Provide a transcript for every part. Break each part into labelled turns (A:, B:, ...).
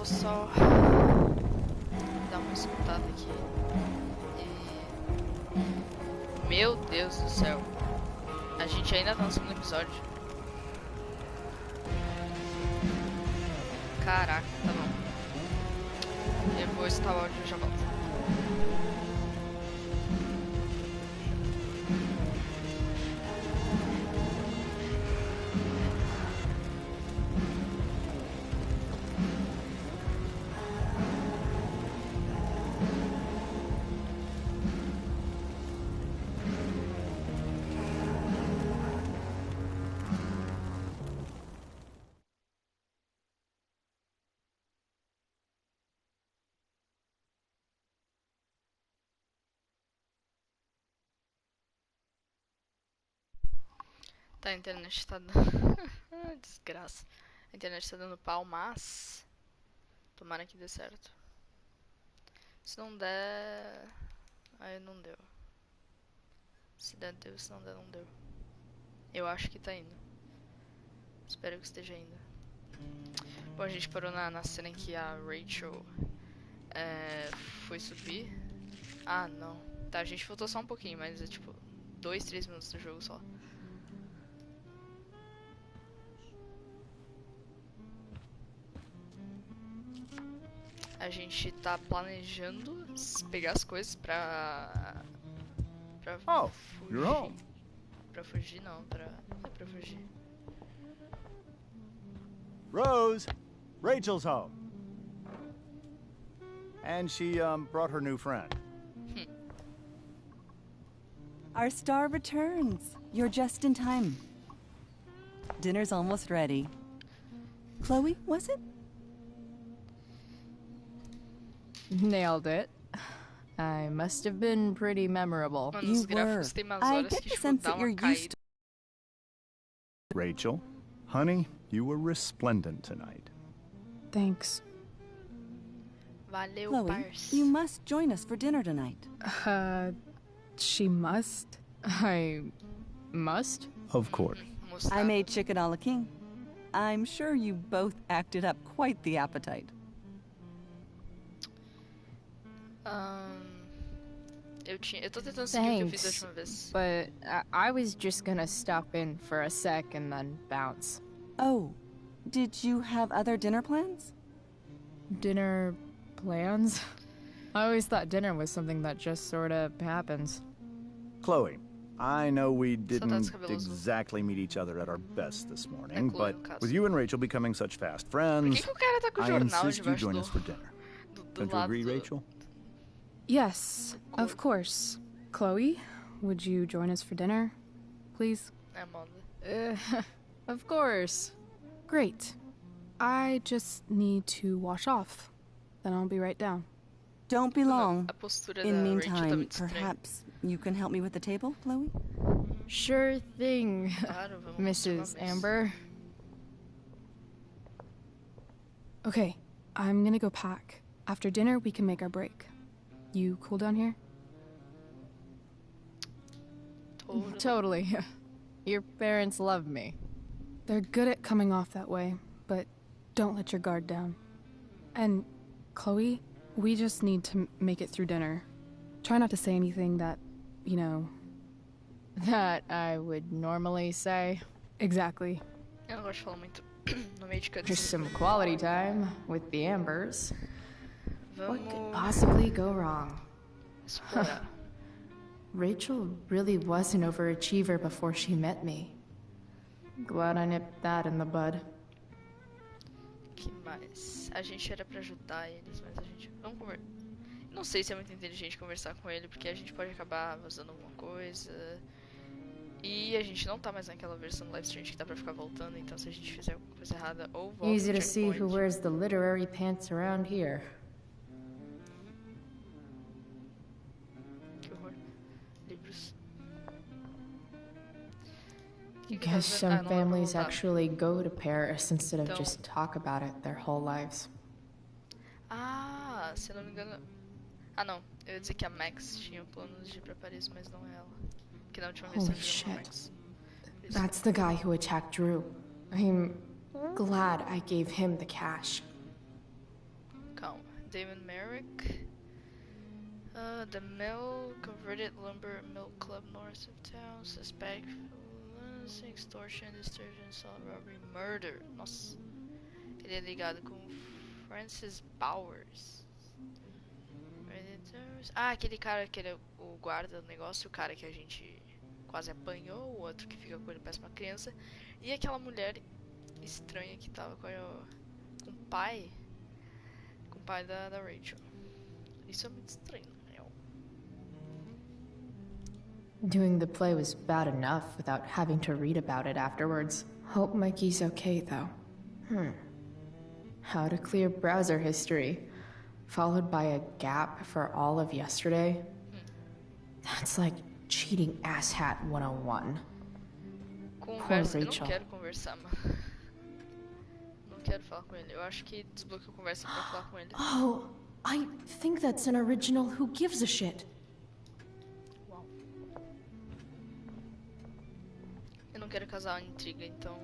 A: vou só dar uma escutada aqui. E... Meu Deus do céu. A gente ainda tá no segundo episódio. Caraca, tá bom. Eu vou escutar o áudio e já volto. Tá, a internet tá dando... Desgraça. A internet tá dando pau, mas... Tomara que dê certo. Se não der... Aí não deu. Se der, deu. Se não der, não deu. Eu acho que tá indo. Espero que esteja indo. Bom, a gente parou na cena em que a Rachel foi subir. Ah, não. Tá, a gente voltou só um pouquinho, mas é tipo 2, 3 minutos do jogo só. A gente tá planejando pegar as coisas pra fugir.
B: You're home.
A: Pra fugir não, pra fugir.
B: Rose, Rachel's home. And she brought her new friend.
C: Our star returns. You're just in time. Dinner's almost ready. Chloe, was it?
D: Nailed it. I must have been pretty memorable.
A: Mano,
C: You
A: os gráficos
C: were.
A: tem umas
C: I
A: horas
C: get
A: que
C: the
A: tipo,
C: sense
A: dá
C: that
A: uma
C: you're used
A: caída.
C: to...
B: Rachel, honey, you were resplendent tonight.
D: Thanks.
A: Valeu,
C: Chloe,
A: parça.
C: you must join us for dinner tonight.
D: She must? I must?
B: Of course.
A: Mostrar.
C: I made chicken a la king. I'm sure you both acted up quite the appetite.
A: Eu tô tentando seguir o que eu fiz da
D: Thanks,
A: última vez.
D: but I was just gonna stop in for a sec and then bounce.
C: Oh, did you have other dinner plans?
D: Dinner plans? I always thought dinner was something that just sorta happens.
B: Chloe, I know we didn't
A: cabeloso.
B: exactly meet each other at our best this morning,
A: Chloe,
B: but
A: no caso.
B: with you and Rachel becoming such fast
A: Por
B: friends,
A: que o cara tá com o
B: I
A: jornal
B: insist you
A: debaixo
B: join
A: do,
B: us for dinner.
A: do
B: Don't you
A: lado
B: agree,
A: do...
B: Rachel?
E: Yes, of course. Chloe, would you join us for dinner, please?
A: Amanda.
D: Of course.
E: Great. I just need to wash off. Then I'll be right down.
C: Don't be long.
A: A postura
C: In
A: da Rachel tá
C: meantime,
A: muito estranha.
C: perhaps you can help me with the table, Chloe?
D: Sure thing,
A: Claro, vamos mostrar
D: Mrs.
A: uma mesa.
D: Amber.
E: Okay, I'm gonna go pack. After dinner, we can make our break. You cool down here?
D: Totally. Your parents love me.
E: They're good at coming off that way, but don't let your guard down. And, Chloe, we just need to make it through dinner. Try not to say anything that, you know...
D: That I would normally say.
E: Exactly.
A: Eu não gosto de falar muito no meio de
D: There's
A: cutscene.
D: some quality time with the Ambers. What
A: Vamos
D: could possibly go wrong?
A: explorar.
D: Rachel really was an overachiever before she met me. Glad I nipped that in the bud.
A: Que mais? A gente era pra ajudar eles, mas a gente... Vamos conversar. Não sei se é muito inteligente conversar com ele, porque a gente pode acabar vazando alguma coisa. E a gente não tá mais naquela versão do live stream que dá pra ficar voltando, então se a gente fizer alguma coisa errada, ou volta
D: Easy
A: no
D: to see who
A: checkpoint.
D: wears the literary pants around here.
A: Que horror. Livros. Que que eu
D: Guess
A: tava
D: some
A: vendo? Ah, não dá pra
D: families
A: voltar.
D: actually go to Paris instead of
A: Então-
D: just talk about it their whole lives.
A: Ah, se eu não me engano... Ah, não. Eu ia dizer que a Max tinha planos de ir pra Paris, mas não é ela. Porque na última vez
D: Holy
A: eu vi a
D: shit.
A: Max.
D: That's the guy who attacked Drew. I'm glad I gave him the cash.
A: Calma. Damon Merrick. The mill, converted lumber mill club north of town. Suspect extortion, disturbance, assault, robbery, murder. Nossa. Ele é ligado com Francis Bowers. Ah, aquele cara que ele é o guarda do negócio, o cara que a gente quase apanhou, o outro que fica com ele parece uma criança. E aquela mulher estranha que tava com o pai. Com o pai da Rachel. Isso é muito estranho, na real.
D: Doing the play was bad enough without having to read about it afterwards. Hope Mikey's okay, though. How to clear browser history, followed by a gap for all of yesterday. That's like cheating asshat 101.
A: Conversa, eu não quero conversar, mano. Não quero falar com ele. Eu acho que desbloqueou a conversa pra falar com ele.
D: Oh, I think that's an original Who Gives a Shit.
A: Uau. Eu não quero causar uma intriga, então...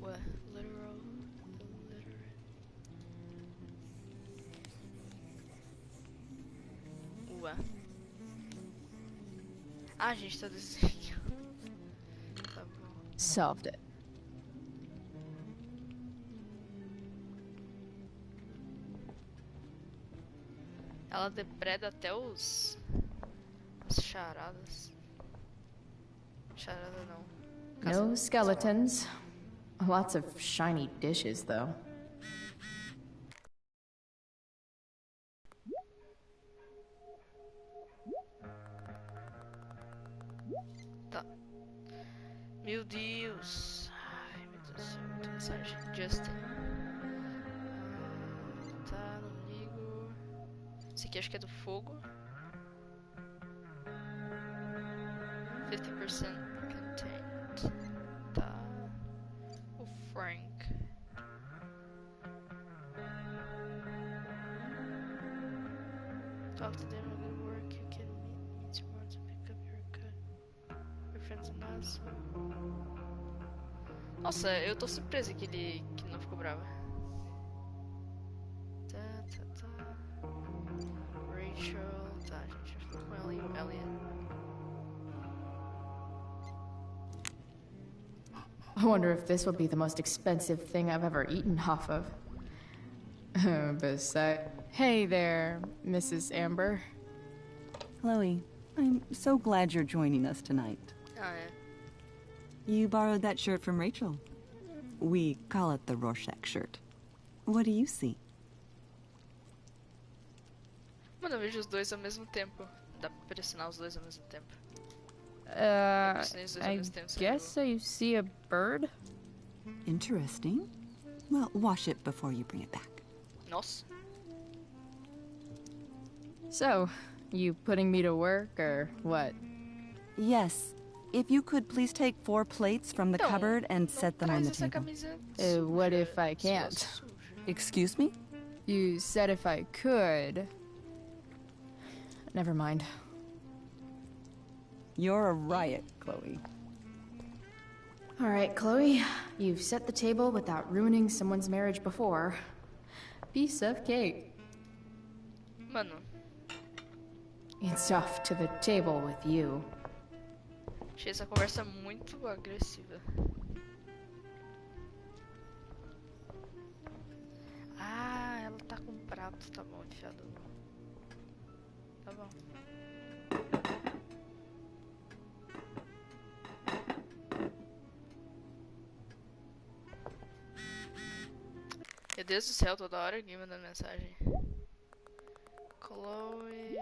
A: Ué, literal... Ué. Ah, a gente tá desenhando. Tá bom.
D: Solved it.
A: Ela depreda até as charadas. Charada não.
D: No skeletons. Lots of shiny dishes, though.
A: Tá. Meu Deus. Ai, meu Deus do céu. Muita mensagem. Justin. Tá, não ligo. Esse aqui acho que é do fogo. 50% contained. Tá. O Frank. Talk to them about the work. You can meet me tomorrow to pick up your cut. Your friend's a mess. Nossa, eu tô surpresa que ele não ficou bravo. Tá. Rachel. Tá, a gente já falou com ela e o Elliot.
D: I wonder if this will be the most expensive thing I've ever eaten off of. Besides... Hey there, Mrs. Amber.
C: Chloe, I'm so glad you're joining us tonight.
A: Ah, é.
C: You borrowed that shirt from Rachel. We call it the Rorschach shirt. What do you see?
A: Mano, eu vejo os dois ao mesmo tempo. Dá pra pressionar os dois ao mesmo tempo.
D: I guess I see a bird?
C: Interesting. Well, wash it before you bring it back.
A: Nossa.
D: So, you putting me to work, or what?
C: Yes. If you could please take 4 plates from the
A: Não,
C: cubboard and
A: não
C: set them on
A: traz
C: the
A: essa
C: table.
A: camisa
D: What
A: suja,
D: if I
A: suja,
D: can't?
A: suja.
C: Excuse me?
D: You said if I could. Never mind.
C: You're a riot, Chloe.
D: All right, Chloe. You've set the table without ruining someone's marriage before. Piece of cake.
A: Mano,
D: It's off to the table with you.
A: achei essa conversa muito agressiva. Ah, ela tá com um prato, tá bom, enfiado. Tá bom. Meu Deus do céu, toda hora alguém mandando mensagem. Chloe.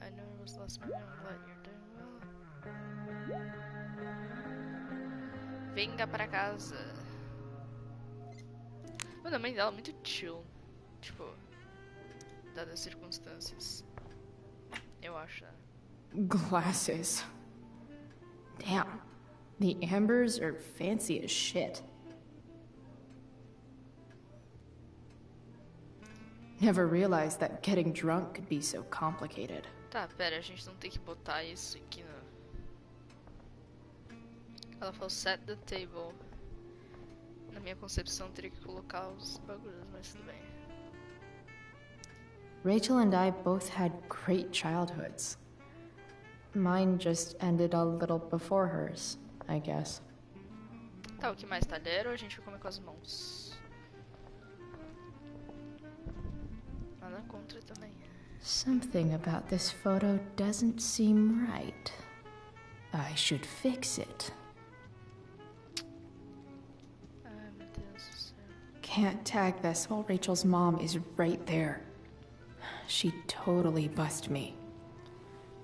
A: I know it was last minute, I'm glad you're doing well. Venga pra casa. Mano, a mãe dela é muito chill. Tipo, dadas as circunstâncias. Eu acho, né?
D: Glasses. Damn. The Ambers are fancy as shit. Never realized that getting drunk could be so complicated.
A: Tá, pera, a gente não tem que botar isso aqui no... Ela falou set the table. Na minha concepção teria que colocar os bagulhos, mas tudo bem.
D: Rachel and I both had great childhoods. Mine just ended a little before hers, I guess.
A: Tá, o que mais? Talher ou a gente vai comer com as mãos? Nada contra também.
D: Something about this photo doesn't seem right. I should fix it.
A: Ai, meu Deus do céu.
D: Can't tag this while Rachel's mom is right there. She'd totally bust me.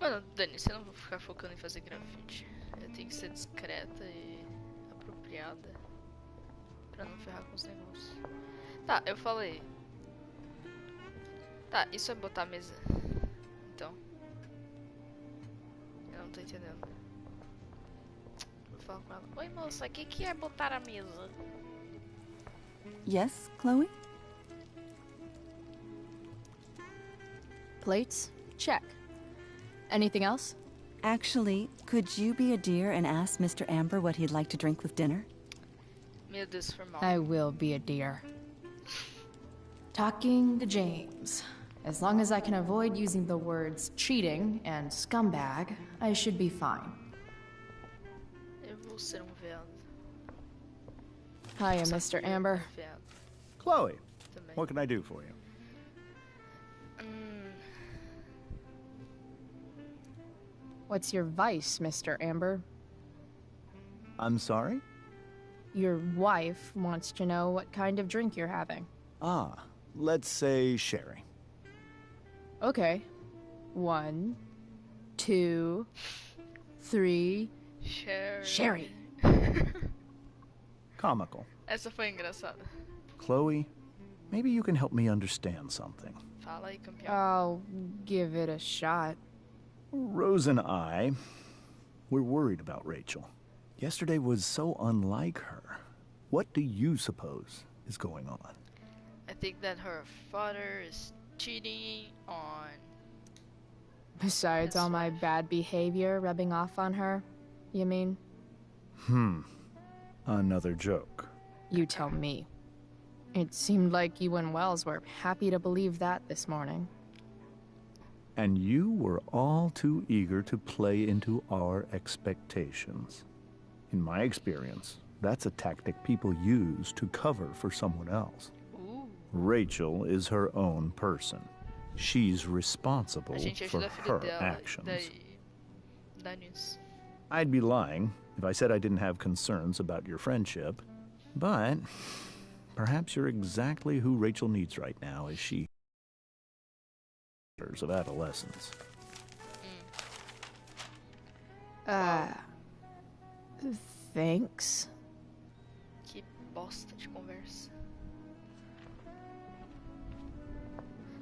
A: Mano, Dani-se, eu não vou ficar focando em fazer grafite. Eu tenho que ser discreta e apropriada pra não ferrar com os negócios. Tá, eu falei. Tá, isso é botar a mesa. Então. Eu não tô entendendo. Vou falar com ela. Oi, moça, o que é botar a mesa?
C: Yes, Chloe?
F: Plates? Check. Anything else?
C: Actually, could you be a dear and ask Mr. Amber what he'd like to drink with dinner?
A: Meu Deus, foi mal.
F: I will be a dear.
D: Talking to James. As long as I can avoid using the words cheating and scumbag, I should be fine.
A: Eu vou ser viado.
F: Hiya, Mr. Amber.
A: Viado
B: Chloe,
A: também.
B: what can I do for you?
F: What's your vice, Mr. Amber?
B: I'm sorry?
F: Your wife wants to know what kind of drink you're having.
B: Ah, let's say sherry.
F: Okay. 1, 2, 3.
A: Sherry.
F: Sherry.
B: Comical.
A: Essa foi engraçada.
B: Chloe, maybe you can help me understand something.
A: Fala aí, campeão.
F: I'll give it a shot.
B: Rose and I, we're worried about Rachel. Yesterday was so unlike her. What do you suppose is going on?
A: I think that her father is cheating on...
F: Besides
A: His
F: all my
A: wife.
F: bad behavior rubbing off on her, you mean?
B: Another joke.
F: You tell me. It seemed like you and Wells were happy to believe that this morning.
B: And you were all too eager to play into our expectations. In my experience, that's a tactic people use to cover for someone else.
A: Ooh.
B: Rachel is her own person. She's responsible
A: A gente
B: for
A: ajuda a filha
B: her
A: dela.
B: actions.
A: Daí... Dá nisso.
B: I'd be lying if I said I didn't have concerns about your friendship, but perhaps you're exactly who Rachel needs right now as she of adolescence.
F: Thanks.
A: Que bosta de conversa.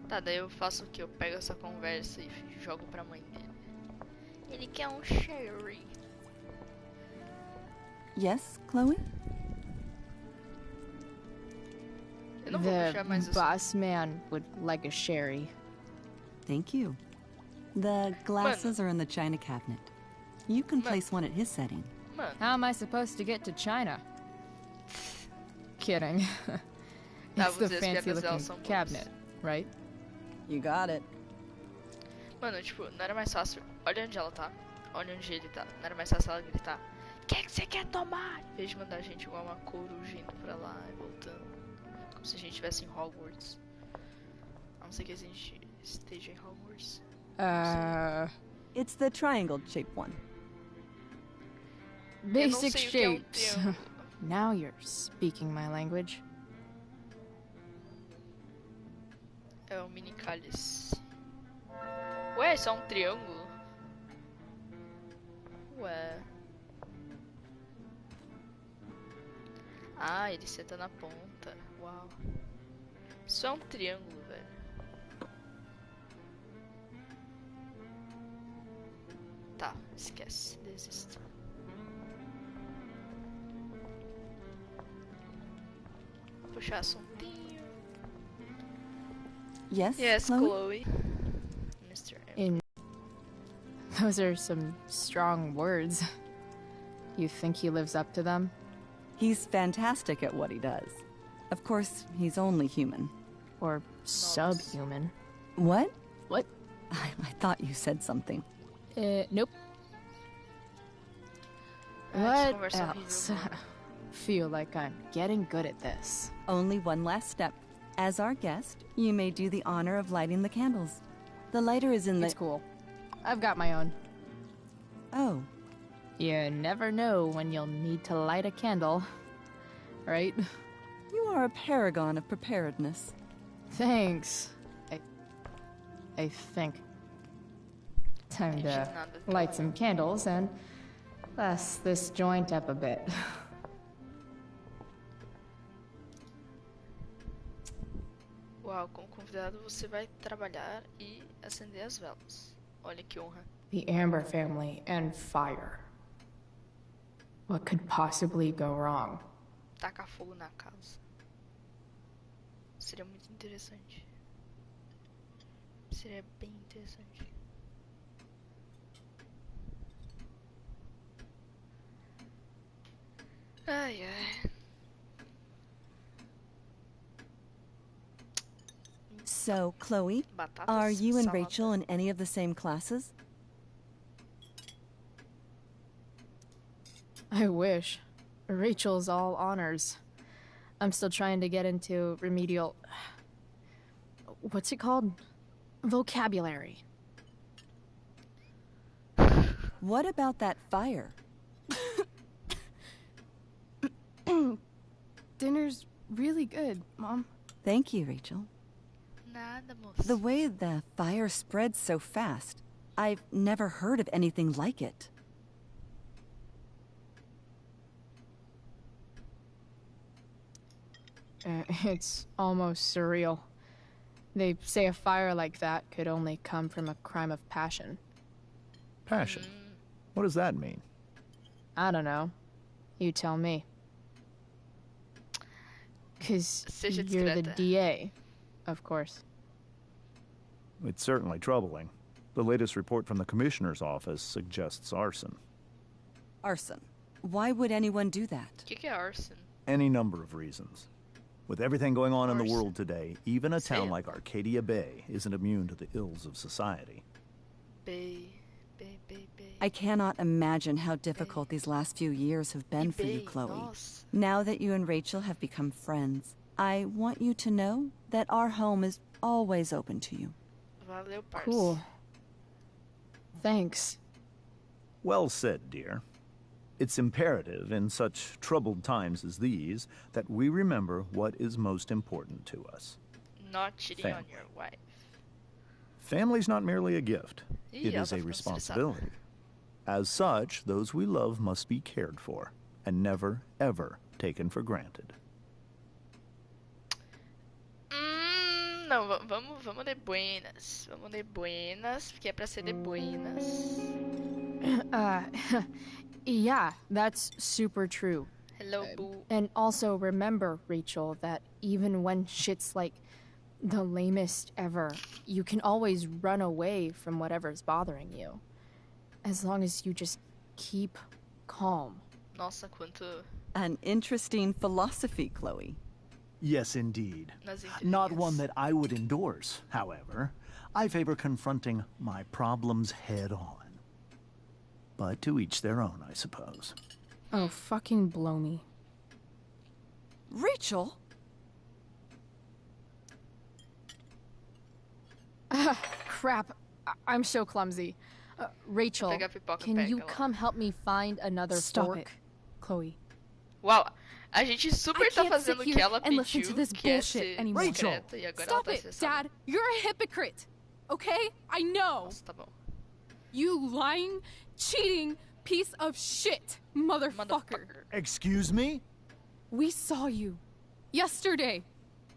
A: Tá, daí eu faço o que? Eu pego essa conversa e jogo pra mãe dele. Ele quer um sherry.
C: Yes, Chloe?
A: Eu não vou puxar mais
F: The
A: isso.
F: boss man would like a sherry.
C: Thank you. The glasses are in the china cabinet. You can place one at his setting.
A: Mano,
F: How am I supposed to get to China? Kidding.
A: Tá,
F: It's
A: vou
F: the
A: dizer, as
F: fancy
A: piadas delas
F: looking
A: são boas.
F: cabinet, right?
C: You got it.
A: Mano, tipo, não era mais fácil. Olha onde ela tá. Olha onde ele tá. Não era mais fácil ela gritar: O que você quer tomar? Em vez de mandar a gente igual uma coruja indo pra lá e voltando. Como se a gente estivesse em Hogwarts. A não ser que a gente esteja em Hogwarts.
C: It's the triangle-shaped one.
A: Eu não
F: Basic
A: sei o que é um
F: shapes.
A: triângulo.
F: Now you're speaking my language.
A: É o mini cálice. Ué, isso é um triângulo? Ué. Ah, ele senta na ponta. Uau. Isso é um triângulo, velho. Tá, esquece. Desisto. Puxar assuntinho.
C: Yes,
A: Yes,
C: Chloe?
A: Chloe. Mr. M.
F: In those are some strong words. You think he lives up to them?
C: He's fantastic at what he does. Of course, he's only human.
F: Or subhuman?
C: What?
F: What?
C: I thought you said something.
F: Nope.
A: Ah,
F: What
A: conversa
F: else?
A: horrível, mano.
F: Feel like I'm getting good at this.
C: Only one last step. As our guest, you may do the honor of lighting the candles. The lighter is in the...
F: It's cool. I've got my own.
C: Oh,
F: You never know when you'll need to light a candle. Right?
C: you are a paragon of preparedness.
F: Thanks. I think. Time
A: Gente,
F: to
A: nada de
F: light some candles and bless this joint up a bit.
A: Uau, como convidado você vai trabalhar e acender as velas. Olha que honra.
D: The Amber family and fire. What could possibly go wrong?
A: Tacar fogo na casa. Seria muito interessante. Seria bem interessante. Ai, ai.
C: So, Chloe,
A: Batatas,
C: are you and
A: salada.
C: Rachel in any of the same classes?
F: I wish. Rachel's all honors. I'm still trying to get into remedial... What's it called? Vocabulary.
C: What about that fire?
E: Dinner's really good, Mom.
C: Thank you, Rachel.
A: Nada, moça.
C: The way the fire spreads so fast, I've never heard of anything like it.
F: It's almost surreal. They say a fire like that could only come from a crime of passion.
B: Passion. What does that mean?
F: I don't know. You tell me. 'Cause
A: Seja
F: you're the
A: discreta.
F: DA, of course.
B: It's certainly troubling. The latest report from the commissioner's office suggests arson.
C: Arson. Why would anyone do that?
A: O que é arson?
B: Any number of reasons. With everything going on in the
A: Arson.
B: world today, even a
A: Say
B: town
A: it.
B: like Arcadia Bay isn't immune to the ills of society.
A: Bay.
C: I cannot imagine how difficult these last few years have been for you,
A: Bay,
C: Chloe.
A: nossa.
C: Now that you and Rachel have become friends, I want you to know that our home is always open to you.
A: Valeu, parça.
F: Cool. Thanks.
B: Well said, dear. It's imperative in such troubled times as these that we remember what is most important to us.
A: Not cheating on
B: Family.
A: your wife.
B: Family's not merely a gift,
A: Ih,
B: it
A: ela
B: is
A: tá
B: a
A: ficando
B: responsibility. As such, those we love must be cared for and never, ever taken for granted.
A: Não, vamos de buenas. Vamos de buenas, porque é pra ser de buenas.
F: Yeah, that's super true.
A: Hello, boo.
F: And also remember, Rachel, that even when shit's like the lamest ever, you can always run away from whatever's bothering you. As long as you just keep calm.
A: Nossa, quanto
C: An interesting philosophy, Chloe.
B: Yes, indeed.
A: nas
B: Not
A: entrelinhas.
B: one that I would endorse, however. I favor confronting my problems head on. But to each their own, I suppose.
E: Oh, fucking blow me.
C: Rachel?
F: Crap. I'm so clumsy. Rachel,
A: Pegar pipoca,
F: can
A: pega
F: you
A: lá.
F: come help me find another
E: Stop
F: fork?
E: it, Chloe.
A: Uau, a gente super
E: I
A: tá
E: can't sit
A: fazendo o
E: here
A: que ela
E: and listen
A: pediu,
E: to this
A: que é
E: bullshit
A: ser
E: anymore.
B: Rachel!
A: discreta, e agora
E: Stop
A: ela tá
E: it,
A: estressada.
E: Dad. You're a hypocrite. Okay? I know.
A: Nossa, tá bom.
E: You lying, cheating piece of shit, motherfucker.
A: Motherfucker.
B: Excuse me?
E: We saw you yesterday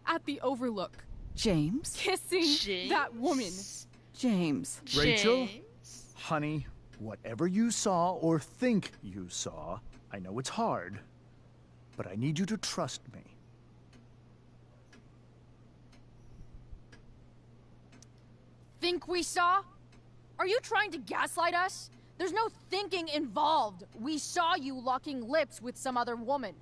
E: at the Overlook
C: James?
E: kissing that woman.
C: James.
B: Rachel?
A: James.
B: Honey, whatever you saw or think you saw, I know it's hard, but I need you to trust me.
F: think we saw? Are you trying to gaslight us? There's no thinking involved. We saw you locking lips with some other woman.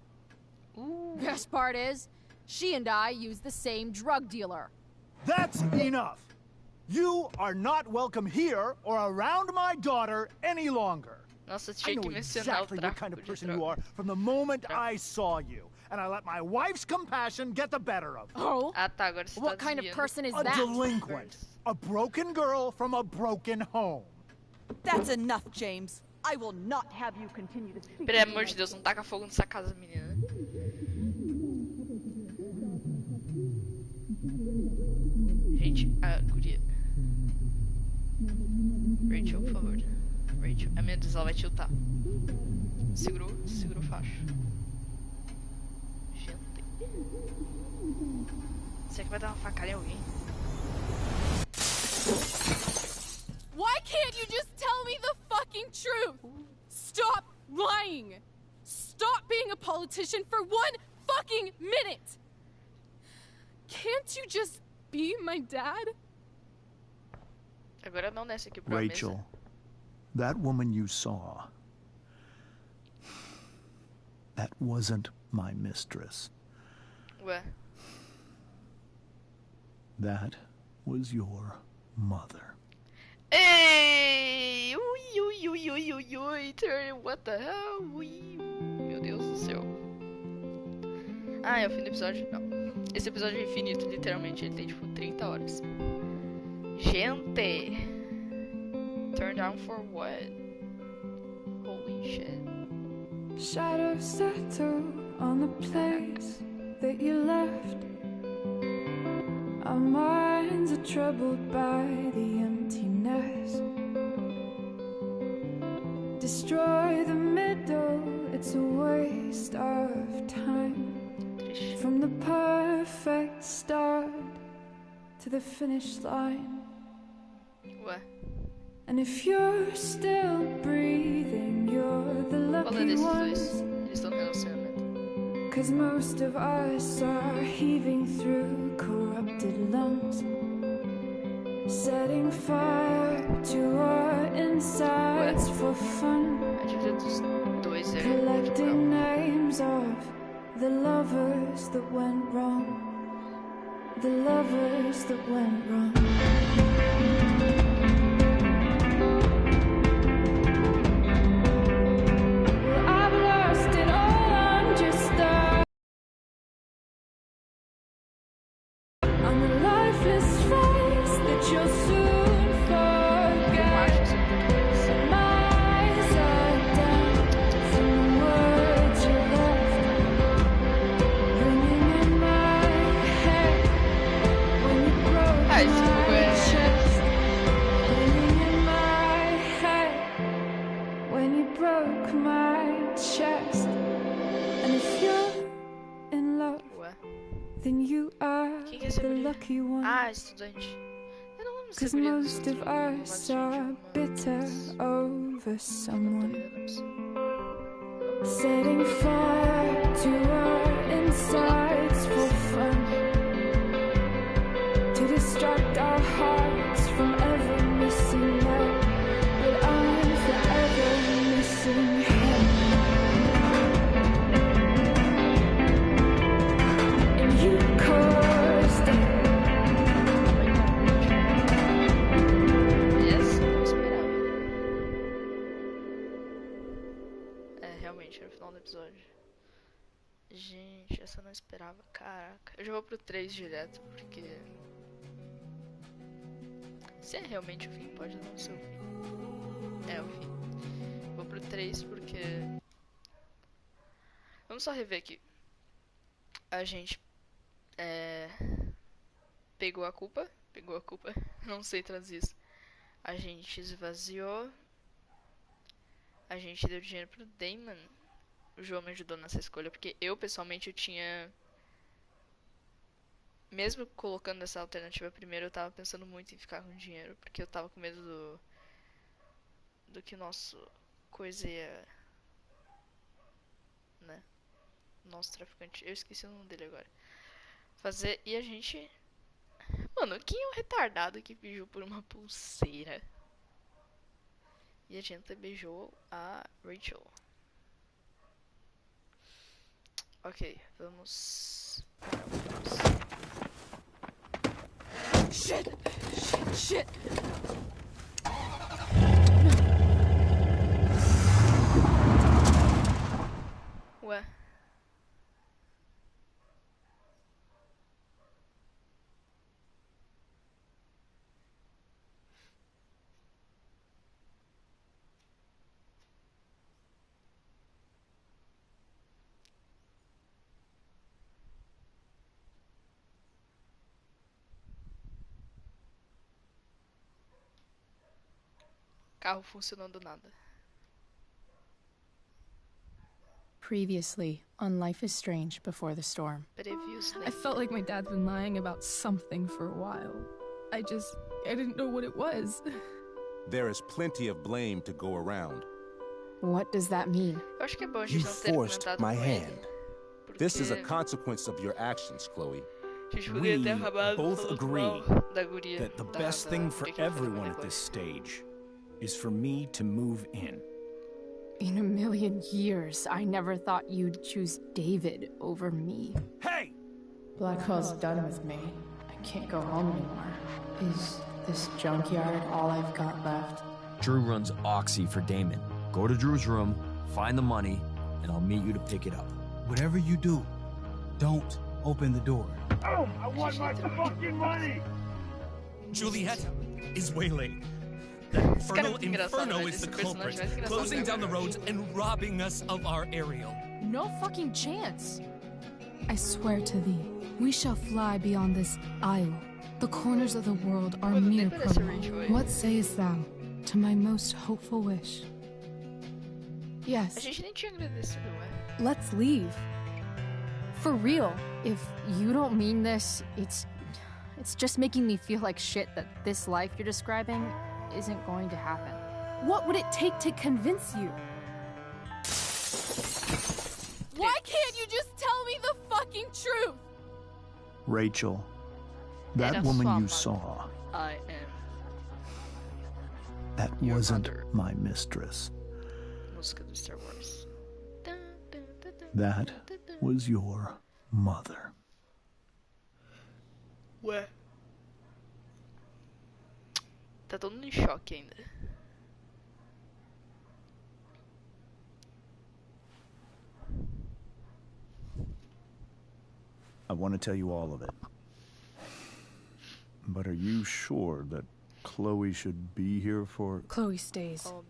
A: Ooh.
F: Best part is, she and I use the same drug dealer.
B: That's enough. You are not welcome here or around my daughter any longer.
A: Nossa,
B: I
A: tinha
B: know
A: que mencionar o
B: exactly what kind
A: tráfico
B: of
A: de
B: person you
A: droga.
B: are from the moment I saw you, and I let my wife's compassion get the better of me.
F: Oh?
A: Ah, tá, agora você
F: What
A: tá
F: kind of
A: desviando.
F: person is
B: A
F: that?
B: delinquent. A broken girl from a broken home.
C: That's enough, James. I will not have you continue to speak.
A: Pelo amor de Deus, não taca fogo nessa casa, menina. Gente, a guria. Rachel, por favor. Rachel, a minha Deus, ela vai tiltar. Segurou o facho. Gente. Será que vai dar uma facada em alguém?
E: Why can't you just tell me the fucking truth? Stop lying! Stop being a politician for 1 fucking minute! Can't you just be my dad?
A: Agora não desce aqui pra
B: Rachel, that woman you saw, that wasn't my mistress.
A: mesa. Ué.
B: That was your mother.
A: Ei! Ui, turn, what the hell? Ui, meu Deus do céu. Ah, é o fim do episódio? Não. Esse episódio é infinito, literalmente. Ele tem, tipo, 30 horas. Gente! Turn down for what? Holy shit.
G: Shadows settle on the place that you left. Our minds are troubled by the emptiness. Destroy the middle, it's a waste of time.
A: Triste.
G: From the perfect start to the finish line.
A: Ué.
G: And if you're still breathing, you're the
A: Qual é
G: lucky
A: desses
G: ones.
A: dois? Eles estão no relacionamento.
G: 'Cause most of us are heaving through corrupted lungs, setting fire to our insides for fun,
A: A dívida dos dois é
G: collecting names of the lovers that went wrong, the lovers that went wrong. Well, I've lost it all, I'm just on the lifeless face that you'll soon
A: Eu
G: forget.
A: acho isso muito
G: My eyes are down from the words you left, ringing in my head when you broke
A: Ah, esse jogo
G: my
A: é...
G: chest, ringing in my head when you broke my chest. And if you're in love,
A: Ué.
G: then you are
A: Quem que é essa
G: the
A: guria?
G: lucky one.
A: Ah, estudante. Eu não lembro se a
G: 'Cause
A: guria dos
G: most
A: outros
G: of
A: não
G: us are bitter over
A: Não tô
G: someone,
A: ligando.
G: setting fire to our insides for fun, to distract our hearts from ever missing that. But I'm forever missing him. And you caused it.
A: Essa eu não esperava. É, realmente, era o final do episódio. Gente, essa eu não esperava. Caraca. Eu já vou pro 3 direto, porque... Se é realmente o fim, pode não ser o fim. É o fim. Vou pro 3 porque... Vamos só rever aqui. A gente... Pegou a culpa. Não sei traduzir isso. A gente esvaziou. A gente deu dinheiro pro Damon. O João me ajudou nessa escolha, porque eu, pessoalmente, eu tinha... Mesmo colocando essa alternativa primeiro, eu tava pensando muito em ficar com dinheiro, porque eu tava com medo do que nosso coisa ia... Né? Nosso traficante... Eu esqueci o nome dele agora. Fazer... E a gente... Mano, quem é o retardado que pediu por uma pulseira? E a gente beijou a Rachel. Ok, vamos.
F: Shit! Shit! Shit!
A: Ué. Carro funcionando nada.
F: Previously on Life is Strange Before the Storm.
A: Previously.
E: I felt like my dad's been lying about something for a while. I didn't know what it was.
H: There is plenty of blame to go around.
F: What does that mean?
A: Eu acho que é bom a
H: You
A: gente não ter
H: forced
A: comentado
H: my
A: com ele.
H: hand. This is a
A: Porque
H: consequence of your actions, Chloe.
A: a gente poderia ter
I: We
A: acabado
I: both
A: falando
I: agree
A: mal da guria.
I: that the
A: da-
I: best
A: da
I: thing for
A: guria que vai fazer
I: everyone
A: qualquer
I: at this
A: coisa.
I: stage is for me to move in.
F: In a million years, I never thought you'd choose David over me.
I: Hey!
D: Blackwell's done with me. I can't go home anymore. Is this junkyard all I've got left?
J: Drew runs Oxy for Damon. Go to Drew's room, find the money, and I'll meet you to pick it up.
K: Whatever you do, don't open the door.
L: Oh, I want my fucking money!
M: Juliet is waylaid. The
A: cara é
M: infernal
A: muito engraçado,
M: Inferno
A: velho.
M: is
A: Esse
M: the
A: personagem
M: culprit,
A: mais engraçado
M: closing
A: que eu
M: down the
A: já vi.
M: roads and robbing us of our aerial.
F: No fucking chance.
E: I swear to thee, we shall fly beyond this isle. The corners of the world are
A: Mano,
E: mere
A: nem parece
E: prologue.
A: Rachel, eh?
E: What sayest thou to my most hopeful wish?
A: A
E: Yes,
A: gente nem tinha agradecido, ué.
E: let's leave.
F: For real. If you don't mean this, it's just making me feel like shit that this life you're describing isn't going to happen.
E: What would it take to convince you? Why can't you just tell me the fucking truth?
B: Rachel, that
A: Era
B: woman
A: sua
B: you
A: mãe.
B: saw,
A: I am.
B: that
A: Your
B: wasn't
A: mother.
B: my mistress.
A: Música do Star Wars.
B: That was your mother.
A: Ué. Tá todo mundo em choque ainda.
B: I want to tell you all of it. But are you sure that Chloe should be here for...
E: Chloe stays.
A: Óbvio.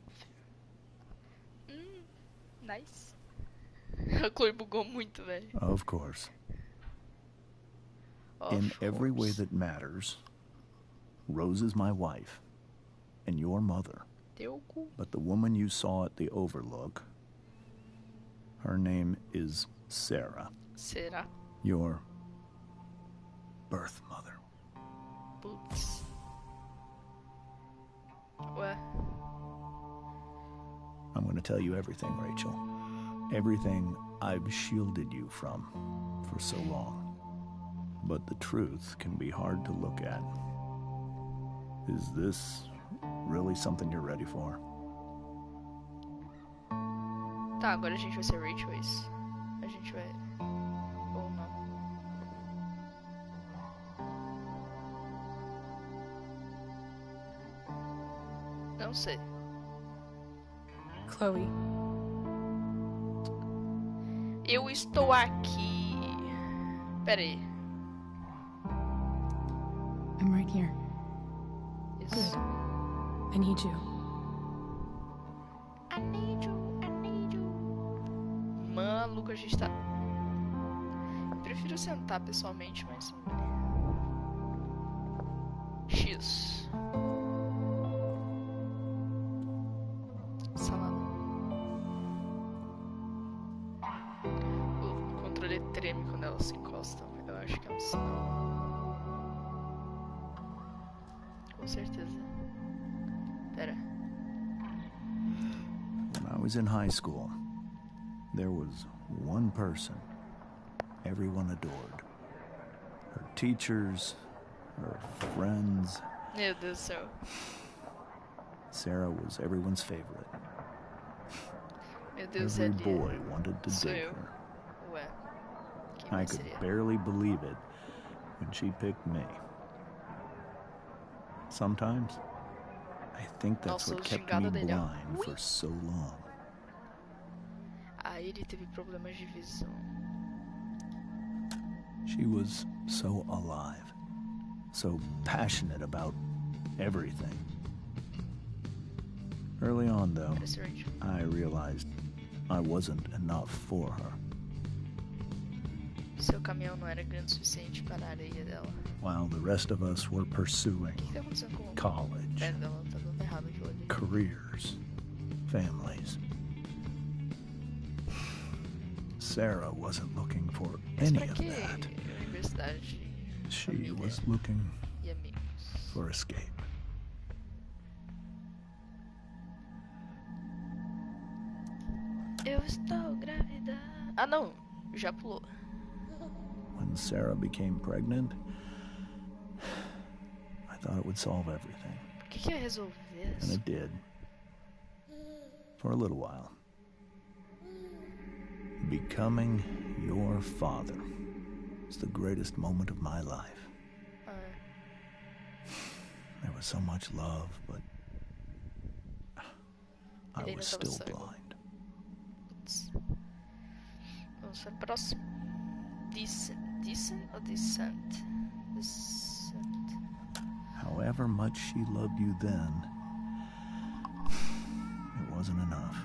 A: Nice. A Chloe bugou muito, velho.
B: Of course. In every way that matters, Rose is my wife and your mother.
A: Teu cu.
B: But the woman you saw at the Overlook, her name is Sarah,
A: Será?
B: your birth mother.
A: Putz. Ué.
B: I'm going to tell you everything, Rachel. Everything I've shielded you from for so long. But the truth can be hard to look at. Is this really something you're ready for?
A: Tá, agora a gente vai ser Rachel, é isso? A gente vai... Ou não? Não sei.
E: Chloe,
A: Eu estou aqui. Pera aí.
E: I'm right here.
A: Isso.
E: I need you.
A: I need you, I need you. Maluco, a gente tá... Eu prefiro sentar pessoalmente, mas... X. Salada. O controle treme quando ela se encosta. Eu acho que é um sinal. Com certeza. Pera.
B: When I was in high school, there was one person everyone adored. Her teachers, her friends.
A: Meu Deus do céu.
B: Sarah was everyone's favorite.
A: Meu Deus,
B: Every
A: ele
B: boy wanted to
A: sou
B: date
A: eu.
B: her.
A: Ué. Quem
B: I
A: mais
B: could
A: seria?
B: barely believe it when she picked me. Sometimes, I think that's
A: Nossa,
B: what
A: o
B: kept
A: gingado
B: me
A: dele, ó.
B: blind for so long.
A: Aí ele teve problemas de visão.
B: She was so alive, so passionate about everything. Early on, though,
A: Impressionante.
B: I realized I wasn't enough for her.
A: Seu caminhão não era grande o suficiente para a areia dela.
B: While the rest of us were pursuing
A: O que tá acontecendo com o
B: college,
A: pé dela? Tá dando errado aquilo ali.
B: careers, families. Sarah wasn't looking for
A: Mas
B: any
A: pra
B: of
A: que
B: that.
A: universidade,
B: She
A: família
B: was looking
A: e amigos?
B: for escape.
A: Eu estou grávida. Ah, não. Já pulou.
B: When Sarah became pregnant, I thought it would solve everything.
A: Por que ia resolver
B: And
A: isso?
B: it did. For a little while. Becoming your father was the greatest moment of my life.
A: Ah,
B: There was so much love, but I
A: Ele ainda
B: was
A: tava
B: still
A: cego.
B: blind.
A: putz. Vamos para o próximo. Decent ou Descent? Descent.
B: However much she loved you then, it wasn't enough.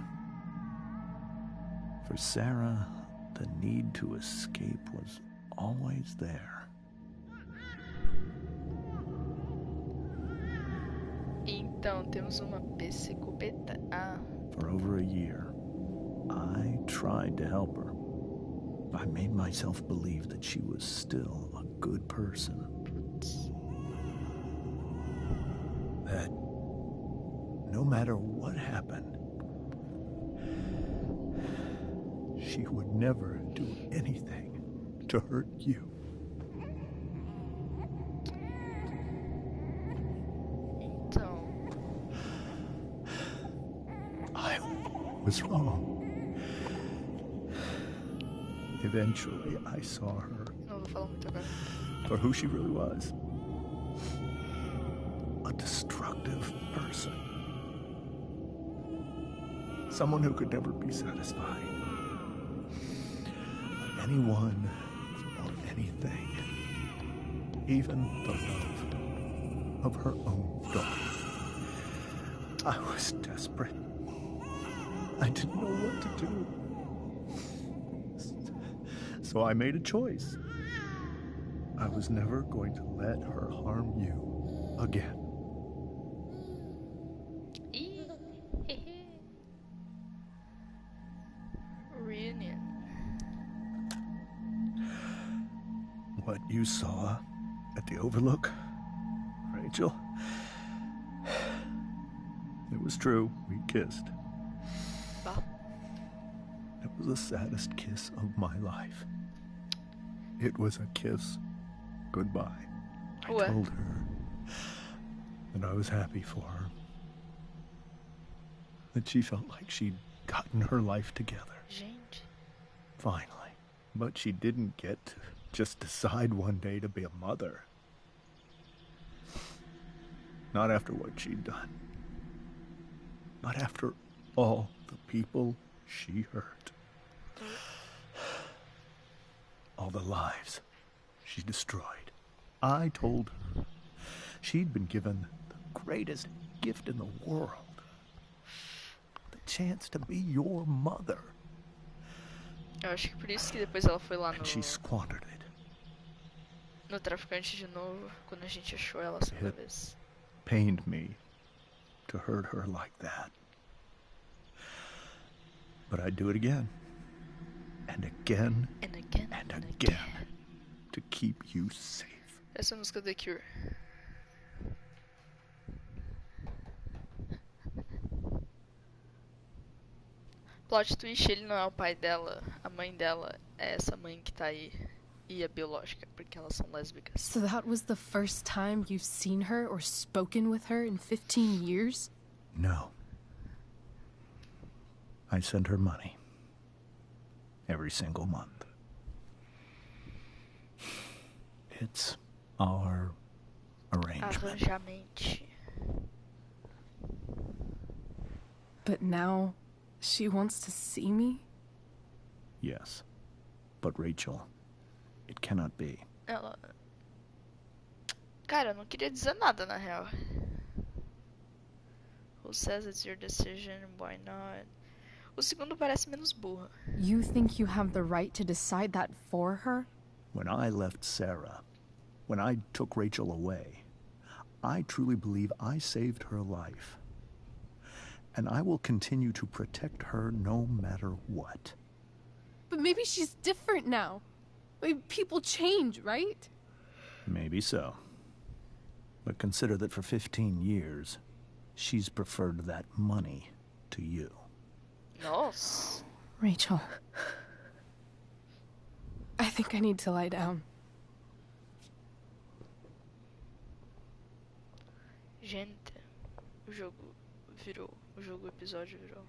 B: For Sarah, the need to escape was always there.
A: Então, temos uma psicopeta. Ah,
B: For over a year, I tried to help her. I made myself believe that she was still a good person. That no matter what happened, she would never do anything to hurt you.
A: então.
B: I was wrong. Eventually, I saw her
A: Não vou falar muito agora.
B: for who she really was. A destructive person. Someone who could never be satisfied. By anyone or anything. Even the love of her own daughter. I was desperate. I didn't know what to do. So I made a choice. I was never going to let her harm you again.
A: Ih, hehe. Reunion.
B: What you saw at the Overlook, Rachel, it was true. We kissed.
A: Bah.
B: It was the saddest kiss of my life. It was a kiss goodbye. I
A: Ué.
B: told her that I was happy for her. That she felt like she'd gotten her life together.
A: Gente.
B: Finally. But she didn't get to just decide one day to be a mother. Not after what she'd done. Not after all the people she hurt. All the lives she destroyed. I told her she'd been given the greatest gift in the world. The chance to be your mother.
A: Eu acho que por isso que depois ela foi lá no,
B: And she squandered it.
A: no traficante de novo, quando a gente achou ela a segunda
B: It-
A: vez.
B: Pained me to hurt her like that. But I'd do it again. And again.
A: And again.
B: And again. To keep you safe.
A: Essa é a música do The Cure. Plot twist, ele não é o pai dela, a mãe dela é essa mãe que tá aí. e a biológica, porque elas são lésbicas.
E: So that was the first time you've seen her or spoken with her in 15 years?
B: No. I send her money. Every single month. It's our arrangement.
A: Arranjamente.
E: But now she wants to see me?
B: Yes. But Rachel, it cannot be.
A: Ela... Cara, eu não queria dizer nada, na real. Who says it's your decision? Why not? O segundo parece menos burro.
F: You think you have the right to decide that for her?
B: When I left Sarah, when I took Rachel away, I truly believe I saved her life. And I will continue to protect her no matter what.
E: But maybe she's different now. Maybe people change, right?
B: Maybe so. But consider that for 15 years, she's preferred that money to you.
A: Nossa.
F: Rachel.
E: I think I need to lie down.
A: Gente, o jogo virou. O jogo, o episódio virou.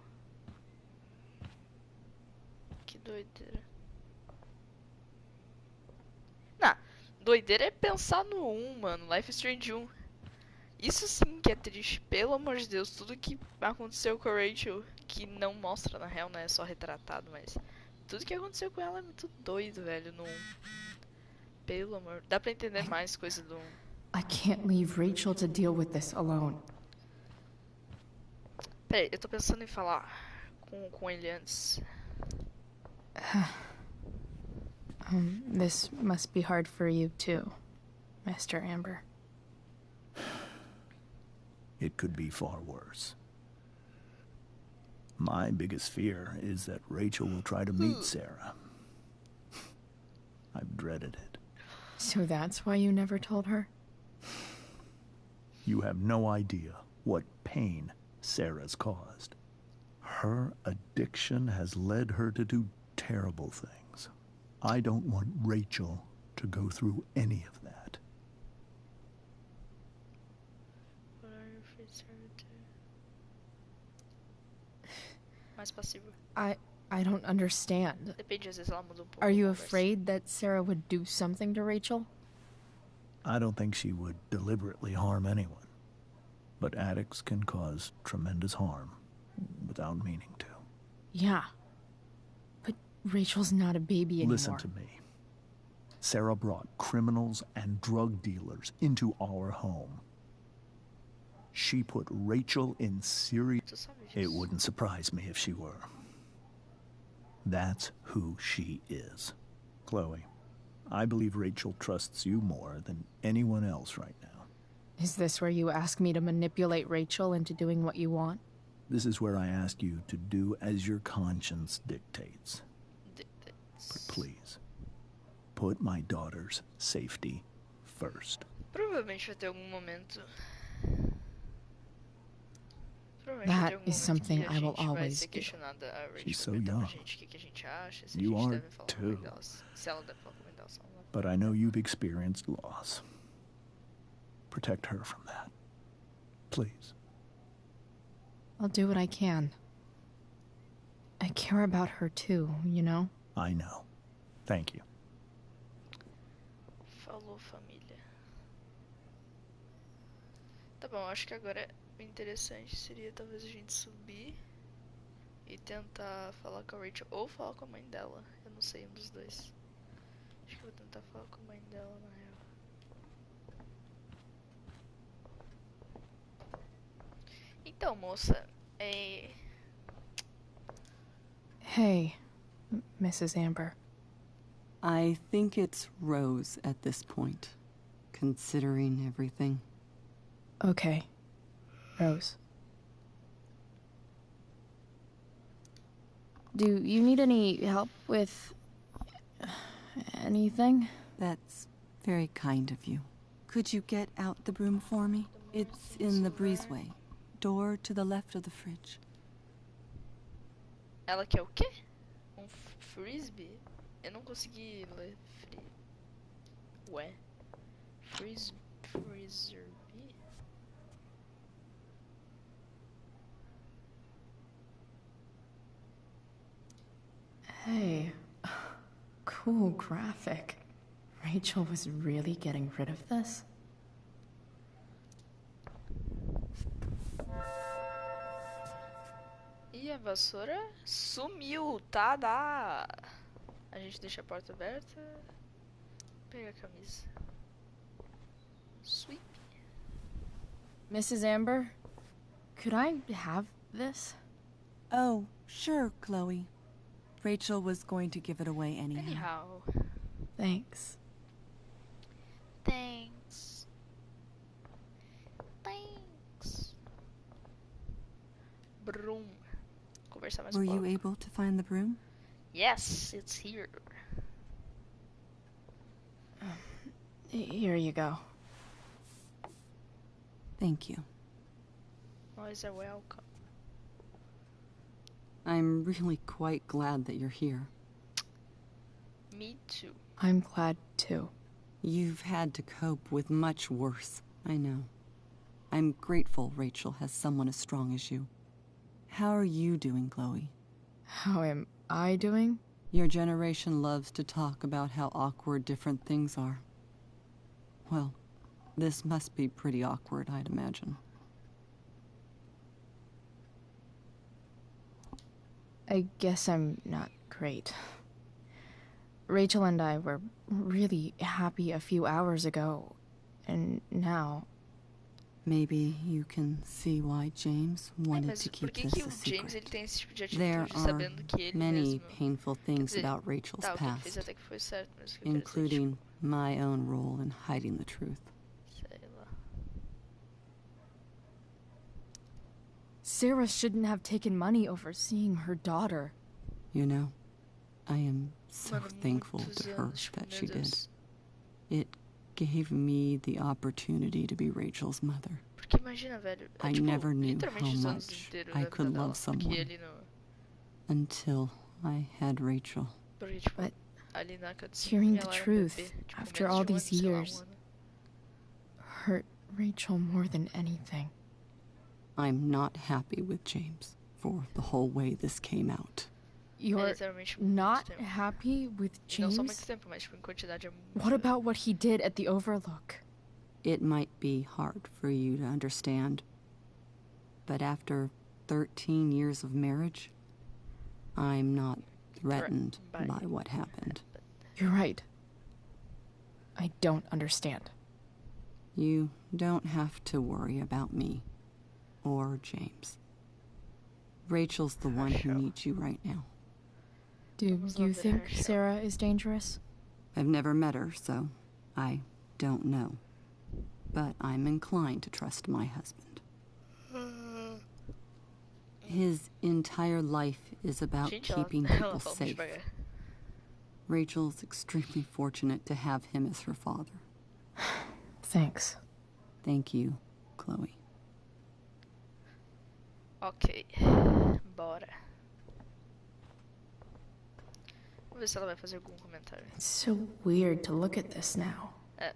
A: Que doideira. Não, doideira é pensar no 1, mano. Life is Strange 1. Isso sim que é triste, pelo amor de Deus. Tudo que aconteceu com a Rachel, que não mostra na real, né? É só retratado, mas... Tudo que aconteceu com ela é muito doido, velho, no 1. Pelo amor... Dá pra entender mais coisa do 1.
D: I can't leave Rachel to deal with this alone.
A: Peraí, eu tô pensando em falar com ele antes.
F: This must be hard for you too, Mr. Amber.
B: It could be far worse. My biggest fear is that Rachel will try to meet Sarah. I've dreaded it.
F: So that's why you never told her?
B: You have no idea what pain Sarah's caused. Her addiction has led her to do terrible things. I don't want Rachel to go through any of that.
A: What are you afraid Sarah would do? Mais passivo.
F: I don't understand.
A: Depende, às vezes ela muda pouco.
F: Are you afraid that Sarah would do something to Rachel?
B: I don't think she would deliberately harm anyone. But addicts can cause tremendous harm without meaning to.
F: Yeah. But Rachel's not a baby anymore.
B: Listen to me. Sarah brought criminals and drug dealers into our home. She put Rachel in serious... It wouldn't surprise me if she were. That's who she is. Chloe, I believe Rachel trusts you more than anyone else right now.
F: Is this where you ask me to manipulate Rachel into doing what you want?
B: This is where I ask you to do as your conscience dictates. But please, put my daughter's safety first.
A: Provavelmente vai ter algum momento.
F: That is something I will always do.
B: She's so young. You are too. But I know you've experienced loss. Protect her from that. Please.
F: I'll do what I can. I care about her too, you know?
B: I know. Thank you.
A: Falou, família. Tá bom, acho que agora o interessante seria talvez a gente subir e tentar falar com a Rachel ou falar com a mãe dela. Eu não sei, um dos dois. Acho que eu vou tentar falar com a mãe dela, na real. Então, moça,
F: Hey, Mrs. Amber.
C: I think it's Rose at this point, considering everything.
F: Okay. Rose. Do you need any help with anything?
C: That's very kind of you. Could you get out the broom for me? It's in the breezeway. Door to the left of the fridge.
A: Ela quer o quê? Um frisbee? Eu não consegui ler Ué. Freezer.
D: Hey, cool graphic. Rachel was really getting rid of this?
A: E a vassoura sumiu, tá? Dá. A gente deixa a porta aberta. Pega a camisa. Sweep.
F: Mrs. Amber, could I have this?
C: Oh, sure, Chloe. Rachel was going to give it away
A: Anyhow.
F: Thanks.
A: Thanks. Broom. Conversar mais
C: Were
A: pouco.
C: you able to find the broom?
A: Yes, it's here.
F: Here you go.
C: Thank you.
A: Always are welcome.
C: I'm really quite glad that you're here.
A: Me too.
F: I'm glad too.
C: You've had to cope with much worse, I know. I'm grateful Rachel has someone as strong as you. How are you doing, Chloe?
F: How am I doing?
C: Your generation loves to talk about how awkward different things are. Well, this must be pretty awkward, I'd imagine.
F: I guess I'm not great. Rachel and I were really happy a few hours ago, and now...
C: Maybe you can see why James wanted
A: Mas
C: to
A: por
C: keep
A: que
C: this
A: que
C: a
A: o James
C: secret.
A: ele tem esse tipo de
C: There
A: atitude
C: are
A: sabendo que ele
C: many
A: mesmo...
C: painful
A: Quer
C: things
A: dizer,
C: about Rachel's
A: tá, o que ele fez
C: past,
A: até que foi certo, mas o que eu quero dizer,
C: including my own role in hiding the truth.
A: tipo, sei lá.
F: Sarah shouldn't have taken money over seeing her daughter.
C: You know, I am so
A: Mano,
C: thankful
A: muitos
C: to her
A: anos, tipo,
C: that
A: meu
C: she did.
A: Deus.
C: It gave me the opportunity to be Rachel's mother.
A: Porque imagina, velho, é,
C: I
A: tipo,
C: never knew
A: literalmente
C: how
A: os anos
C: much
A: inteiros
C: I
A: da
C: could
A: vida dela,
C: love
A: porque
C: someone
A: ele não...
C: until I had Rachel.
A: Porque, tipo,
F: But
A: ali na cutscene,
F: Hearing the
A: ela era um
F: truth
A: bebê, tipo,
F: after
A: menos
F: all
A: de
F: these
A: ano, sei lá,
F: years
A: ano.
F: hurt Rachel more than anything.
C: I'm not happy with James for the whole way this came out.
F: You're
A: literalmente muito
F: not
A: tempo.
F: happy with
A: E não só muito
F: James?
A: tempo, mas tipo, em quantidade é muito...
F: What about what he did at the Overlook?
C: It might be hard for you to understand, but after 13 years of marriage, I'm not threatened
A: by
C: what happened.
F: You're right. I don't understand.
C: You don't have to worry about me or James. Rachel's the one who needs you right now.
F: Do
A: Vamos
F: you
A: lá ver
F: think
A: Rachel.
F: Sarah is dangerous?
C: I've never met her, so I don't know. But I'm inclined to trust my husband. His entire life is about
A: Gente, ela,
C: keeping
A: ela
C: people
A: fala muito
C: safe.
A: devagar.
C: Rachel's extremely fortunate to have him as her father.
F: Thanks.
C: Thank you, Chloe.
A: Ok, bora. Vamos ver se ela vai fazer algum comentário.
D: It's so weird to look at this now.
A: É.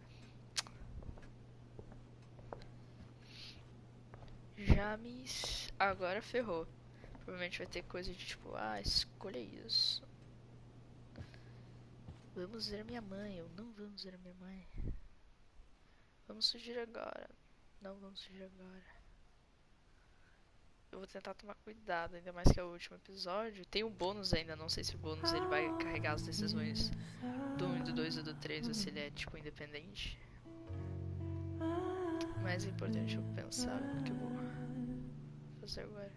A: James. Agora ferrou. Provavelmente vai ter coisa de tipo, ah, escolha isso. Vamos ver a minha mãe, ou não vamos ver a minha mãe. Vamos fugir agora. Não vamos fugir agora. Eu vou tentar tomar cuidado, ainda mais que é o último episódio. Tem um bônus ainda, não sei se o bônus ele vai carregar as decisões do 1, do 2 e do 3, ou se ele é tipo independente. Mas é importante eu pensar no que eu vou fazer agora.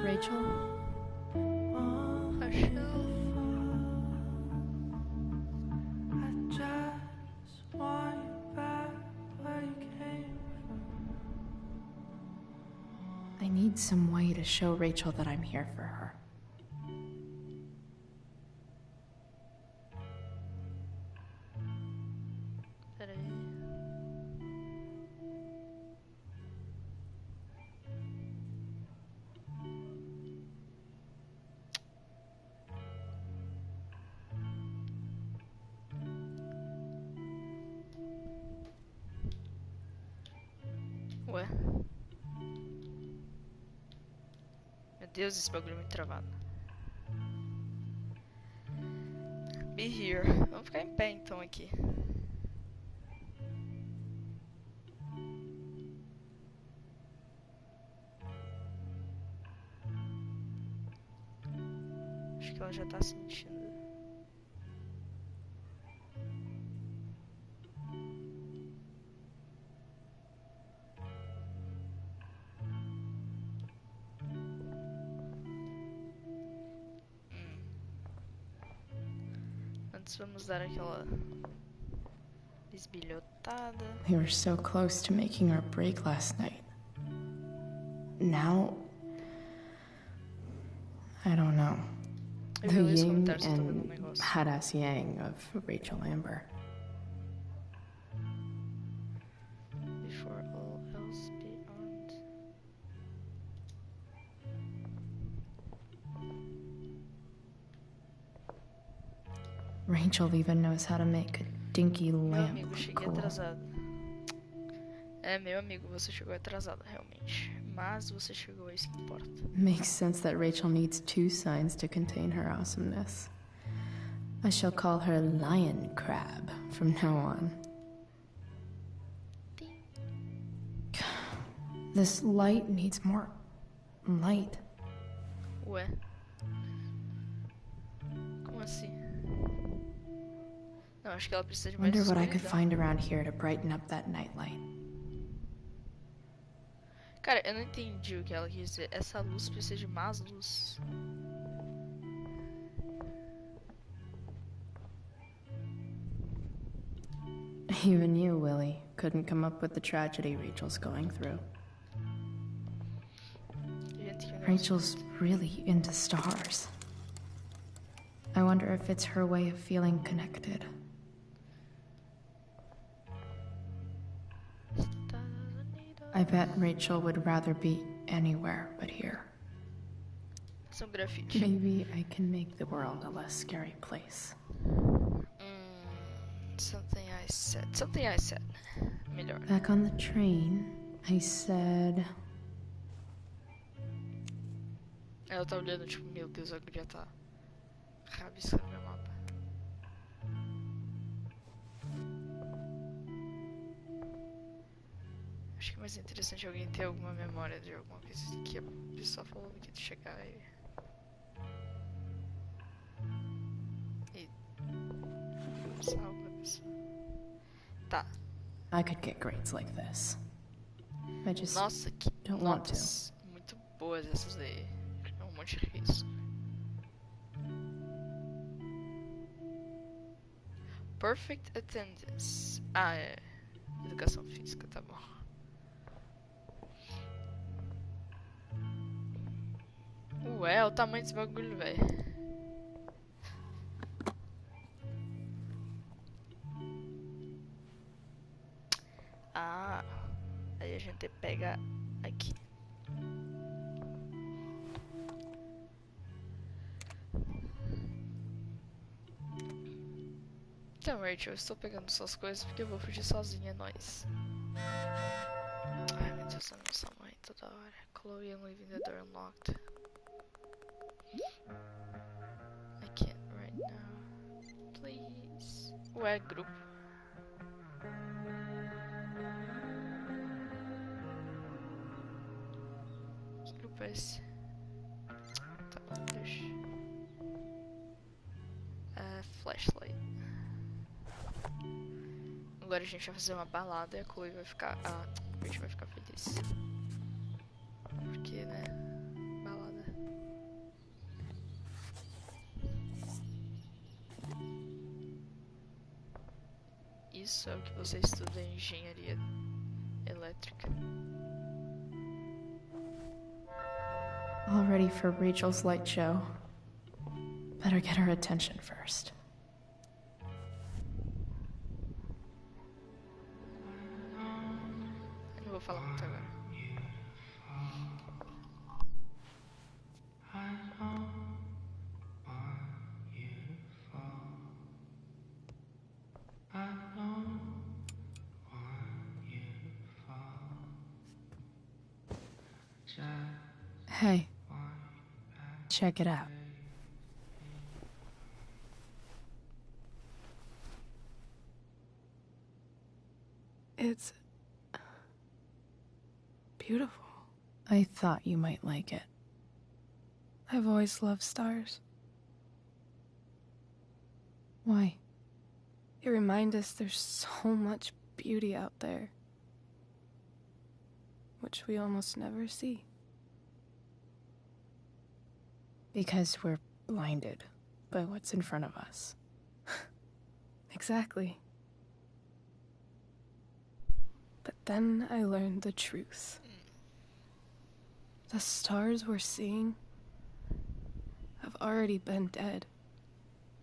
F: Rachel?
D: some way to show Rachel that I'm here for her.
A: Peraí. Ué? Meu Deus, esse bagulho é muito travado. Be here. Vamos ficar em pé então aqui. Acho que ela já tá sentindo. Antes vamos dar aquela bisbilhotada.
D: We were so close to making our break last night. Now, I don't know.
A: Eu
D: The
A: vi os
D: yin
A: comentários, eu tô vendo um
D: and
A: negócio.
D: badass yang of Rachel Amber.
A: Before all else beyond.
D: Rachel even knows how to make a dinky
A: Meu
D: lamp
A: amigo,
D: look
A: cheguei
D: cool.
A: atrasado. É, meu amigo, você chegou atrasado, realmente. Mas você chegou, é isso que importa.
D: Makes sense that Rachel needs two signs to contain her awesomeness. I shall call her Lion Crab from now on. This light needs more light.
A: Ué? Como assim? Não, acho que ela precisa de mais
D: Wonder what I could
A: escuridão.
D: find around here to brighten up that nightlight.
A: Cara, eu não entendi o que ela quis dizer. Essa luz precisa de mais luz.
D: Even you, Willie, couldn't come up with the tragedy Rachel's going through.
A: Gente que não
D: Rachel's really into stars. I wonder if it's her way of feeling connected. I bet Rachel would rather be anywhere but here.
A: São grafite.
D: Maybe I can make the world a less scary place.
A: Something I said. Something I said. Melhor.
D: Back on the train, I said...
A: Ela tá olhando, tipo, meu Deus, a guria tá rabiscando meu mapa. Acho que é mais interessante alguém ter alguma memória de alguma coisa que a pessoa falou que de chegar e... salva a pessoa. Tá.
D: I could get grades like this. I just
A: Nossa, que
D: don't want to.
A: notas muito boas essas daí. É um monte de risco. Perfect attendance. Ah, é. Educação física, tá bom. Ué, o tamanho desse bagulho, velho. Ah, aí a gente pega aqui. Então, Rachel, eu estou pegando suas coisas porque eu vou fugir sozinha, nós. Ai, meu Deus, a nossa mãe toda hora. Chloe, I'm leaving the door unlocked. I can't right now. Please. Ué, grupo. Que grupo é esse? Tá bom, deixa. Flashlight. Agora a gente vai fazer uma balada e a Chloe vai ficar... a gente vai ficar feliz. Porque, né? Balada. Isso é o que você estuda em engenharia elétrica.
D: All ready for Rachel's light show. Better get her attention first.
A: Eu não vou falar muito agora.
D: Hey, check it out.
E: It's beautiful.
D: I thought you might like it.
E: I've always loved stars.
D: Why?
E: They remind us there's so much beauty out there, which we almost never see.
D: Because we're blinded by what's in front of us.
E: Exactly. But then I learned the truth. The stars we're seeing have already been dead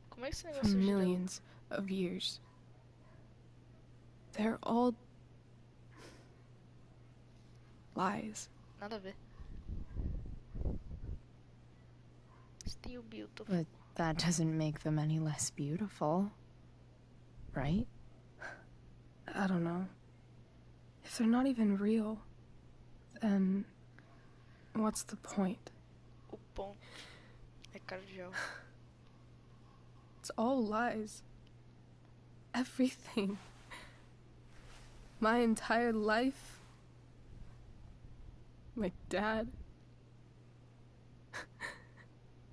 A: Como é que esse
E: for
A: negócio gira?
E: millions of years. They're all lies.
A: Nada a ver. Still beautiful.
D: But that doesn't make them any less beautiful. Right?
E: I don't know. If they're not even real, then what's the point?
A: O ponto é cardeal.
E: It's all lies. Everything. My entire life. My dad.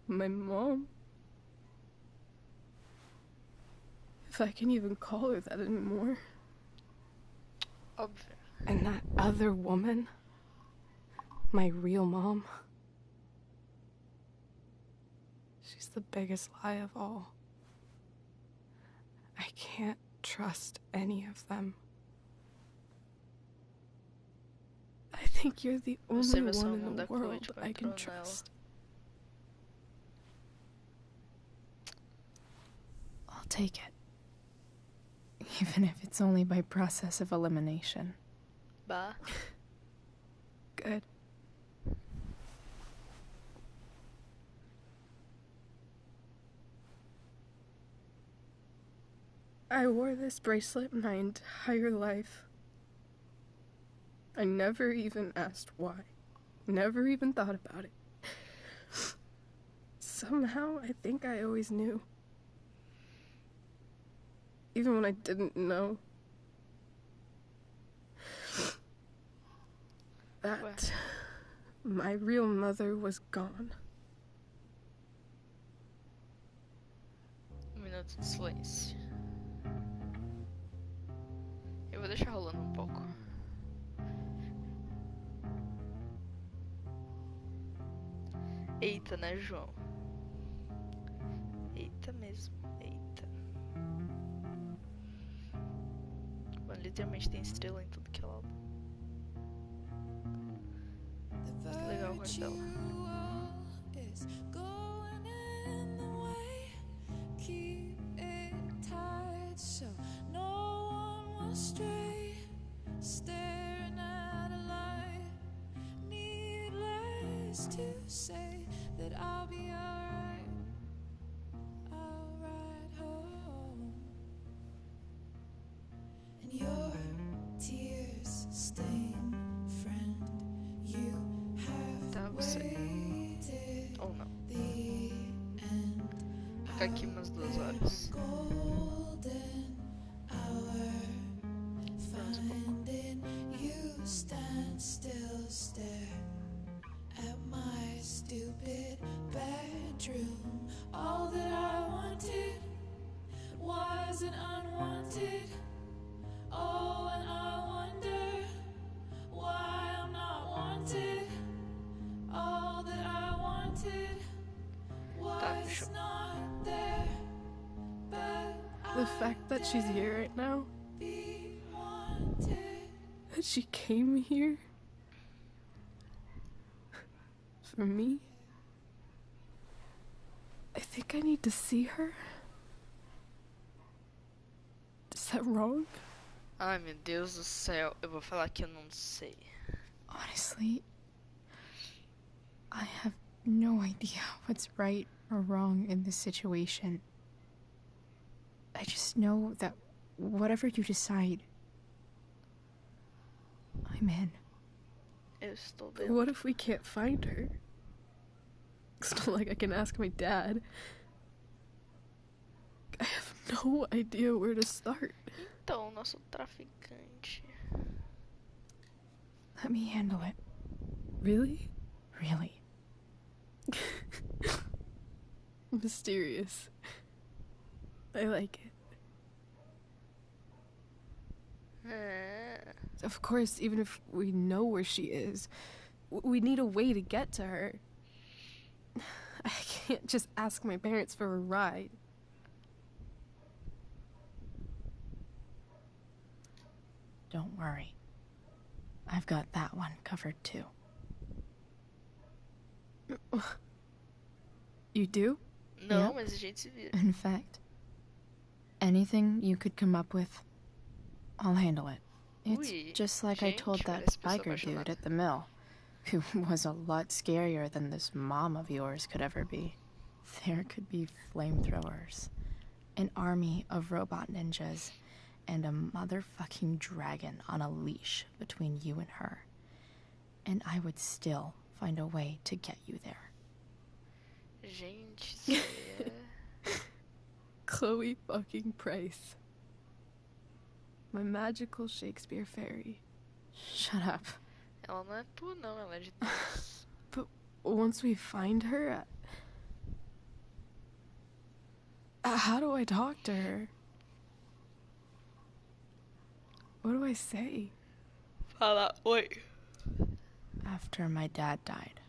E: My mom. If I can even call her that anymore.
A: Óbvio.
E: And that other woman. My real mom. She's the biggest lie of all. I can't trust any of them. I think you're the only
A: Observação
E: one in
A: mundo
E: the
A: da Chloe
E: world
A: tipo,
E: I can
A: entrou nela.
E: trust.
D: I'll take it. Even if it's only by process of elimination.
A: Bah.
E: Good. I wore this bracelet my entire life. I never even asked why. Never even thought about it. Somehow, I think I always knew. Even when I didn't know. That my real mother was gone.
A: Minuto de silêncio. Eu vou deixar rolando um pouco. Eita, né, João? Eita mesmo, eita. Mano, literalmente tem estrela em tudo que é lado. Que legal o rosto dela.
G: To say that I'll be alright, I'll ride home, and your tears stain, friend, you have waited
A: Ou não.
G: the end.
A: Ficar aqui umas 2 horas.
G: Golden hour, finding you stand still, stare at my stupid bedroom. All that I wanted wasn't unwanted. Oh, and I wonder why I'm not wanted. All that I wanted was not there, but
E: The fact that she's here right now,
G: be wanted.
E: that she came here, for me? I think I need to see her. Is that wrong?
A: Ai, meu Deus do céu. Eu vou falar que eu não sei.
F: Honestly, I have no idea what's right or wrong in this situation. I just know that whatever you decide, I'm in.
A: Eu estou dentro.
E: What if we can't find her? It's not like I can ask my dad. I have no idea where to start.
A: Então, nosso traficante.
F: Let me handle it.
E: Really?
F: Really.
E: Mysterious. I like it. Of course, even if we know where she is, we need a way to get to her. I can't just ask my parents for a ride.
F: Don't worry. I've got that one covered too.
E: You do?
A: Não,
F: Yep.
A: mas a gente se vira.
F: In fact, anything you could come up with, I'll handle it. It's
A: Ui,
F: just like I
A: gente,
F: told that
A: parece pessoa
F: biker dude
A: apaixonada.
F: at the mill, who was a lot scarier than this mom of yours could ever be. There could be flamethrowers, an army of robot ninjas, and a motherfucking dragon on a leash between you and her. And I would still find a way to get you there.
A: Gente, isso aí é...
E: Chloe fucking Price. My magical Shakespeare fairy.
F: Shut up.
A: Ela não é tua, não. Ela é de Deus.
E: But once we find her, how do I talk to her? What do I say?
A: Fala, oi.
F: After my dad died,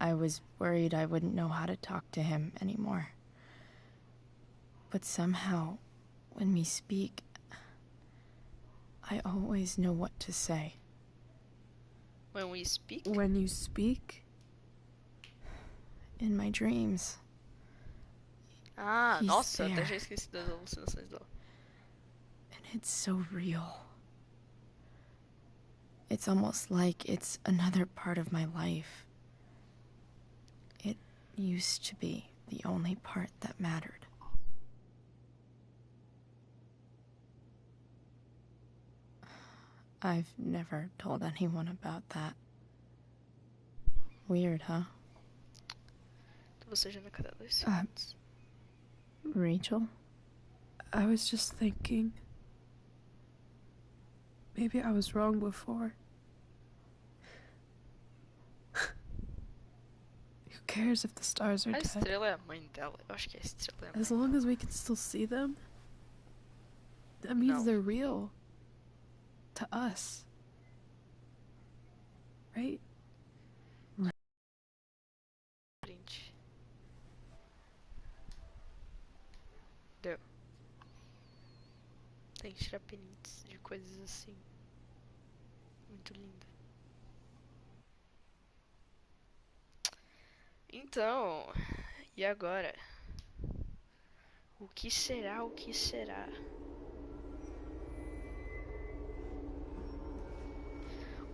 F: I was worried I wouldn't know how to talk to him anymore. But somehow, when we speak, I always know what to say.
A: When we speak?
E: When you speak?
F: In my dreams.
A: Ah,
F: He's
A: nossa, até
F: there.
A: já esqueci das alucinações dela.
F: And it's so real. It's almost like it's another part of my life. It used to be the only part that mattered. I've never told anyone about that. Weird, huh?
A: Tô bocejando a cada 2
F: Ah.
A: segundos.
F: Rachel?
E: I was just thinking. Maybe I was wrong before. Who cares if the stars are
A: A
E: dead?
A: estrela é a mãe dela. Eu acho que a estrela é a mãe.
E: As long as we can still see them, that means
A: No.
E: they're real. To us. Right?
A: Print. Deu. Tem que tirar prints de coisas assim. Muito lindo. Então, e agora? O que será? O que será?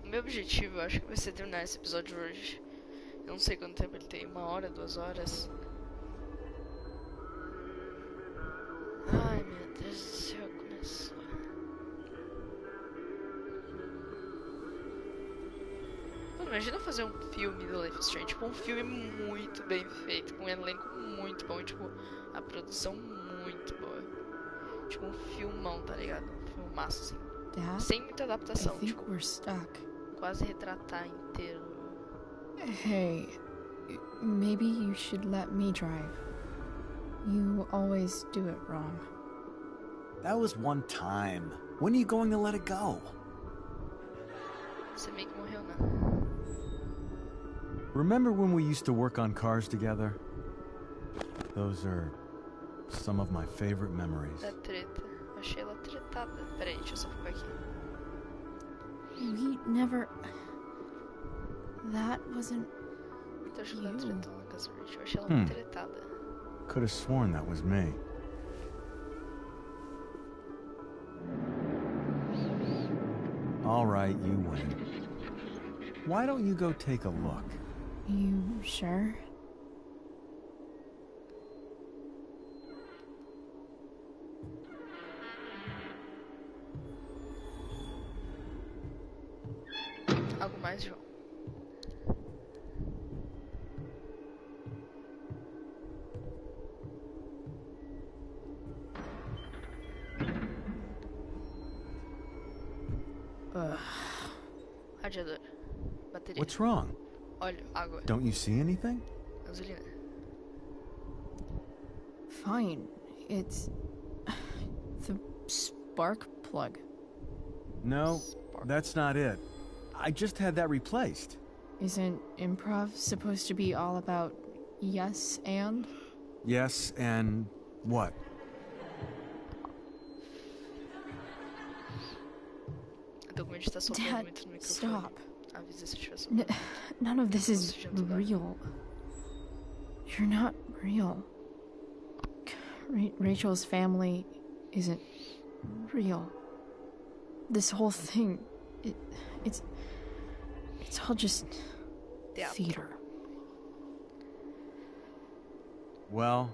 A: O meu objetivo, eu acho que vai ser terminar esse episódio hoje. Eu não sei quanto tempo ele tem, 1 hora, 2 horas. Ai, meu Deus do céu, começou. Mano, imagina fazer um filme do Life is Strange, tipo um filme muito bem feito, com um elenco muito bom, e, tipo, a produção muito boa. Tipo um filmão, tá ligado? Um filmaço, assim.
F: Dad?
A: Sem muita
F: I
A: adaptação,
F: think
A: tipo,
F: we're stuck.
A: quase retratar inteiro.
F: Hey, maybe you should let me drive. You always do it wrong.
I: That was one time. When are you going to let it go?
A: Você meio que morreu, né?
J: Remember when we used to work on cars together? Those are some of my favorite memories.
A: Da treta. Achei ela tretada. Peraí, deixa eu só focar aqui.
F: We never... That wasn't
A: Tô jogando tretão na casa do Rich. Eu achei ela muito tretada.
J: Could have sworn that was me. All right, you win. Why don't you go take a look?
F: You sure?
A: Algo mais, João? Radiador. Bateria.
J: What's wrong?
A: Óleo, água.
J: Don't you see anything?
A: Gasolina.
F: Fine. It's the spark plug.
J: No, that's not it. I just had that replaced.
F: Isn't improv supposed to be all about yes and?
J: Yes, and what?
A: Documento está soprando
F: Dad,
A: muito no microfone.
F: stop.
A: Avisa se estiver soprando.
F: None of this is real. You're not real. Rachel's family isn't real. This whole thing, it's all just theater.
J: Well,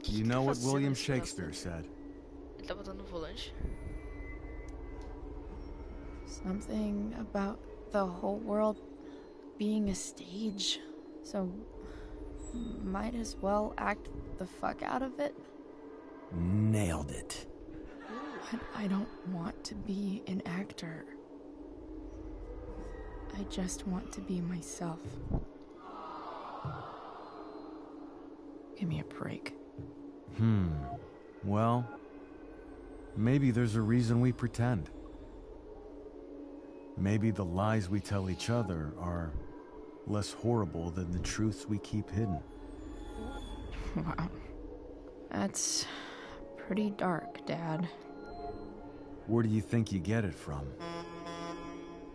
J: you know what William Shakespeare said.
A: Ele tá botando no volante.
F: Something about the whole world being a stage. So, might as well act the fuck out of it.
I: Nailed it.
F: But I don't want to be an actor. I just want to be myself. Give me a break.
J: Well, maybe there's a reason we pretend. Maybe the lies we tell each other are less horrible than the truths we keep hidden.
F: Wow. That's pretty dark, Dad.
J: Where do you think you get it from?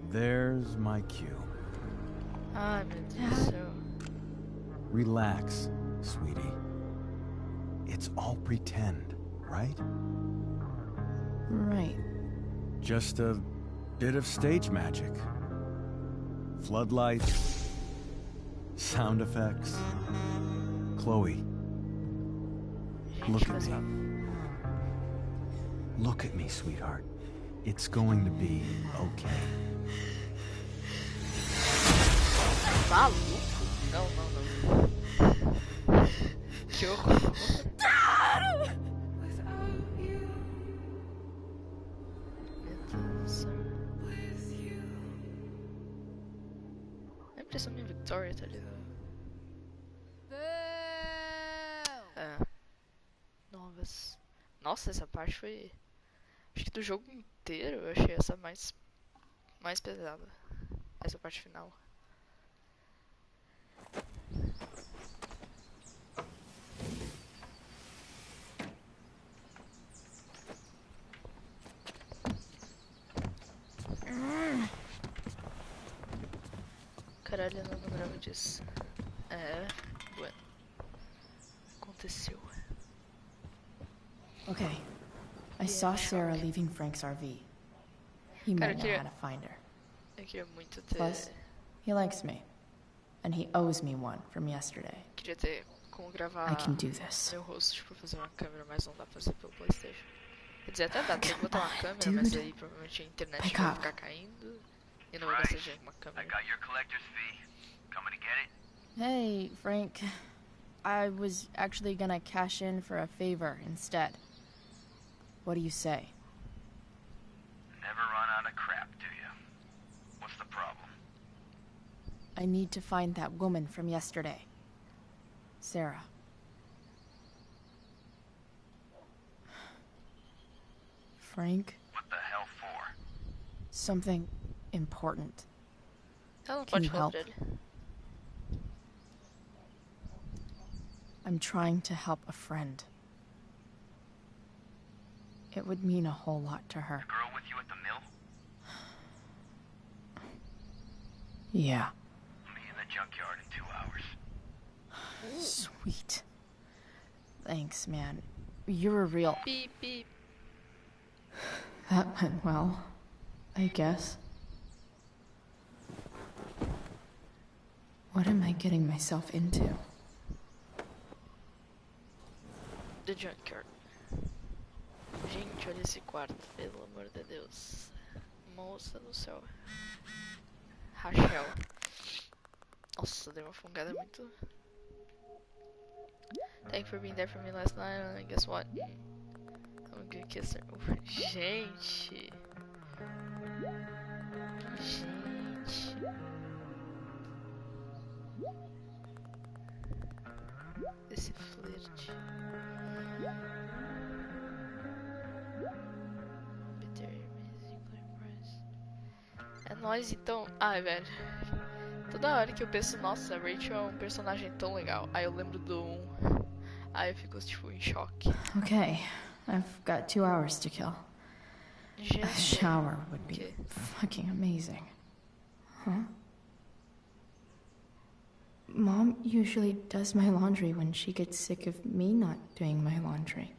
J: There's my cue.
A: Ai, meu Deus do céu.
J: Relax, sweetie. It's all pretend, right?
F: Right.
J: Just a bit of stage magic. Floodlights, sound effects. Chloe, look at me. Look at me, sweetheart. It's going to be okay.
A: Maluco? Não, não, não. Que horror. A impressão minha Victoria tá ali. É. Novas. Nossa, essa parte foi. Acho que do jogo inteiro eu achei essa mais pesada. Essa parte final. Caralho, eu não lembrava disso. É. Bueno. Aconteceu.
F: Okay. I saw Sarah leaving Frank's RV. He might know how to find her.
A: Eu queria muito ter.
F: Plus, he likes me. And he owes me one from yesterday.
A: Queria ter como gravar
F: I can do this.
A: meu rosto, tipo, fazer uma câmera, mas não dá pra fazer pelo PlayStation. Quer dizer, até dá, tem que botar uma câmera, mas aí provavelmente a internet vai ficar caindo. E não vai gastar dinheiro com uma câmera.
N: I got your collector's fee. Coming to get it?
F: Hey, Frank. I was actually gonna cash in for a favor instead. What do you say?
N: Never run out of crap, do you? What's the problem?
F: I need to find that woman from yesterday. Sarah. Frank?
N: What the hell for?
F: Something important.
A: Ela não
F: Can
A: pode
F: you
A: falar
F: help?
A: pra ele.
F: I'm trying to help a friend. It would mean a whole lot to her.
N: The girl with you at the mill?
F: Yeah.
N: I'll be in the junkyard in 2 hours.
F: Sweet. Thanks, man. You're a real...
A: Beep, beep.
D: That went well, I guess. What am I getting myself into?
A: The junkyard. Gente, olha esse quarto, pelo amor de Deus. Moça do céu. Rachel. Nossa, dei uma fungada muito... Thank you for being there for me last night, and guess what? I'm gonna kiss her. Gente. Gente. Esse flerte. É nóis então. Ai, velho. Toda hora que eu penso, nossa, a Rachel é um personagem tão legal. Aí eu lembro do 1. Aí eu fico tipo em choque.
D: Okay, I've got 2 hours to kill. A shower would be fucking amazing. Huh? Mom usually does my laundry when she gets sick of me not doing my laundry.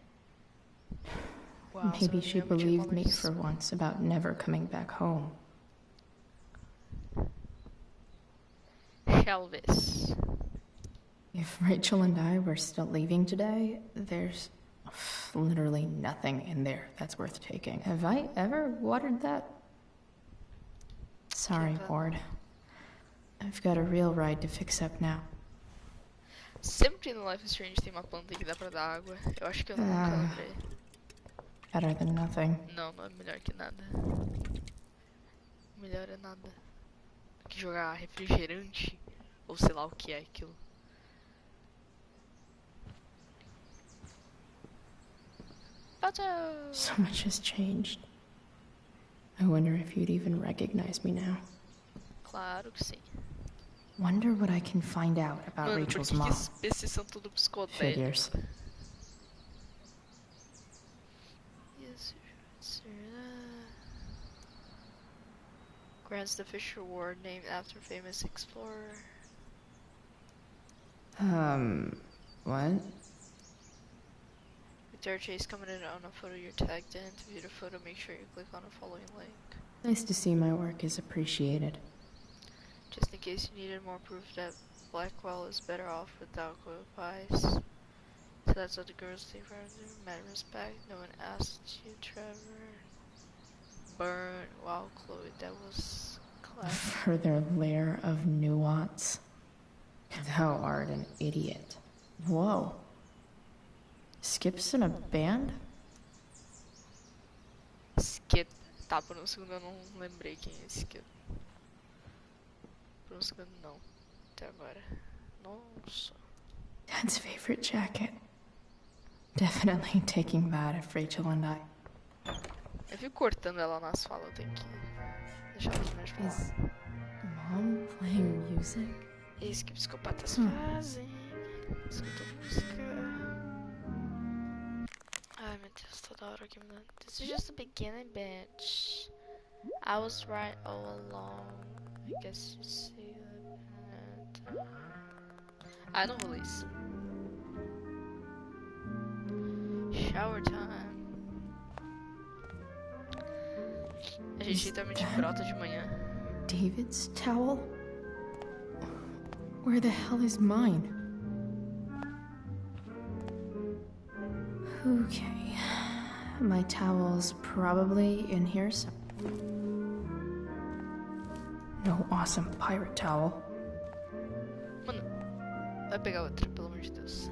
A: Wow,
D: Maybe
A: so
D: she believed me for once about never coming back home.
A: Elvis.
D: If Rachel and I were still leaving today, there's literally nothing in there that's worth taking. Have I ever watered that? Sorry, Ward. I've got a real ride to fix up now.
A: Sempre no Life is Strange tem uma planta que dá pra dar água. Eu acho que eu nunca lembrei.
D: Better than nothing.
A: Não, não é melhor que nada. Melhor é nada. Do que jogar refrigerante. Ou sei lá o que é aquilo.
D: So much has changed. I wonder if you'd even recognize me now.
A: Claro que sim.
D: Wonder what I can find out about
A: Mano,
D: Rachel's
A: por que
D: mom.
A: que esses são tudo psicodélicos?
D: Figures.
A: Grants the Fisher Award named after famous explorer.
D: What?
A: With their chase commented on a photo you're tagged in. To view the photo, make sure you click on the following link.
D: Nice to see my work is appreciated.
A: Just in case you needed more proof that Blackwell is better off without coil pies. So that's what the girls think for mad respect. No one asked you, Trevor. Burn. Wow, Chloe, that was
D: A
A: classic.
D: further layer of nuance. Thou art an idiot. Whoa. Skip's in a band?
A: Skip. Tá, por um segundo eu não lembrei quem é Skip. Por um segundo não. Até agora. Nossa.
D: Dad's favorite jacket. Definitely taking that if Rachel and I.
A: Eu fico cortando ela nas falas, eu tenho que deixar ela terminar de falar.
D: Is Mom playing music?
A: É isso que psicopatas fazem. Escuta música. Ai meu Deus, toda hora que me dá. This is just the beginning, bitch. I was right all along. I guess you see that. Ah, não rolei isso. Shower time. A gente literalmente brota de manhã.
D: David's towel? Where the hell is mine? Okay. My towel's probably in here somewhere. No awesome pirate towel.
A: Mano, vai pegar outra, pelo amor de Deus.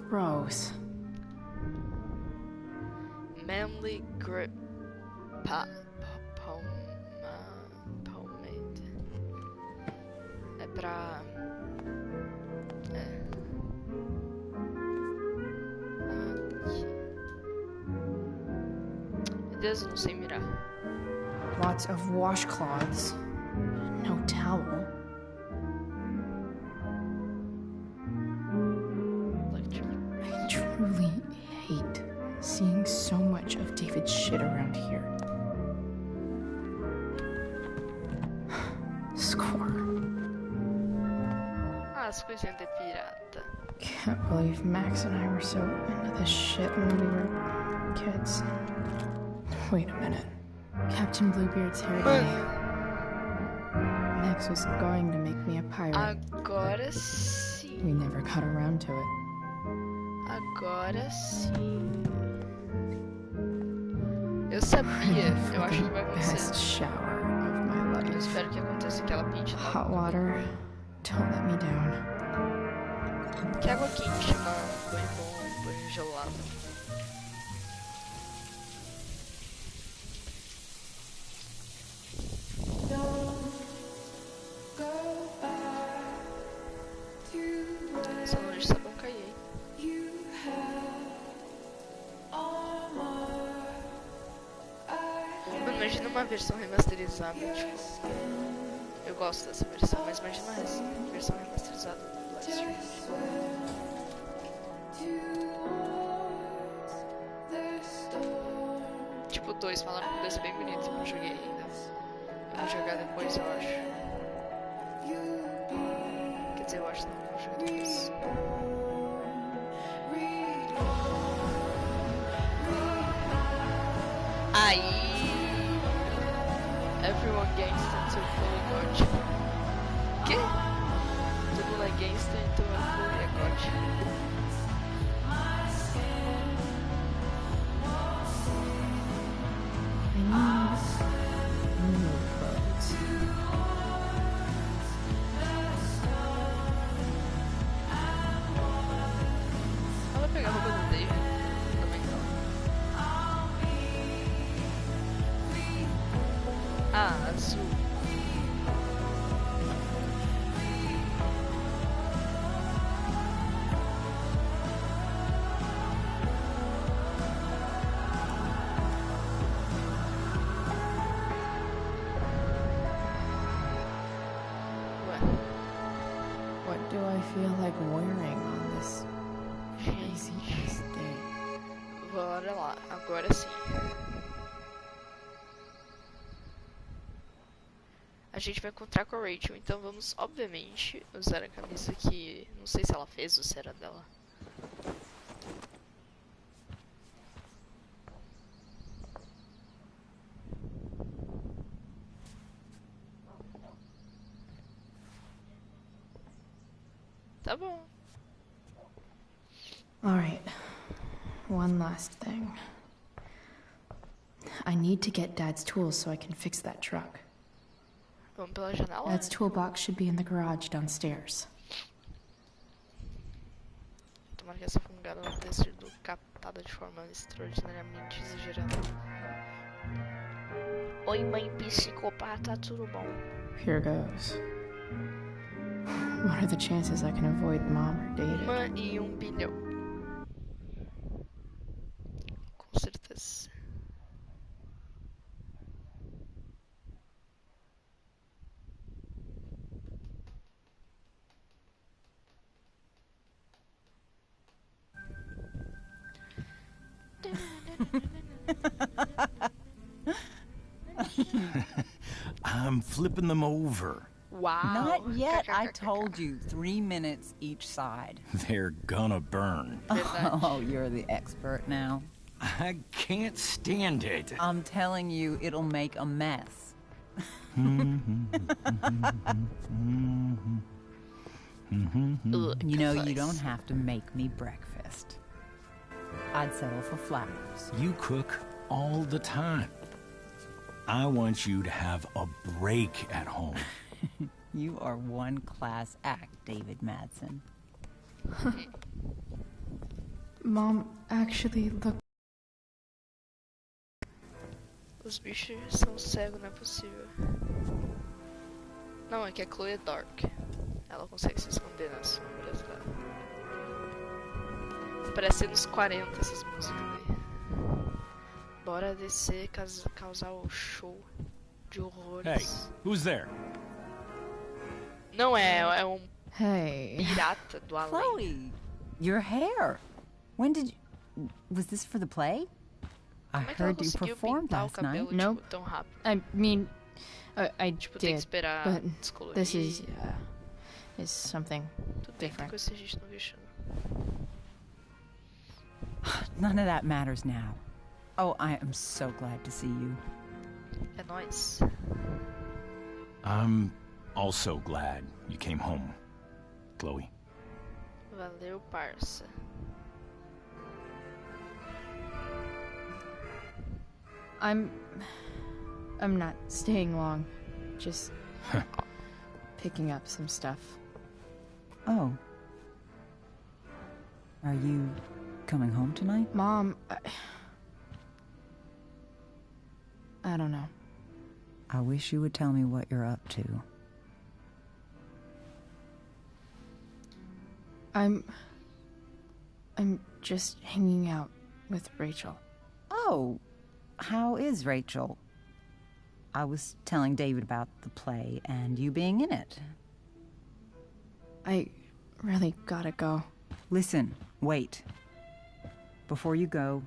D: Gross.
A: Manly grip pomade. É pra... Meu Deus, eu não sei mirar.
D: Lots of washcloths. No towel. I truly hate seeing so much of David's shit around here. Score.
A: as coisinhas de pirata.
D: Can't believe Max and I were so into this shit when we were kids. Wait a minute. Captain Bluebeard's hair day. Max was going to make me a pirate.
A: Agora sim.
D: We never got around to it.
A: Agora sim. Eu sabia. Eu acho que vai
D: Best
A: acontecer.
D: shower of my
A: Eu
D: life.
A: espero que aconteça que ela pinte
D: Hot water. Don't let me down.
A: Que água quente, mano. Banho bom, banho gelado. Essa noite tá bom cair. Mano, imagina uma versão remasterizada, tipo. Eu gosto dessa versão, mas imagina uma versão remasterizada do Blast Tipo, 2 falaram que o 2 é bem bonito, eu não joguei ainda. Eu vou jogar depois, eu acho. Quer dizer, eu acho não, eu vou jogar depois. Aí, everyone gangster to fully God. Que? Todo mundo é gangster, então é fully é God. Ela vai pegar a roupa do David. Também não. Ah, azul.
D: What do I feel like wearing on this crazy ass day?
A: Bora lá, agora sim. A gente vai encontrar com a Rachel, então vamos, obviamente, usar a camisa que... Não sei se ela fez ou se era dela. Tá bom.
D: Alright. One last thing. I need to get Dad's tools so I can fix that truck.
A: Vamos pela janela?
D: Dad's toolbox should be in the garage downstairs.
A: Tomara que essa fungada não tenha sido captada de forma extraordinariamente exagerada. Oi, mãe psicopata, tudo bom?
D: Here goes. What are the chances I can avoid Mom or David?
A: 1 em 1 bilhão. Com certeza.
H: I'm flipping them over.
A: Wow.
O: Not yet. I told you 3 minutes each side.
H: They're gonna burn.
O: Oh, you're the expert now.
H: I can't stand it.
O: I'm telling you, it'll make a mess. You know, you don't have to make me breakfast. I'd settle for flowers.
H: You cook all the time. I want you to have a break at home.
O: You are one class act, David Madsen.
D: Mom actually looked.
A: Os bichos são cegos, não é possível. Não, é que a Chloe é dark. Ela consegue se esconder nas sombras dela. Parece nos 40 essas músicas aí. Bora descer, causar o show de horrores.
H: Hey, who's there?
A: Não é um
D: Hey.
A: pirata do além.
O: Chloe, your hair. When did you... Was this for the play? I
A: Como é que ela
O: heard you
A: conseguiu
O: performed
A: pintar o
O: last
A: cabelo
O: night.
D: Nope.
A: tipo, tão rápido?
D: I mean, I
A: Tipo, tem que
D: did,
A: esperar
D: but
A: descolorir.
D: this is
F: is something
A: Tudo bem, tem
F: different.
A: coisa que a gente não viu.
O: None of that matters now. Oh, I am so glad to see you.
A: É nóis.
H: I'm also glad you came home, Chloe.
A: Valeu, parça.
F: I'm not staying long. Just picking up some stuff.
O: Oh. Are you coming home tonight?
F: Mom, I don't know.
O: I wish you would tell me what you're up to.
F: I'm just hanging out with Rachel.
O: Oh, how is Rachel? I was telling David about the play and you being in it.
F: I really gotta go.
O: Listen, wait. Before you go,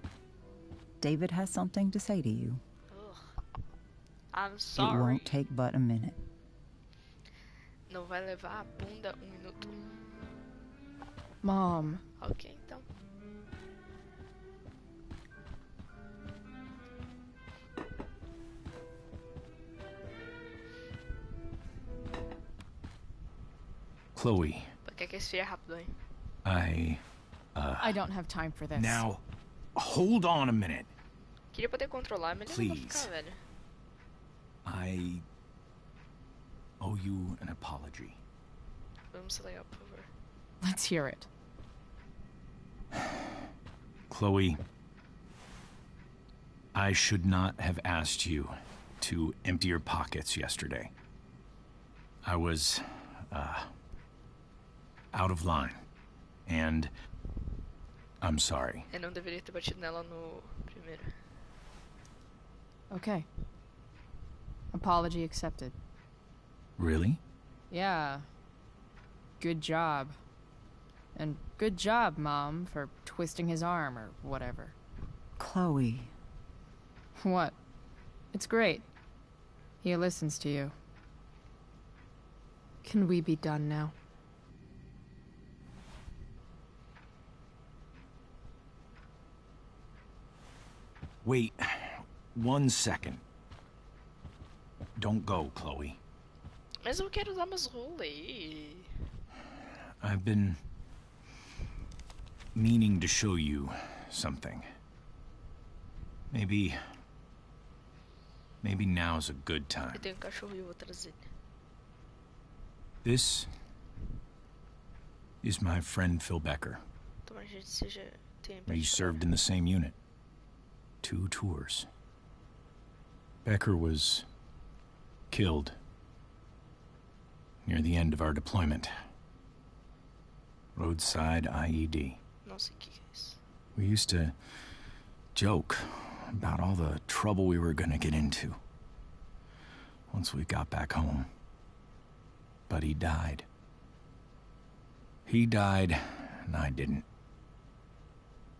O: David has something to say to you.
A: I'm
O: It
A: sorry.
O: won't take but a minute.
A: Não vai levar a bunda minuto.
F: Mom.
A: Ok, então.
H: Chloe,
A: Quer que esfria rápido, hein?
F: I don't have time for this.
H: Now, hold on a minute.
A: Queria poder controlar, mas ele não vai ficar, velho.
H: I owe you an apology.
A: Vamos ser legal, por favor.
F: Let's hear it.
H: Chloe, I should not have asked you to empty your pockets yesterday. I was, out of line. And I'm sorry.
A: Eu não deveria ter batido nela no primeiro.
F: Okay. Apology accepted.
H: Really?
F: Yeah. Good job. And good job, Mom, for twisting his arm or whatever.
O: Chloe.
F: What? It's great. He listens to you. Can we be done now?
H: Wait 1 second. Don't go, Chloe.
A: Mas eu quero usar meus rolês.
H: I've been meaning to show you something. Maybe now's a good time.
A: Eu tenho um cachorro e eu vou trazer ele.
H: This is my friend Phil Becker.
A: Tomara que a gente seja... tenha
H: We
A: empatia.
H: served in the same unit. 2 tours. Becker was killed near the end of our deployment. Roadside IED.
A: Não sei o que é isso.
H: We used to joke about all the trouble we were gonna get into once we got back home. But he died. He died, and I didn't.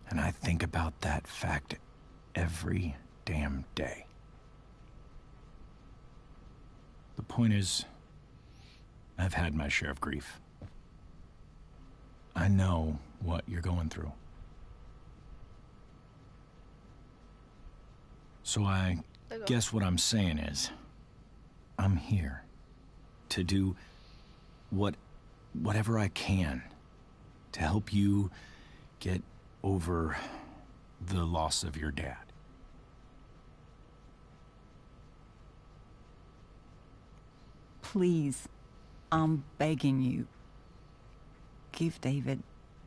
H: And I think about that fact every damn day. The point is, I've had my share of grief. I know what you're going through. So I guess what I'm saying is, I'm here to do whatever I can to help you get over the loss of your dad.
O: Please, I'm begging you. Give David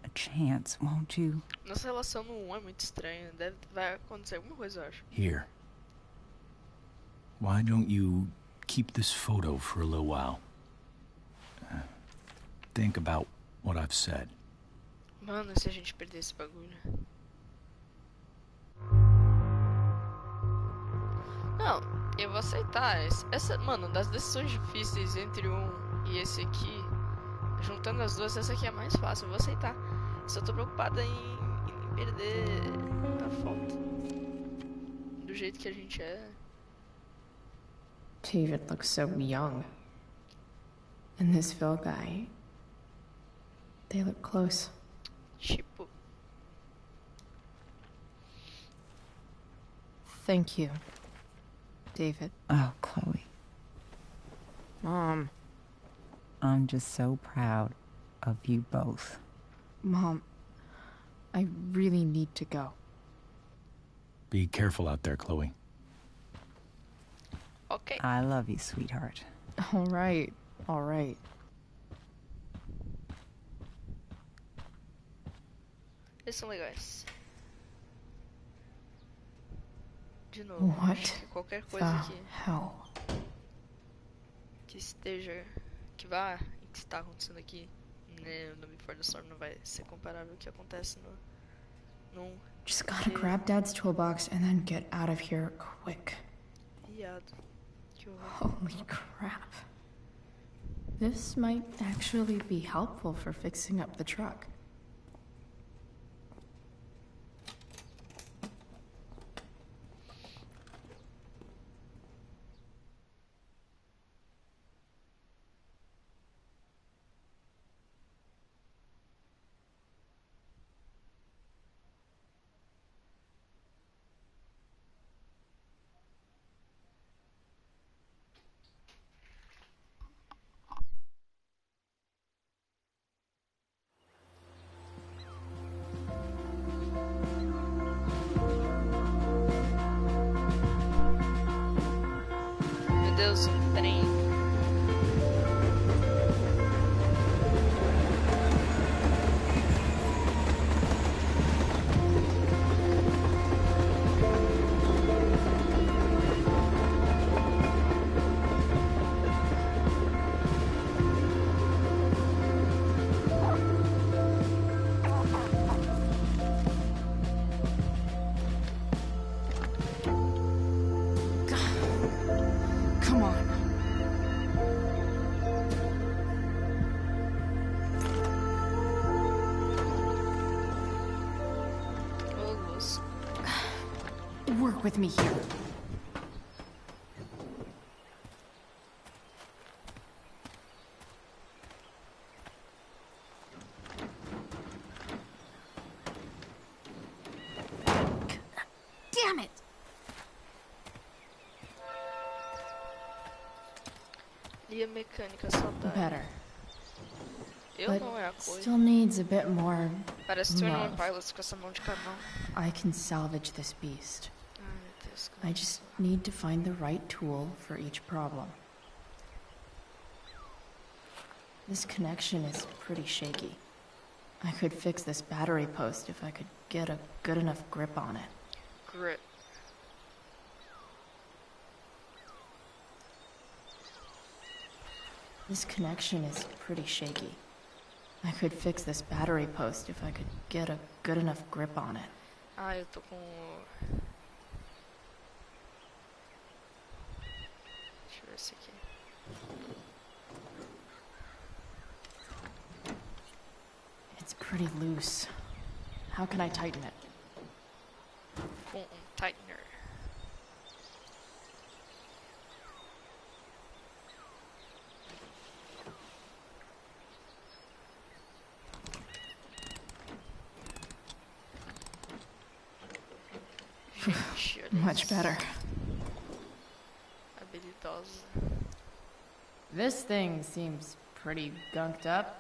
O: a chance, won't you?
A: Nossa relação no 1 é muito estranha. Vai acontecer alguma coisa, eu acho.
H: Here. Why don't you keep this photo for a little while? Think about what I've said.
A: Mano, e se a gente perder esse bagulho? Não, eu vou aceitar. Mano, das decisões difíceis entre um e esse aqui, juntando as duas, essa aqui é mais fácil. Eu vou aceitar. Só tô preocupada em perder a foto. Do jeito que a gente é.
D: David looks so young. And this Phil guy, They look close.
A: Tipo.
F: Thank you, David.
O: Oh, Chloe.
F: Mom.
O: I'm just so proud of you both.
F: Mom, I really need to go.
H: Be careful out there, Chloe.
A: Ok.
O: I love you, sweetheart.
F: All right. All right.
A: Eles são legais. De novo,
D: What
A: acho que qualquer coisa
D: the hell?
A: que esteja, que vá, que está acontecendo aqui, né, no Before the Storm não vai ser comparável ao que acontece num
D: Just gotta grab Dad's toolbox and then get out of here quick.
A: Iado. Que horror.
D: Holy crap. This might actually be helpful for fixing up the truck.
A: Meu Deus, um trem.
D: Come on.
A: Logos.
D: Work with me here. Damn it!
A: E a mecânica saudável.
D: Better.
A: Eu
D: But
A: não é a Chloe.
D: still needs a bit more
A: Parece 21
D: love.
A: Pilots com essa mão de canão.
D: I can salvage this beast.
A: Ai, meu Deus. como
D: I just need to find the right tool for each problem. This connection is pretty shaky. I could fix this battery post if I could get a good enough grip on it.
A: Grip.
D: This connection is pretty shaky. I could fix this battery post if I could get a good enough grip on it.
A: Ah, eu tô com o... Deixa eu ver esse aqui.
D: It's pretty loose. How can I tighten it?
A: Com tightener. Gente, olha
D: Much
A: isso.
D: better.
A: Habilidosa.
D: This thing seems pretty gunked up.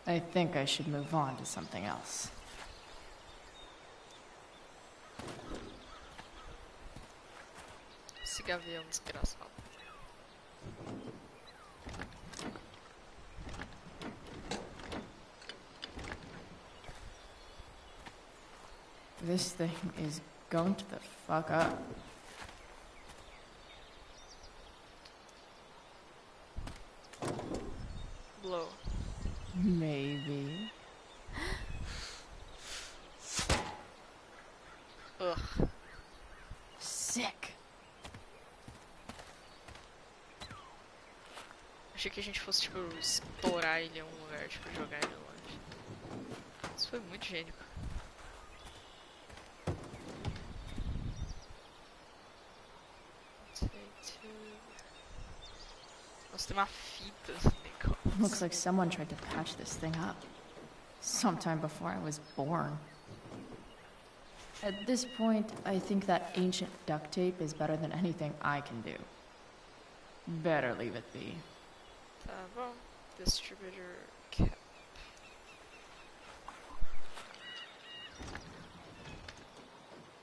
D: I think I should move on to something else.
A: Esse gavião desgraçado.
D: This thing is going to the fuck up.
A: Blow.
D: Maybe.
A: Ugh.
D: Sick.
A: Achei que a gente fosse, tipo, explorar ele em algum lugar, tipo, jogar ele longe. Isso foi muito gênico. Nossa, tem uma fita esse negócio.
F: Looks like someone tried to patch this thing up. Sometime before I was born. At this point, I think that ancient duct tape is better than anything I can do. Better leave it be.
A: Tá bom. Distributor cap.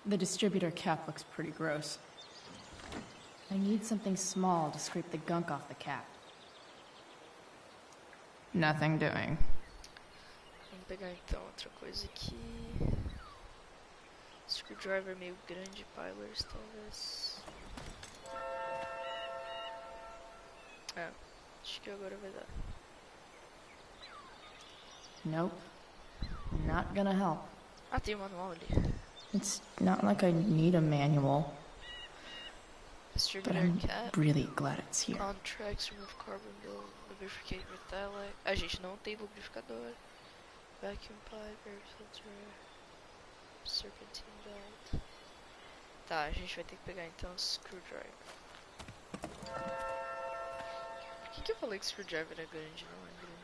F: The distributor cap looks pretty gross. I need something small to scrape the gunk off the cap. Nothing doing.
A: Vamos pegar então outra coisa aqui. Screwdriver meio grande, pilers talvez. Acho que agora vai dar.
F: Nope. Not gonna help.
A: Ah, tem um manual ali.
F: It's not like I need a manual. But
A: Distributor
F: I'm
A: cap.
F: really glad it's here.
A: Contracts, remove carbon bill, lubricate metallic. A gente não tem lubrificador. Vacuum pipe, air filter, serpentine belt. Tá, a gente vai ter que pegar então screwdriver. Por que eu falei que screwdriver é grande? Não é grande.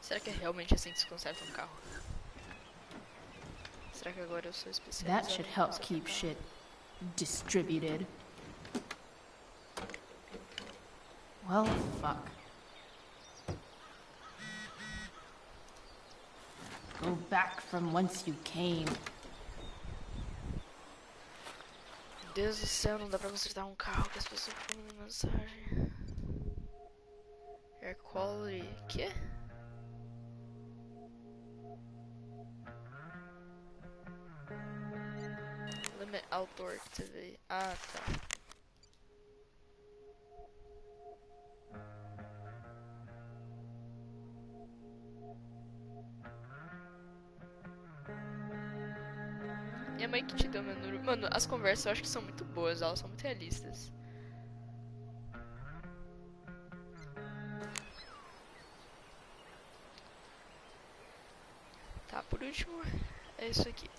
A: Será que é realmente assim que se conserta um carro? Será que agora eu sou especializado?
F: That should help keep shit distributed. Well, fuck. Go back from whence you came.
A: Meu Deus do céu, não dá pra consertar um carro que as pessoas mandam mensagem. Air quality. Quê? Limit outdoor activity. Ah, tá. Minha mãe que te deu meu número. Mano, as conversas eu acho que são muito boas, elas são muito realistas. Tá, por último, é isso aqui.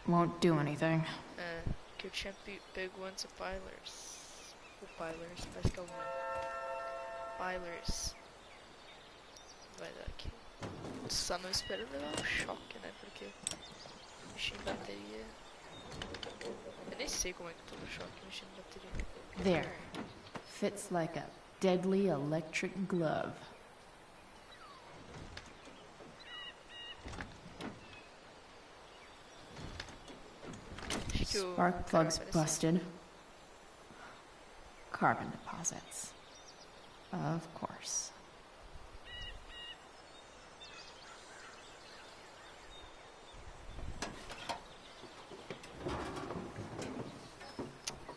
F: Won't do anything.
A: É, que eu tinha pego antes o Pilers. O Pilers, parece que é o nome. Pilers. Vai dar aqui. Só não espero levar um choque, né? Porque mexer em bateria. Eu nem sei como é que todo choque mexe em bateria.
F: There. Fits like a deadly electric glove. Spark plugs busted. Carbon deposits. Of course.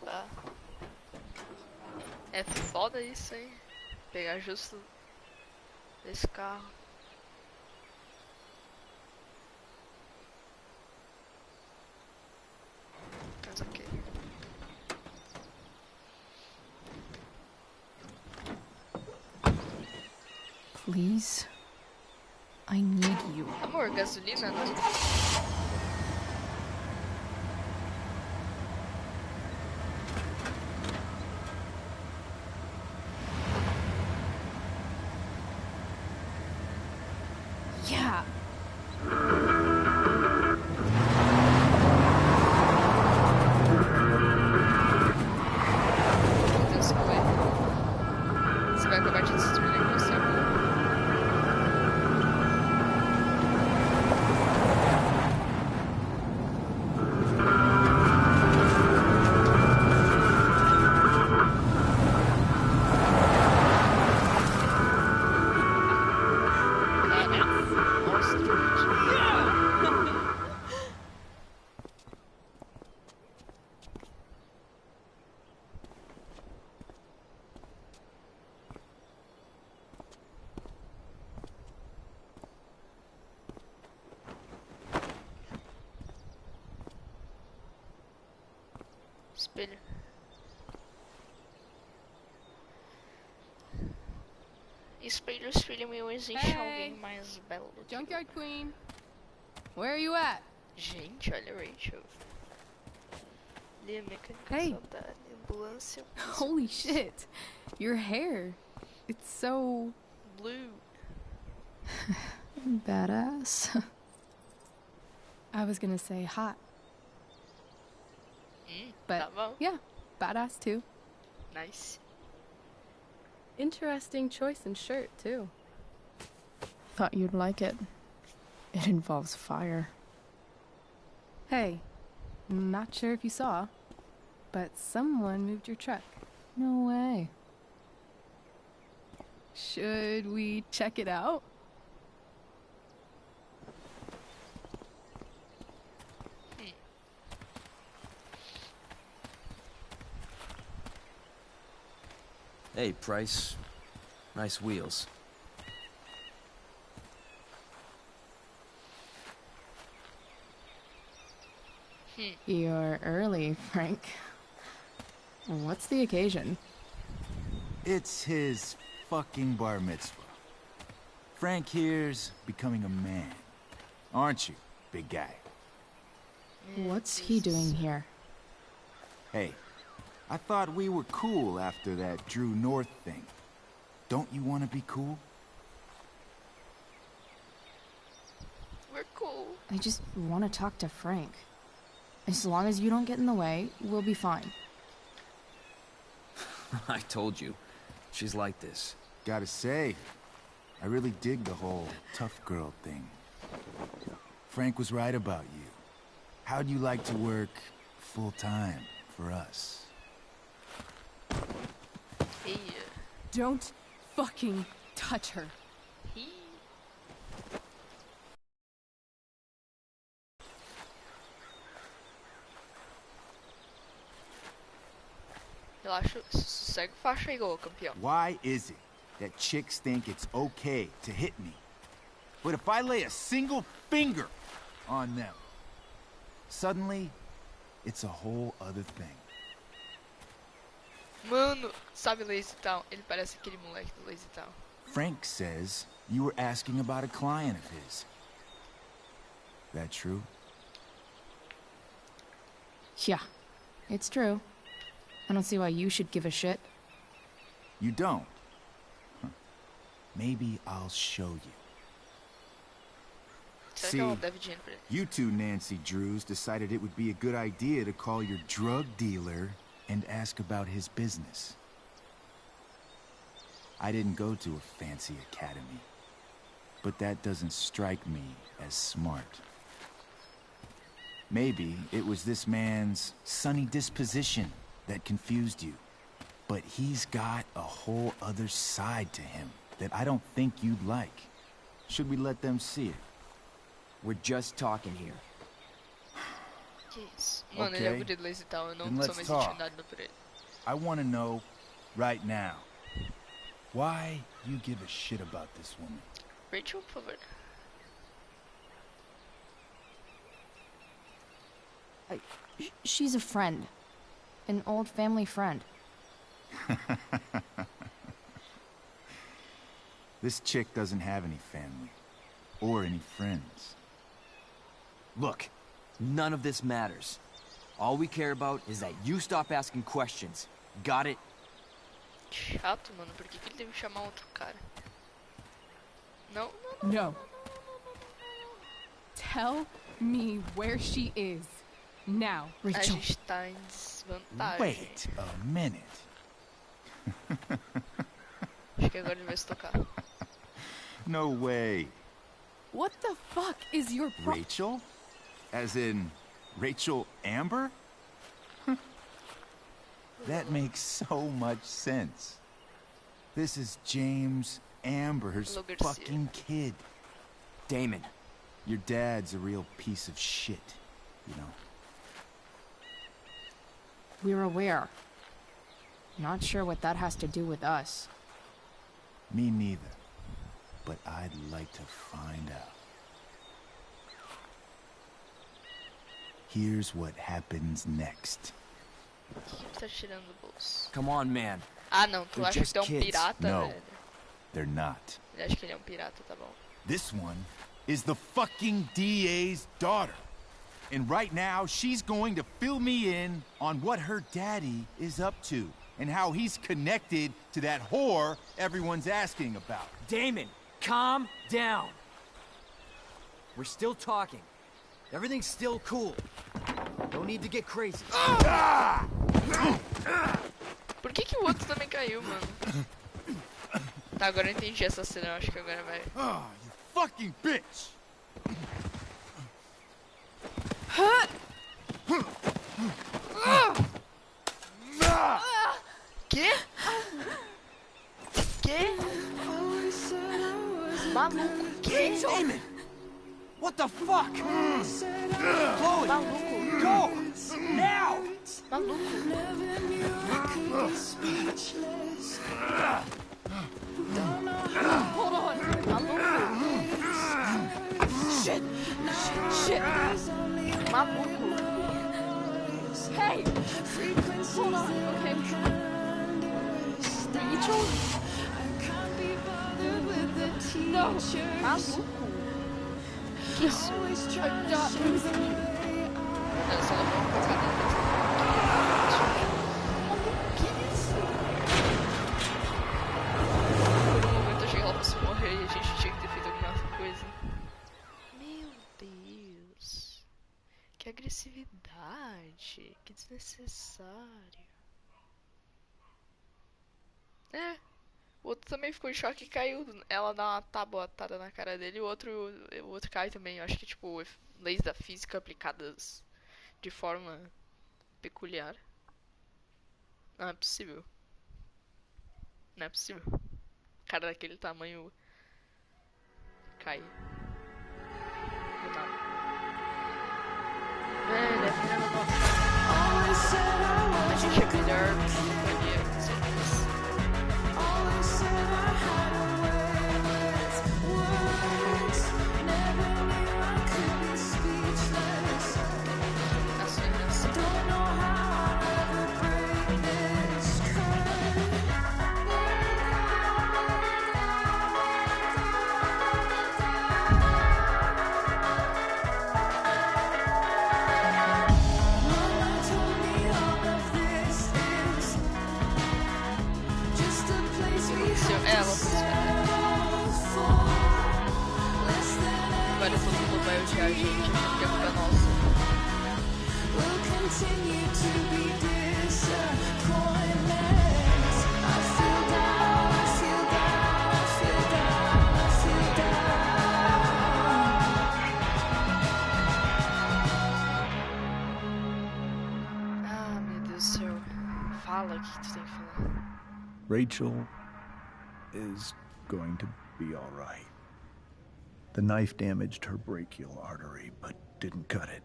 A: Tá. É foda isso, hein? Pegar justo desse carro. Mas ok.
F: Please. I need you.
A: Amor, gasolina não.
F: Yeah.
A: Deus, que foi? Você vai acabar de destruir o negócio agora. Espelho. espelho, espelho meu, existe alguém mais belo do que
E: Junkyard Queen. Where are you at?
A: Gente, olha a Rachel. Lia mecânica,
E: Hey.
A: saudade, ambulância.
E: Holy shit. Your hair. It's so
A: Blue.
D: Badass.
E: I was gonna say hot.
A: Tá
E: But
A: bom.
E: yeah, badass too.
A: Nice.
E: Interesting choice in shirt too.
D: Thought you'd like it. It involves fire.
E: Hey, not sure if you saw, but someone moved your truck.
D: No way.
E: Should we check it out?
P: Hey, Price. Nice wheels.
D: You're early, Frank. What's the occasion?
I: It's his fucking bar mitzvah. Frank here's becoming a man. Aren't you, big guy?
D: What's he doing here?
I: Hey, I thought we were cool after that Drew North thing. Don't you want to be cool?
A: We're cool.
D: I just want to talk to Frank. As long as you don't get in the way, we'll be fine.
P: I told you. She's like this.
I: Gotta say, I really dig the whole tough girl thing. Frank was right about you. How'd you like to work full-time for us?
A: Hey.
E: Don't fucking touch her.
A: Relaxa, sossega faixa aí, ô campeão.
I: Why is it that chicks think it's okay to hit me? But if I lay a single finger on them, suddenly, it's a whole other thing.
A: Mano, sabe Lazy Town? Ele parece aquele moleque do Lazy Town.
I: Frank says you were asking about a client of his. That true?
D: Yeah, it's true. I don't see why you should give a shit.
I: You don't? Huh. Maybe I'll show you.
A: Será que ela deve dinheiro pra ele?
I: You two Nancy Drews decided it would be a good idea to call your drug dealer and ask about his business. I didn't go to a fancy academy, but that doesn't strike me as smart. Maybe it was this man's sunny disposition that confused you, but he's got a whole other side to him that I don't think you'd like. Should we let them see it?
P: We're just talking here.
A: Que isso? Mano, ele é bonito do Lazy Town, eu não
I: Then
A: sou
I: let's
A: mais
I: talk.
A: intimidado por ele.
I: I want to know, right now, why you give a shit about this woman.
A: Rachel, por favor.
D: She's a friend. An old family friend.
I: This chick doesn't have any family. Or any friends.
P: Look, none of this matters. All we care about is that you stop asking questions. Got it?
A: Chato, mano. Por que ele teve que chamar outro cara? Não,
E: No. Tell me where she is. Now.
A: A gente tá em desvantagem.
I: Wait a minute.
A: Acho que agora ele vai se tocar.
I: No way.
E: What the fuck is your
I: Rachel? As in, Rachel Amber? That makes so much sense. This is James Amber's
A: Hello, good to see you.
I: fucking kid.
P: Damon.
I: Your dad's a real piece of shit, you know?
D: We're aware. Not sure what that has to do with us.
I: Me neither. But I'd like to find out. Here's what happens next.
A: O que tá tirando do bolso?
P: Come on, man.
A: Ah, não. Tu
P: They're
A: acha
P: just
A: que tu é um
P: kids.
A: pirata,
I: No.
A: velho?
I: they're not.
A: Ele acha que ele é um pirata, tá bom.
I: This one is the fucking DA's daughter. And right now, she's going to fill me in on what her daddy is up to and how he's connected to that whore everyone's asking about.
P: Damon, calm down. We're still talking. Everything's still cool. No need to get crazy.
A: Por que o outro também caiu, mano? Tá, agora eu entendi essa cena, eu acho que agora vai.
I: Ah, you fucking bitch!
A: Que? Que? Maluco, que?
P: Damon! What the fuck? Chloe!
A: Maluco!
P: Go! Now!
A: Maluco!
F: Hold on!
A: Maluco!
F: Shit! Shit!
A: Maluco!
F: Hey! Hold on, okay? Rachel? No!
A: Maluco! Que isso?
F: I'm not losing you.
A: Não, só não vou ficar nada. Que isso? Por um momento eu achei que ela fosse morrer e a gente tinha que ter feito alguma coisa. Meu Deus. Que agressividade. Que desnecessário. É. O outro também ficou em choque e caiu. Ela dá uma tabotada na cara dele e o outro cai também. Eu acho que, tipo, leis da física aplicadas de forma peculiar. Não é possível. Não é possível. Cara daquele tamanho cai. Do nada. Velho, é filha da nossa. A gente é melhor companhia, com certeza. Agora todo mundo vai odiar a gente, porque a culpa é nossa. Ah, meu Deus do céu. Fala o que tu tem que falar.
B: Rachel is going to be all right. The knife damaged her brachial artery, but didn't cut it.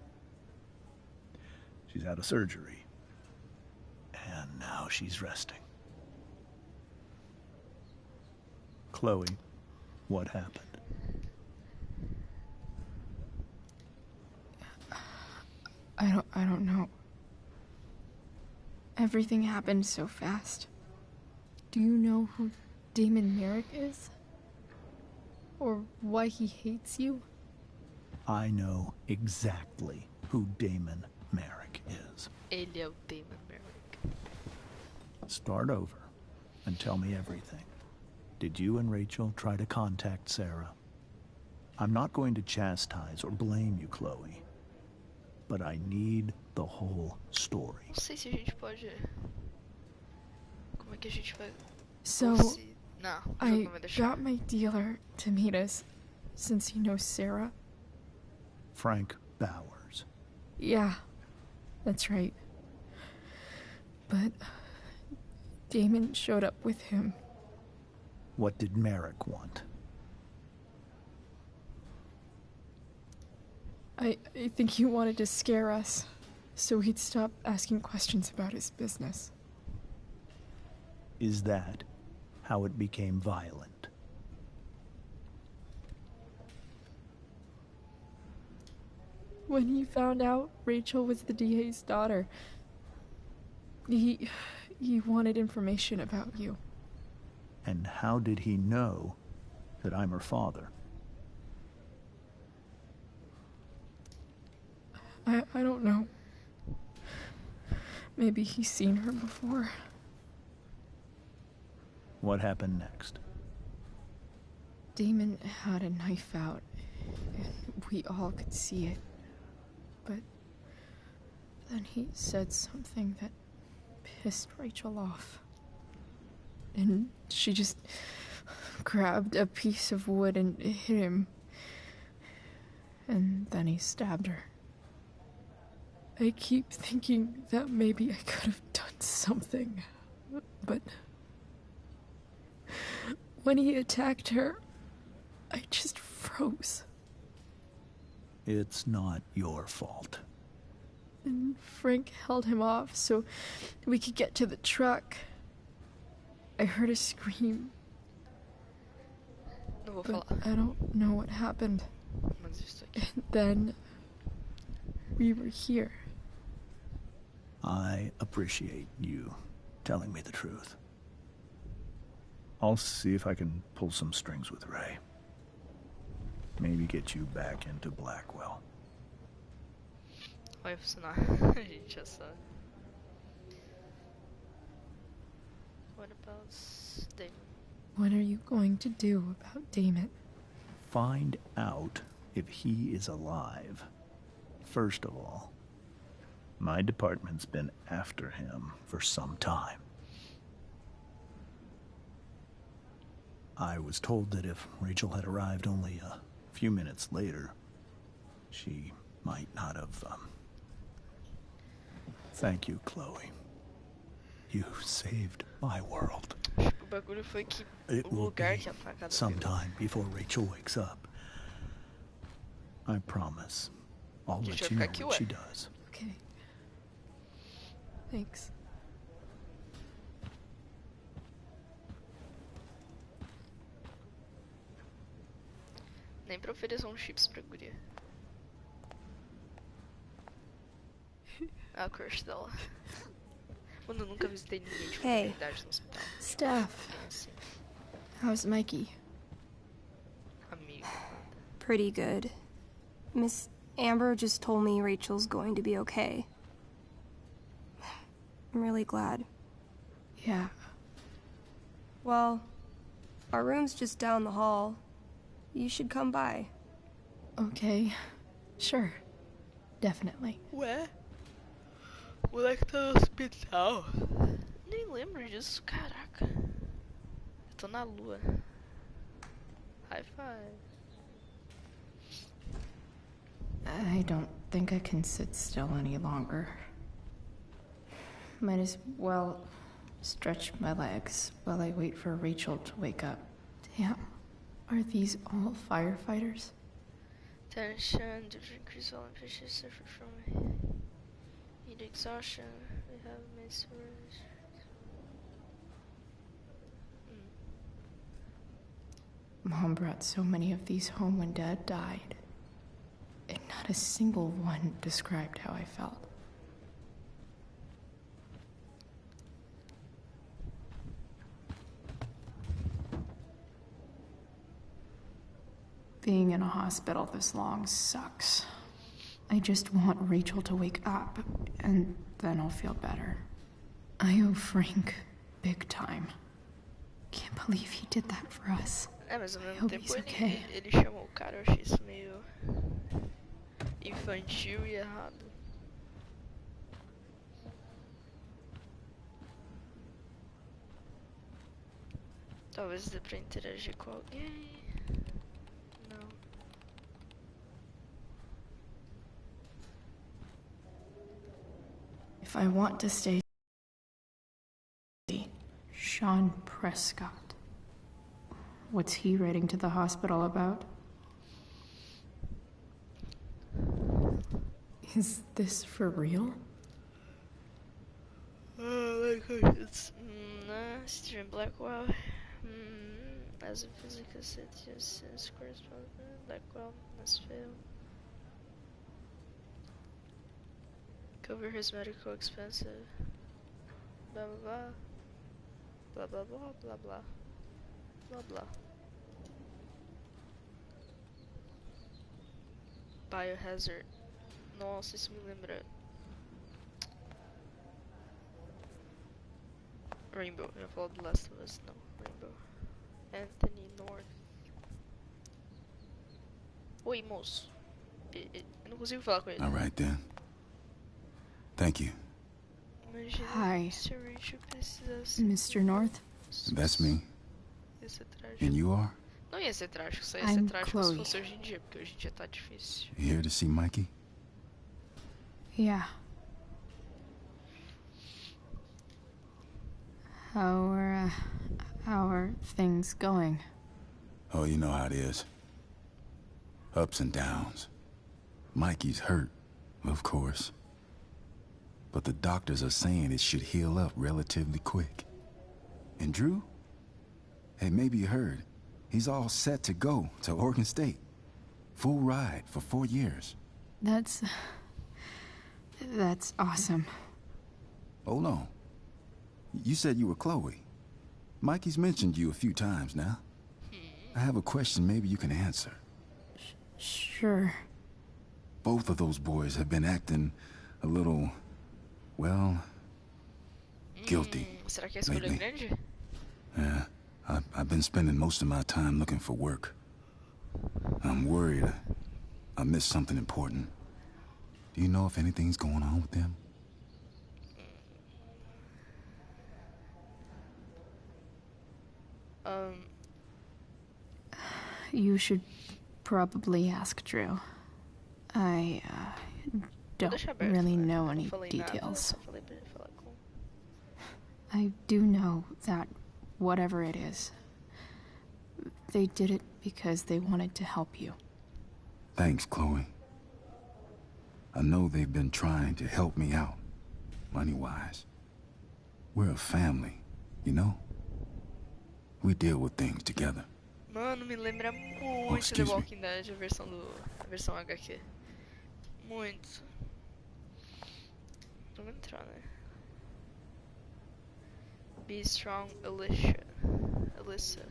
B: She's out of surgery, and now she's resting. Chloe, what happened?
F: I don't know. Everything happened so fast. Do you know who Damon Merrick is? Or why he hates you?
B: I know exactly who Damon Merrick is.
A: Ele é o Damon Merrick.
B: Start over and tell me everything. Did you and Rachel try to contact Sarah? I'm not going to chastise or blame you, Chloe, but I need the whole story.
A: Não sei se a gente pode... Como é que a gente vai...
F: So,
A: Não,
F: I got my dealer to meet us, since he knows Sarah.
B: Frank Bowers.
F: Yeah, that's right. But Damon showed up with him.
B: What did Merrick want?
F: I think he wanted to scare us, so he'd stop asking questions about his business.
B: Is that how it became violent?
F: When he found out Rachel was the DA's daughter, he wanted information about you.
B: And how did he know that I'm her father?
F: I don't know. Maybe he's seen her before.
B: What happened next?
F: Damon had a knife out, and we all could see it. But then he said something that pissed Rachel off. And she just grabbed a piece of wood and hit him. And then he stabbed her. I keep thinking that maybe I could have done something, but when he attacked her, I just froze.
B: It's not your fault.
F: And Frank held him off so we could get to the truck. I heard a scream, but I don't know what happened. And then we were here.
B: I appreciate you telling me the truth. I'll see if I can pull some strings with Ray. Maybe get you back into Blackwell.
A: Oj, syna. Just what about Damon?
F: What are you going to do about Damon?
B: Find out if he is alive. First of all, my department's been after him for some time. I was told that if Rachel had arrived only a few minutes later, she might not have, Thank you, Chloe. You saved my world.
A: O bagulho foi que
B: It
A: o
B: will
A: lugar
B: be
A: que a facada
B: sometime before Rachel wakes up. I promise. I'll
A: Gente,
B: let
A: vai
B: you know
A: ficar aqui,
B: what
A: ué.
B: she does.
F: Okay. Thanks.
A: Nem pra oferecer chips pra guria. A crush dela. Mano, eu nunca visitei ninguém de
Q: Hey.
A: comunidade no hospital.
F: Steph,
A: Assim,
F: how's Mikey?
A: amigo.
Q: Pretty good. Miss Amber just told me Rachel's going to be okay. I'm really glad.
F: Yeah.
Q: Well, our room's just down the hall. You should come by.
F: Okay. Sure. Definitely.
A: Ué? O moleque tá no hospital. Nem lembro disso, caraca. Eu tô na lua. High five.
D: I don't think I can sit still any longer. Might as well stretch my legs while I wait for Rachel to wake up.
F: Damn. Are these all firefighters?
A: Tension, different increase all impatience suffer from heat exhaustion. We have made surgery.
D: Mom brought so many of these home when Dad died, and not a single one described how I felt. Being in a hospital this long sucks. I just want Rachel to wake up, and then I'll feel better. I owe Frank big time. Can't believe he did that for us.
A: É, mas ao mesmo
D: hope
A: tempo
D: he's
A: ele,
D: okay.
A: ele chamou o cara, eu achei isso meio infantil e errado. Talvez dê pra interagir com alguém. Não.
D: If I want to stay, Sean Prescott. What's he writing to the hospital about? Is this for real?
A: Oh my gosh, it's Steven Blackwell. As a physical since correspondent, Blackwell must fail. Cover his medical expenses. Blah blah blah. Blah blah blah blah blah. Blá blá. Biohazard. Nossa, isso me lembra. Rainbow. Eu ia falar do Last of Us, não. Rainbow. Anthony North. Oi, moço. Eu não consigo falar com ele.
I: All right then. Thank you.
A: Imagina
D: Hi,
A: se a Rachel precisasse.
D: Mr. North.
I: That's me.
A: Ia ser trágico.
I: And you are?
A: Não ia ser trágico, só ia ser
D: I'm
A: trágico se
D: Chloe.
A: fosse hoje em dia, porque hoje em dia tá difícil.
I: You here to see Mikey?
D: Yeah. How are things going?
I: Oh, you know how it is. Ups and downs. Mikey's hurt, of course. But the doctors are saying it should heal up relatively quick. And Drew? Hey, maybe you heard. He's all set to go to Oregon State. Full ride for 4 years.
D: That's awesome.
I: Hold on. You said you were Chloe. Mikey's mentioned you a few times now. I have a question maybe you can answer.
D: Sure.
I: Both of those boys have been acting a little, well, guilty
A: Será que a escolha é
I: lately.
A: grande?
I: Yeah, I've been spending most of my time looking for work. I'm worried I missed something important. Do you know if anything's going on with them?
D: You should probably ask Drew. I don't
A: deixar aberto,
D: really
A: né?
D: know
A: Não
D: any
A: falei nada,
D: details.
A: só falei pra ele falar com.
D: I do know that whatever it is, they did it because they wanted to help you.
I: Thanks, Chloe. I know they've been trying to help me out, money-wise. We're a family, you know? We deal with things together.
A: Mano, me lembra muito The
I: excuse me.
A: Walking Dead, a versão HQ. Muito. Vamos entrar, né? Be strong, Alyssa.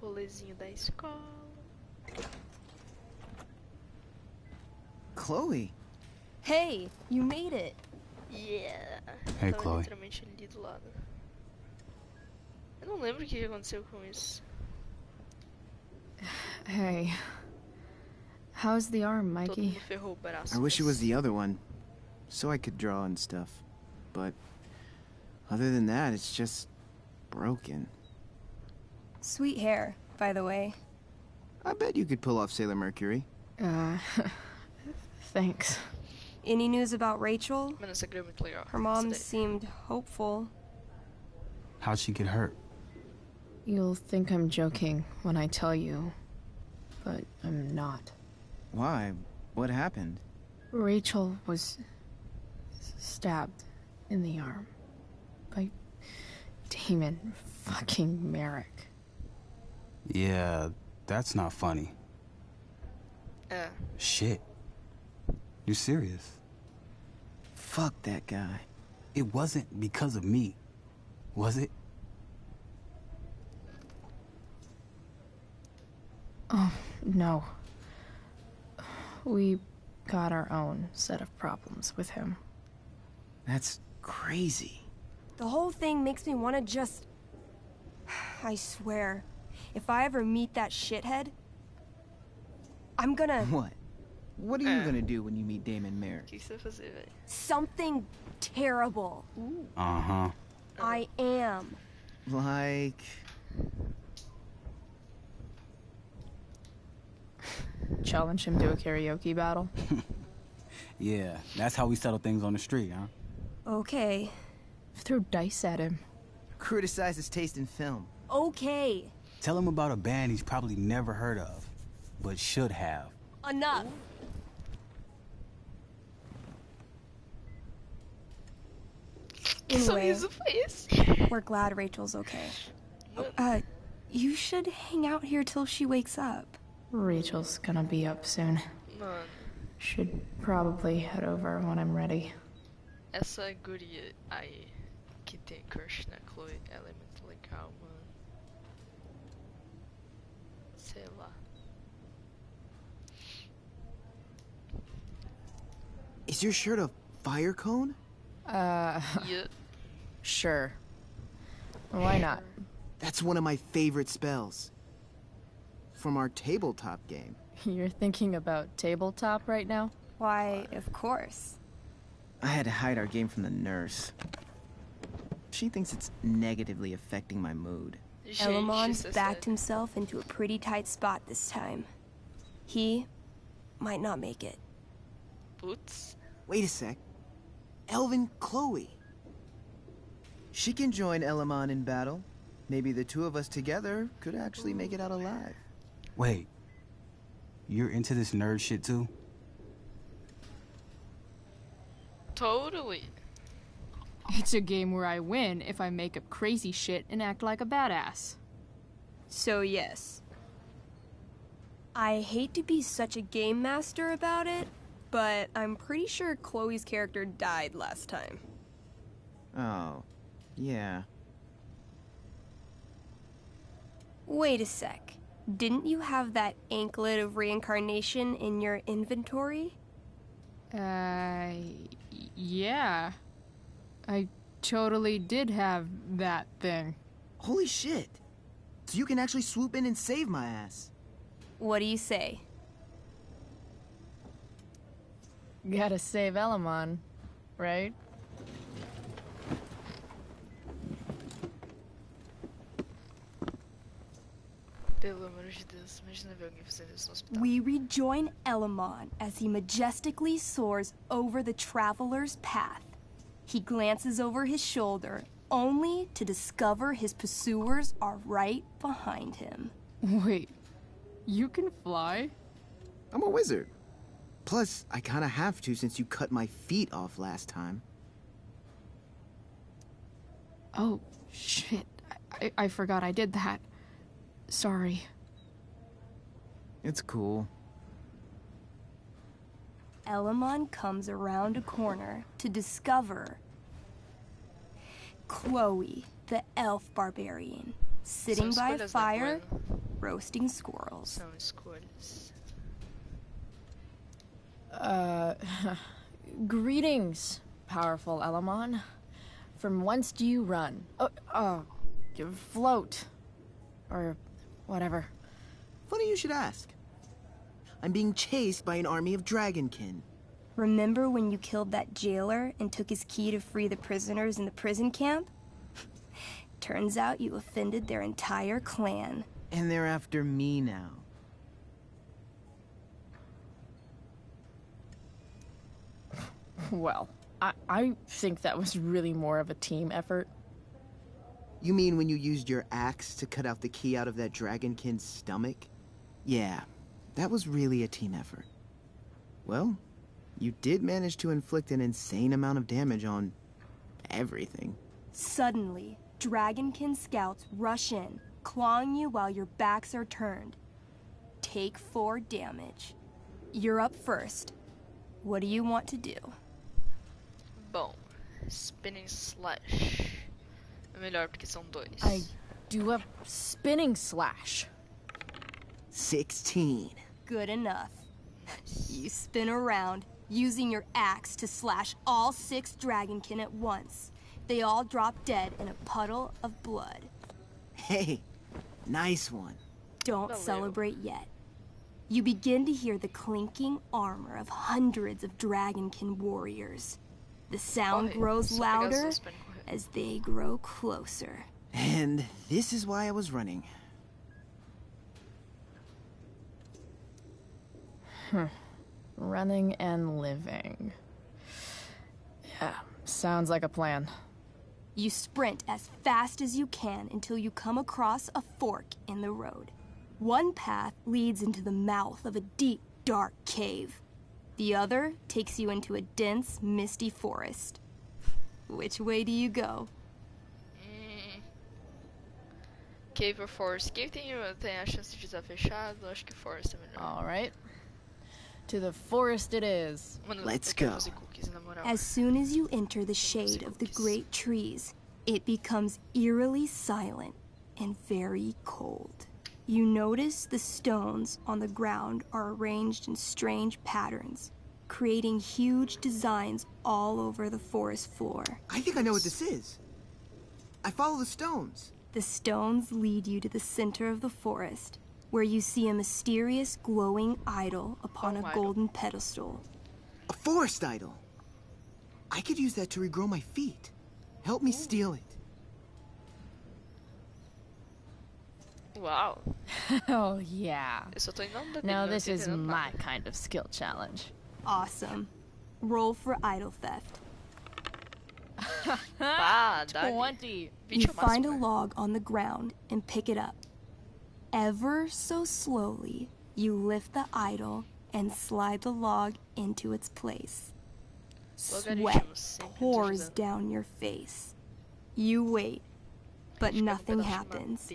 A: Rolezinho da escola.
R: Chloe.
Q: Hey, you made it.
A: Yeah.
R: Hey,
A: Tava
R: Chloe.
A: literalmente ali do lado. Eu não lembro o que aconteceu com isso.
D: Hey. How's the arm,
A: Todo
D: Mikey?
A: mundo ferrou o braço.
R: I wish it
A: mas-
R: was the other one, so I could draw and stuff. But other than that, it's just broken.
Q: Sweet hair, by the way.
R: I bet you could pull off Sailor Mercury.
D: Thanks.
Q: Any news about Rachel?
A: Mano, essa grama é muito legal.
Q: Her mom
A: Essa daí.
Q: seemed hopeful.
K: How'd she get hurt?
D: You'll think I'm joking when I tell you, but I'm not.
R: Why? What happened?
D: Rachel was stabbed in the arm by Damon fucking Merrick.
K: Yeah, that's not funny. Shit. You serious?
R: Fuck that guy.
K: It wasn't because of me, was it?
D: Oh, no. We got our own set of problems with him.
R: That's crazy.
Q: The whole thing makes me want to just... I swear, if I ever meet that shithead, I'm gonna...
R: What? What are you gonna do when you meet Damon Merrick?
A: O que você vai fazer, velho?
Q: Something terrible.
K: Uh-huh.
Q: I am.
R: Like...
E: Challenge him to a karaoke battle?
K: Yeah, that's how we settle things on the street, huh?
Q: Okay.
E: Throw dice at him.
R: Criticize his taste in film.
Q: Okay.
K: Tell him about a band he's probably never heard of, but should have.
Q: Enough.
A: Que
Q: Anyway,
A: sorriso foi esse?
Q: we're glad Rachel's okay. You should hang out here till she wakes up.
D: Rachel's gonna be up soon.
A: Mano,
D: Should probably head over when I'm ready.
A: essa guria aí. que tem crush na Chloe. Ela é muito legal, mano. Sei lá.
R: Is your shirt a fire cone?
A: Yeah.
F: Sure. Why not?
R: That's one of my favorite spells. From our tabletop game.
F: You're thinking about tabletop right now?
Q: Why, of course.
R: I had to hide our game from the nurse. She thinks it's negatively affecting my mood.
Q: Elamon backed himself into a pretty tight spot this time. He might not make it.
A: Boots?
R: Wait a sec. Elven Chloe. She can join Elamon in battle. Maybe the two of us together could actually make it out alive.
K: Wait. You're into this nerd shit too?
A: Totally.
F: It's a game where I win if I make up crazy shit and act like a badass.
Q: So yes. I hate to be such a game master about it, but I'm pretty sure Chloe's character died last time.
R: Oh, yeah.
Q: Wait a sec. Didn't you have that anklet of reincarnation in your inventory?
F: Yeah. I totally did have that thing.
R: Holy shit. So you can actually swoop in and save my ass.
Q: What do you say?
F: Gotta save Elamon, right?
A: Pelo amor de Deus, imagina ver alguém fazendo isso no hospital.
Q: We rejoin Elamon as he majestically soars over the traveler's path. He glances over his shoulder, only to discover his pursuers are right behind him.
F: Wait, you can fly?
R: I'm a wizard. Plus, I kinda have to since you cut my feet off last time.
F: Oh, shit. I forgot I did that. Sorry.
R: It's cool.
Q: Elamon comes around a corner to discover Chloe, the elf barbarian, sitting by a fire, roasting squirrels.
A: São escolhas.
F: Greetings, powerful Elamon. From whence do you run? You float. Or whatever.
R: Funny you should ask. I'm being chased by an army of dragonkin.
Q: Remember when you killed that jailer and took his key to free the prisoners in the prison camp? Turns out you offended their entire clan.
R: And they're after me now.
F: Well, I think that was really more of a team effort.
R: You mean when you used your axe to cut out the key out of that dragonkin's stomach? Yeah, that was really a team effort. Well, you did manage to inflict an insane amount of damage on everything.
Q: Suddenly, dragonkin scouts rush in, clawing you while your backs are turned. Take 4 damage. You're up first. What do you want to do?
A: Bom, spinning slash. É melhor porque são 2.
F: I do a spinning slash.
R: 16.
Q: Good enough. You spin around, using your axe to slash all 6 dragonkin at once. They all drop dead in a puddle of blood.
R: Hey, nice one.
Q: Don't celebrate yet. You begin to hear the clinking armor of hundreds of dragonkin warriors. The sound grows louder as they grow closer.
R: And this is why I was running.
F: Running and living. Yeah, sounds like a plan.
Q: You sprint as fast as you can until you come across a fork in the road. One path leads into the mouth of a deep, dark cave. The other takes you into a dense, misty forest. Which way do you go?
A: Cave or forest? Cave tem a chance de estar fechado, acho que forest é melhor.
F: Alright. To the forest it is.
R: Let's go.
Q: As soon as you enter the shade of the great trees, it becomes eerily silent and very cold. You notice the stones on the ground are arranged in strange patterns, creating huge designs all over the forest floor.
R: I think I know what this is. I follow the stones.
Q: The stones lead you to the center of the forest, where you see a mysterious glowing idol upon a golden pedestal.
R: A forest idol. I could use that to regrow my feet. Help me steal it.
A: Uau.
F: Oh, yeah.
A: Eu só tô indo no
F: Now
A: detalhe,
F: this
A: não tô
F: is
A: entendendo
F: my
A: nada.
F: kind of skill challenge.
Q: Awesome. Roll for idol theft.
A: Pá, dá-lhe.
F: 20.
Q: You find a log on the ground and pick it up. Ever so slowly, you lift the idol and slide the log into its place. Sweat
A: Logaritmos, sempre
Q: pours
A: utilizando.
Q: down your face. You wait, but nothing happens.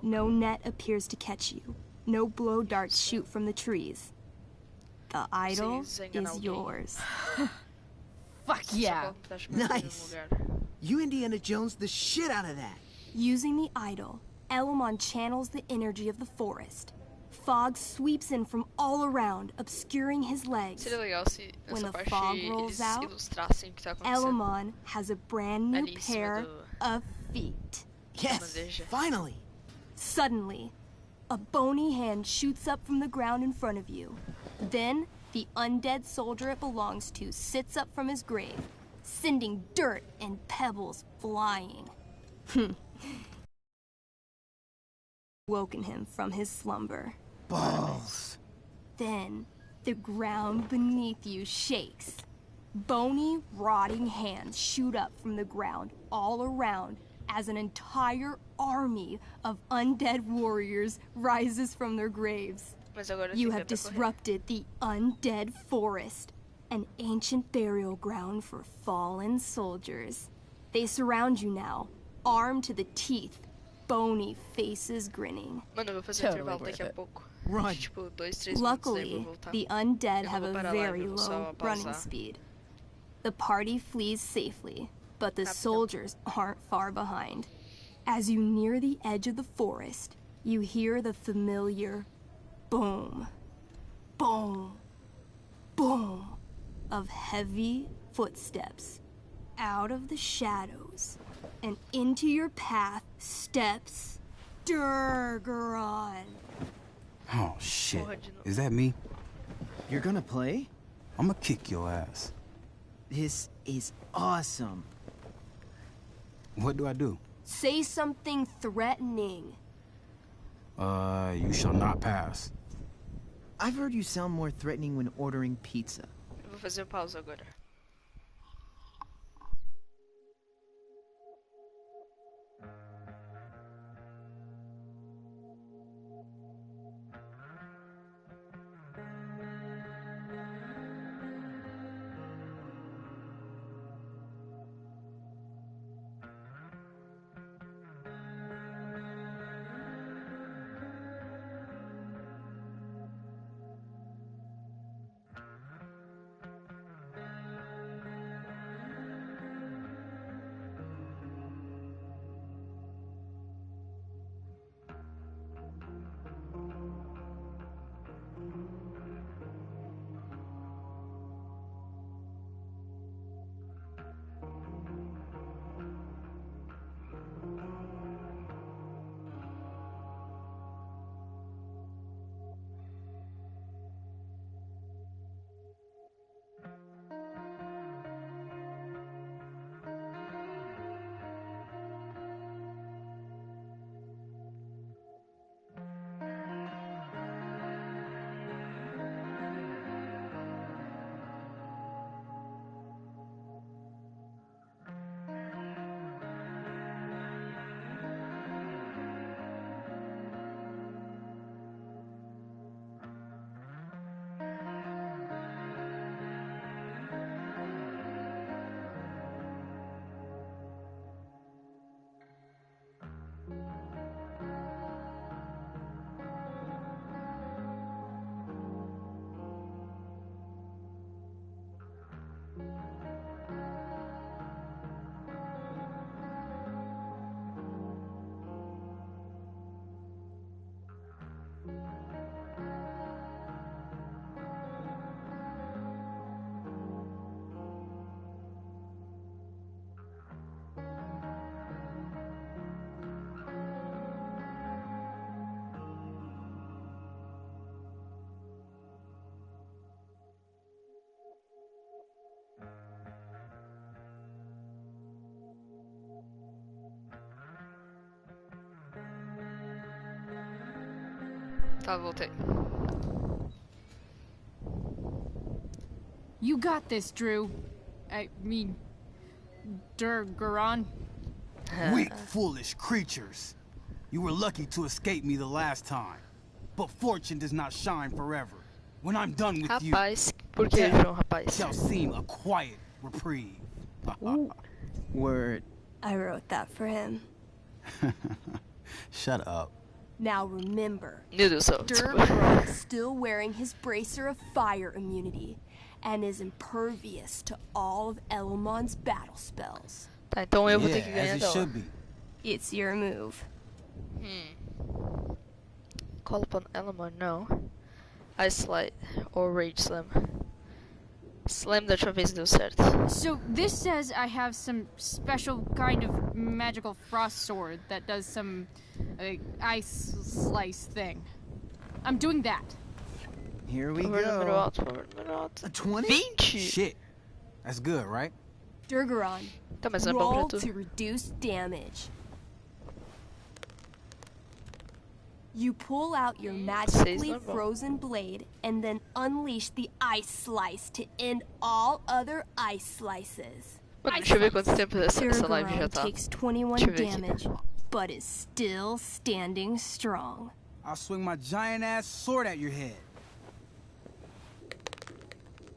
Q: No net appears to catch you. No blow darts shoot from the trees. The idol is yours.
F: Fuck yeah.
R: Nice. You Indiana Jones the shit out of that.
Q: Using the idol, Elamon channels the energy of the forest. Fog sweeps in from all around, obscuring his legs.
A: Seria legal se
Q: When
A: nessa
Q: the
A: parte
Q: fog
A: eles
Q: rolls out,
A: ilustrassem o que tá acontecendo.
Q: Elamon has a brand new
A: Ali em cima
Q: pair
A: do-
Q: of feet.
R: Yes, finally.
Q: Suddenly, a bony hand shoots up from the ground in front of you. Then, the undead soldier it belongs to sits up from his grave, sending dirt and pebbles flying. Woken him from his slumber.
R: Balls.
Q: Then, the ground beneath you shakes. Bony, rotting hands shoot up from the ground all around as an entire army of undead warriors rises from their graves.
A: Mas agora
Q: You
A: tem
Q: have
A: tempo pra correr.
Q: disrupted the undead forest, an ancient burial ground for fallen soldiers. They surround you now, armed to the teeth, bony faces grinning.
A: Mano, eu vou fazer um intervalo daqui a pouco.
R: Run.
A: Tipo, 2, 3 minutos, daí eu
Q: Luckily,
A: vou voltar.
Q: the undead
A: Eu
Q: have
A: vou
Q: a
A: parar a
Q: very
A: live, eu vou só
Q: low
A: pausar.
Q: running speed. The party flees safely, but the soldiers aren't far behind. As you near the edge of the forest, you hear the familiar boom, boom, boom of heavy footsteps. Out of the shadows and into your path steps Durgaron.
K: Oh, shit. Is that me?
R: You're gonna play?
K: I'm gonna kick your ass.
R: This is awesome.
K: What do I do?
Q: Say something threatening.
K: You shall not pass.
R: I've heard you sound more threatening when ordering pizza.
A: Eu vou fazer pausa agora. Tá, voltei.
F: You got this, Drew. I mean, Durgaron.
K: Weak, foolish creatures. You were lucky to escape me the last time. But fortune does not shine forever. When I'm done with you,
A: Rapaz, por que, João, rapaz?
K: shall seem a quiet reprieve.
R: Word.
Q: I wrote that for him.
K: Shut up.
Q: Now remember,
A: Meu Deus do céu.
Q: Durgaron is still wearing his bracer of fire immunity and is impervious to all of Elomon's battle spells.
A: Tá, então eu vou ter
K: Yeah,
A: que ganhar
K: as it
A: dela.
K: should be.
Q: It's your move.
A: Call upon Elmon, no. Ice Light or Rage Slam. Slam da última vez deu certo.
F: So this says I have some special kind of magical frost sword that does some ice slice thing. I'm doing that.
R: Here we
A: Número
R: go.
A: alto, número alto.
R: A 20?
A: 20!
K: Shit. That's good, right?
Q: Durgaron,
A: Tá, mas não é bom
Q: roll
A: pra tu.
Q: to reduce damage. You pull out your magically
A: não é bom.
Q: frozen blade and then unleash the ice slice to end all other ice slices.
A: Mano, deixa eu ver quanto tempo essa live já
Q: Durgaron
A: tá.
Q: takes 21
A: Deixa eu ver aqui.
Q: damage, but is still standing strong.
K: I'll swing my giant ass sword at your head.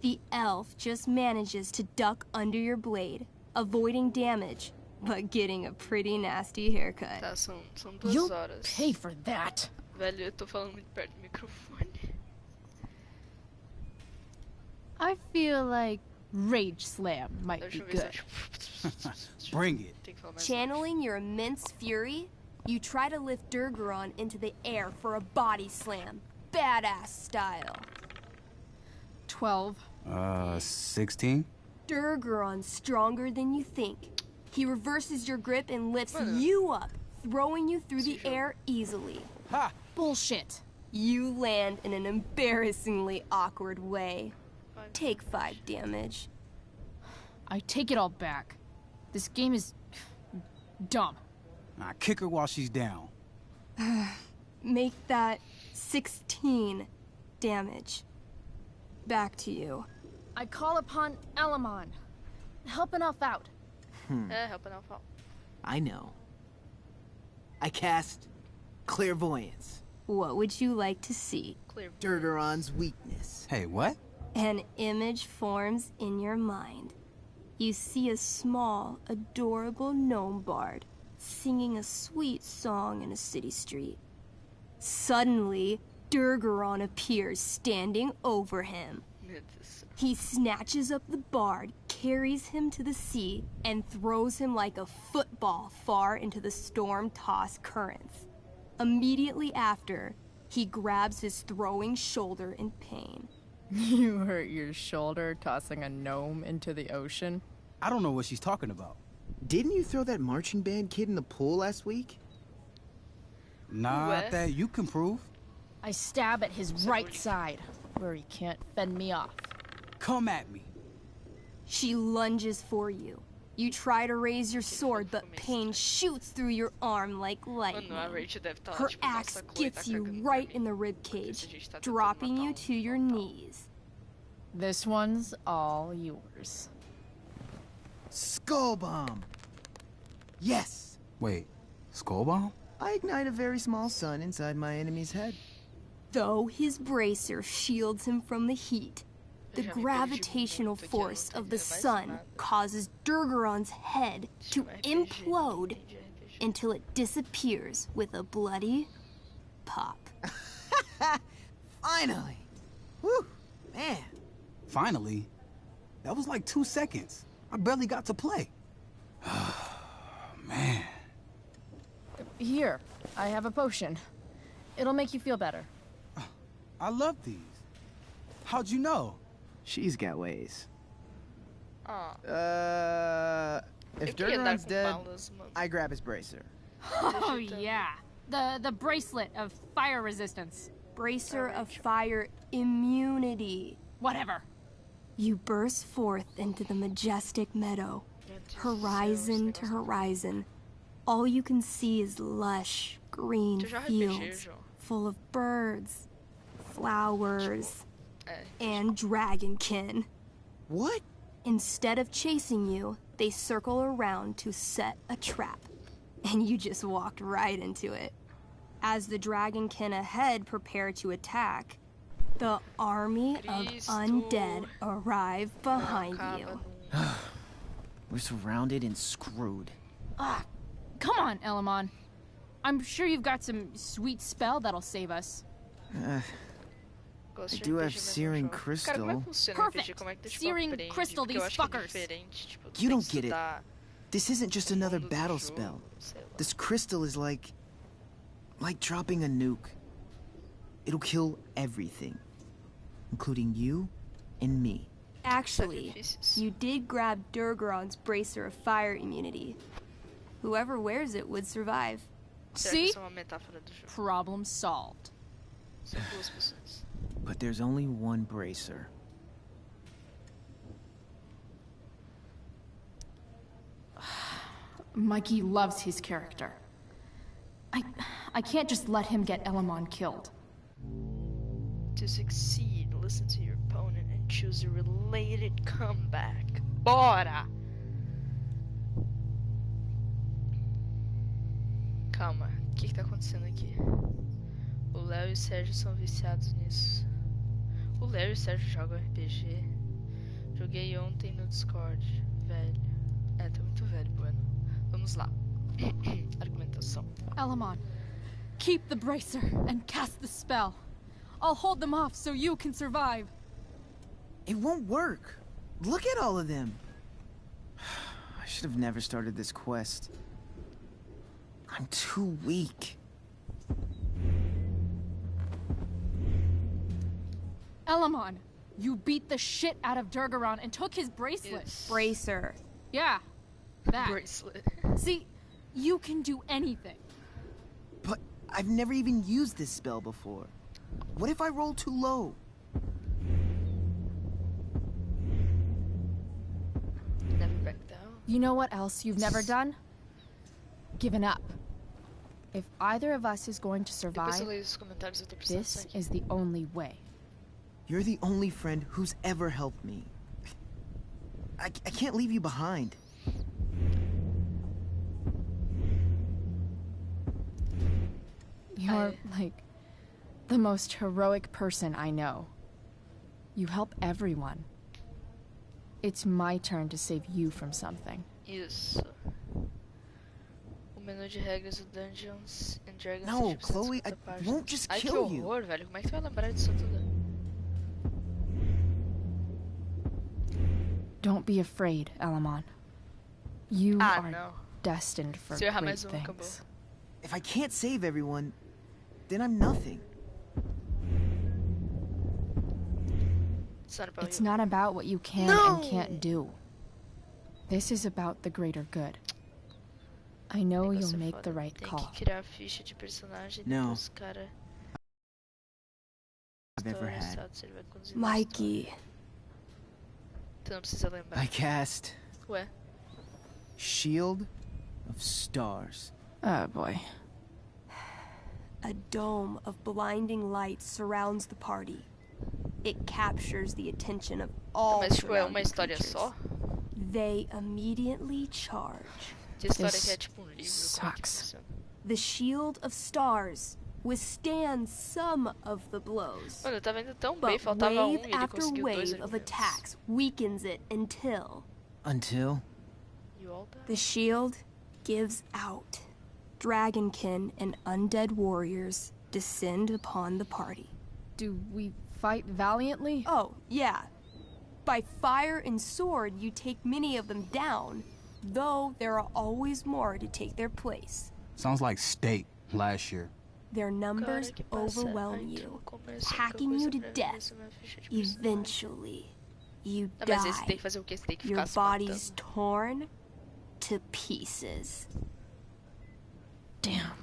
Q: The elf just manages to duck under your blade, avoiding damage, but getting a pretty nasty haircut.
A: Tá, são 2
F: You'll
A: horas.
F: pay for that.
A: Velho, eu tô falando muito perto do microfone.
F: I feel like Rage Slam might be
A: Deixa eu ver
F: good.
A: se eu...
K: Bring it.
A: Tem que falar mais
Q: Channeling your immense fury, you try to lift Durgaron into the air for a body slam, badass style.
F: 12.
K: 16?
Q: Durgaron's stronger than you think. He reverses your grip and lifts you up, throwing you through the air easily.
K: Ha!
F: Bullshit.
Q: You land in an embarrassingly awkward way. Take 5 damage.
F: I take it all back. This game is dumb.
K: Nah, kick her while she's down.
Q: Make that 16 damage. Back to you.
F: I call upon Elamon. Help an elf out.
A: help an elf out.
R: I know. I cast Clairvoyance.
Q: What would you like to see?
R: Durgaron's weakness.
K: Hey, what?
Q: An image forms in your mind. You see a small, adorable gnome bard singing a sweet song in a city street. Suddenly, Durgaron appears standing over him. He snatches up the bard, carries him to the sea, and throws him like a football far into the storm-tossed currents. Immediately after, he grabs his throwing shoulder in pain.
F: You hurt your shoulder tossing a gnome into the ocean?
K: I don't know what she's talking about.
R: Didn't you throw that marching band kid in the pool last week?
K: Not that you can prove.
F: I stab at his right side, where he can't fend me off.
K: Come at me.
Q: She lunges for you. You try to raise your sword, but pain shoots through your arm like lightning. Her axe gets you right in the ribcage, dropping you to your knees.
F: This one's all yours.
R: Skull bomb. Yes.
K: Wait, skull bomb?
R: I ignite a very small sun inside my enemy's head.
Q: Though his bracer shields him from the heat, the gravitational force of the sun causes Durgaron's head to implode until it disappears with a bloody pop.
R: Finally! Whew, man.
K: Finally? That was like 2 seconds. I barely got to play. Man.
F: Here, I have a potion. It'll make you feel better.
K: I love these. How'd you know?
R: She's got ways. If
A: Eu queria dar
R: Durgaron's
A: com
R: dead,
A: balas, mano.
R: I grab his bracer.
F: Oh yeah, the bracelet of fire resistance.
Q: Bracer of fire immunity.
F: Whatever.
Q: You burst forth into the majestic meadow, horizon to horizon. All you can see is lush, green
A: Tu já
Q: fields,
A: RPG, João?
Q: full of birds, flowers, and dragonkin.
R: What?
Q: Instead of chasing you, they circle around to set a trap. And you just walked right into it. As the dragonkin ahead prepare to attack, the army of undead arrive behind you.
R: We're surrounded and screwed.
F: Ah, come on, Elamon. I'm sure you've got some sweet spell that'll save us.
R: I do have Searing Crystal.
F: Perfect. Searing Crystal these fuckers.
R: You don't get it. This isn't just another battle spell. This crystal is like dropping a nuke. It'll kill everything, including you and me.
Q: Actually, you did grab Durgaron's bracer of fire immunity. Whoever wears it would survive.
F: See? Problem solved.
R: But there's only one bracer.
F: Mikey loves his character. I can't just let him get Elamon killed.
A: To succeed, listen to your opponent and choose a related comeback. Bora! Calma, o que tá acontecendo aqui? O Léo e o Sérgio são viciados nisso. O Léo e o Sérgio jogam RPG. Joguei ontem no Discord. Velho. Tá muito velho, bueno. Vamos lá. Argumentação.
F: Elamon, keep the bracer and cast the spell. I'll hold them off so you can survive.
R: It won't work. Look at all of them. I should have never started this quest. I'm too weak.
F: Elamon, you beat the shit out of Durgaron and took his bracelet.
Q: Yes. Bracer.
F: Yeah, that.
A: Bracelet.
F: See, you can do anything.
R: But I've never even used this spell before. What if I roll too low?
A: Never back down.
F: You know what else you've never done? Given up. If either of us is going to survive, this is the only way.
R: You're the only friend who's ever helped me. I can't leave you behind.
F: You're, like, the most heroic person I know. You help everyone. It's my turn to save you from something.
A: Isso. O menu de regras do Dungeons and Dragons.
R: No, Chloe, I won't just kill you.
A: Ai, que horror, velho. Como é que tu vai lembrar disso tudo?
F: Don't be afraid, Elamon. You are destined for great things.
R: If I can't save everyone, then I'm nothing.
F: It's not about what you can and can't do. This is about the greater good. I know you'll make the right call.
R: No. I've ever had.
Q: Mikey.
R: I cast
A: Ué?
R: Shield of Stars.
F: Oh boy.
Q: A dome of blinding light surrounds the party. It captures the attention of all
A: Mas tipo, é uma
Q: surrounding
A: história
Q: creatures.
A: só?
Q: They immediately charge.
A: Que história que é tipo livro?
F: Sucks.
Q: The Shield of Stars withstands some of the blows.
A: Mano, eu tava indo tão
Q: But
A: bem, faltava
Q: wave
A: e ele
Q: after
A: conseguiu dois
Q: wave of
A: alimentos.
Q: attacks weakens it until the shield gives out. Dragonkin and undead warriors descend upon the party.
F: Do we fight valiantly?
Q: Oh, yeah. By fire and sword, you take many of them down, though there are always more to take their place.
K: Sounds like State last year.
Q: Their numbers overwhelm you, packing you to death. Eventually, you
A: Mas esse tem
Q: die.
A: que fazer o quê? Você tem que
Q: Your
A: ficar se
Q: body's
A: matando.
Q: torn to pieces.
F: Damn.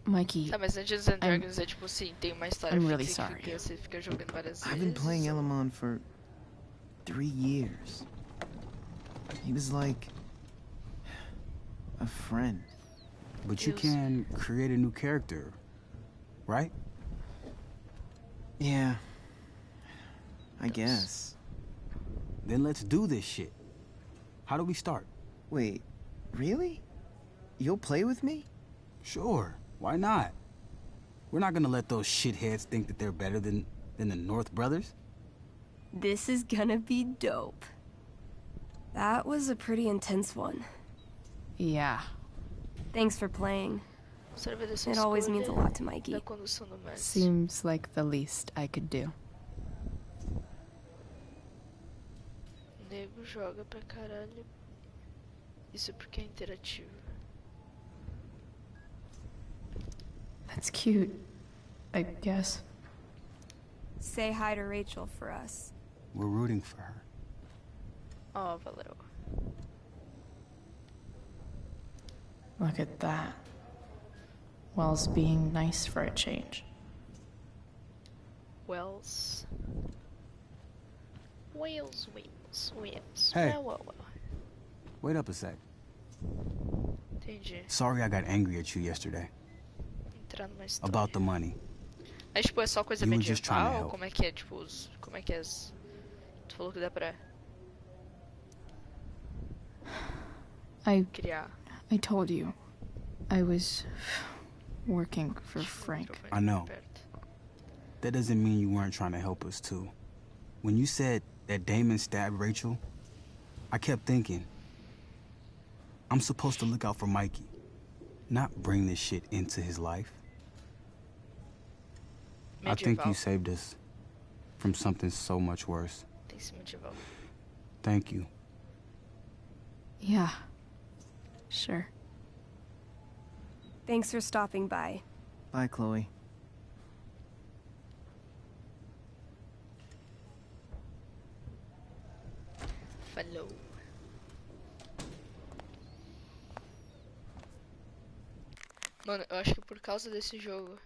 F: Mikey.
A: Tá, mas Dungeons and Dragons é tipo assim, tem uma história
F: I'm really
A: fixa
F: sorry.
A: que você fica jogando várias
R: I've been
A: vezes.
R: playing Elamon for 3 years. He was like a friend.
K: But you can create a new character
I: right?
R: Yeah. I guess.
K: Then let's do this shit. How do we start?
R: Wait, really? You'll play with me?
K: Sure, why not? We're not gonna let those shitheads think that they're better than the North Brothers.
Q: This is gonna be dope. That was a pretty intense one.
D: Yeah.
Q: Thanks for playing.
A: Serve dessa
Q: It always
A: escolha
Q: means a lot to Mikey.
A: da condução do Max.
D: Seems like the least I could do.
A: Nego joga pra caralho. Isso porque é interativo.
D: That's cute, I guess.
Q: Say hi to Rachel for us.
K: We're rooting for her.
A: Oh, valeu.
D: Look at that. Wells being nice for a change.
A: Wells. Wales.
K: Hey.
A: Well.
K: Wait up a sec.
A: Entendi.
K: Sorry I got angry at you yesterday.
A: Entrar numa história.
K: About the money.
A: Mas, tipo, é só coisa
K: You were just trying to
A: medieval?
K: help.
A: Como é que é, tipo, como é que é? Tu falou que dá pra criar.
D: I told you. I was working for Frank.
K: I know. That doesn't mean you weren't trying to help us, too. When you said that Damon stabbed Rachel, I kept thinking, I'm supposed to look out for Mikey, not bring this shit into his life. I think you saved us from something so much worse. Thank you.
D: Yeah. Sure.
Q: Thanks for stopping by.
R: Bye, Chloe.
A: Falou. Mano, eu acho que por causa desse jogo...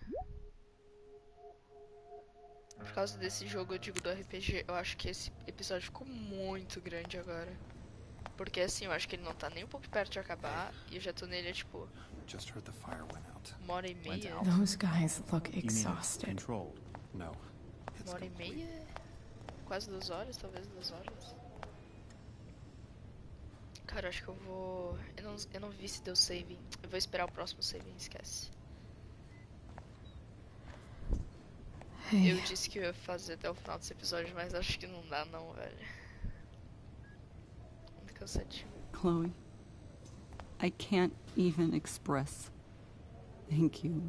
A: Por causa desse jogo, eu digo, do RPG, eu acho que esse episódio ficou muito grande agora. Porque assim, eu acho que ele não tá nem um pouco perto de acabar, e eu já tô nele, tipo...
S: Just heard the fire went out.
A: Uma hora e meia.
D: Those guys look exhausted.
S: Controlled? No.
A: Uma hora e meia? Quase 2 horas, talvez 2 horas. Cara, eu acho que eu vou... Eu não vi se deu saving. Eu vou esperar o próximo saving, esquece.
D: Hey.
A: Eu disse que eu ia fazer até o final desse episódio, mas acho que não dá não, velho. Muito cansativo.
C: Chloe, I can't even express thank you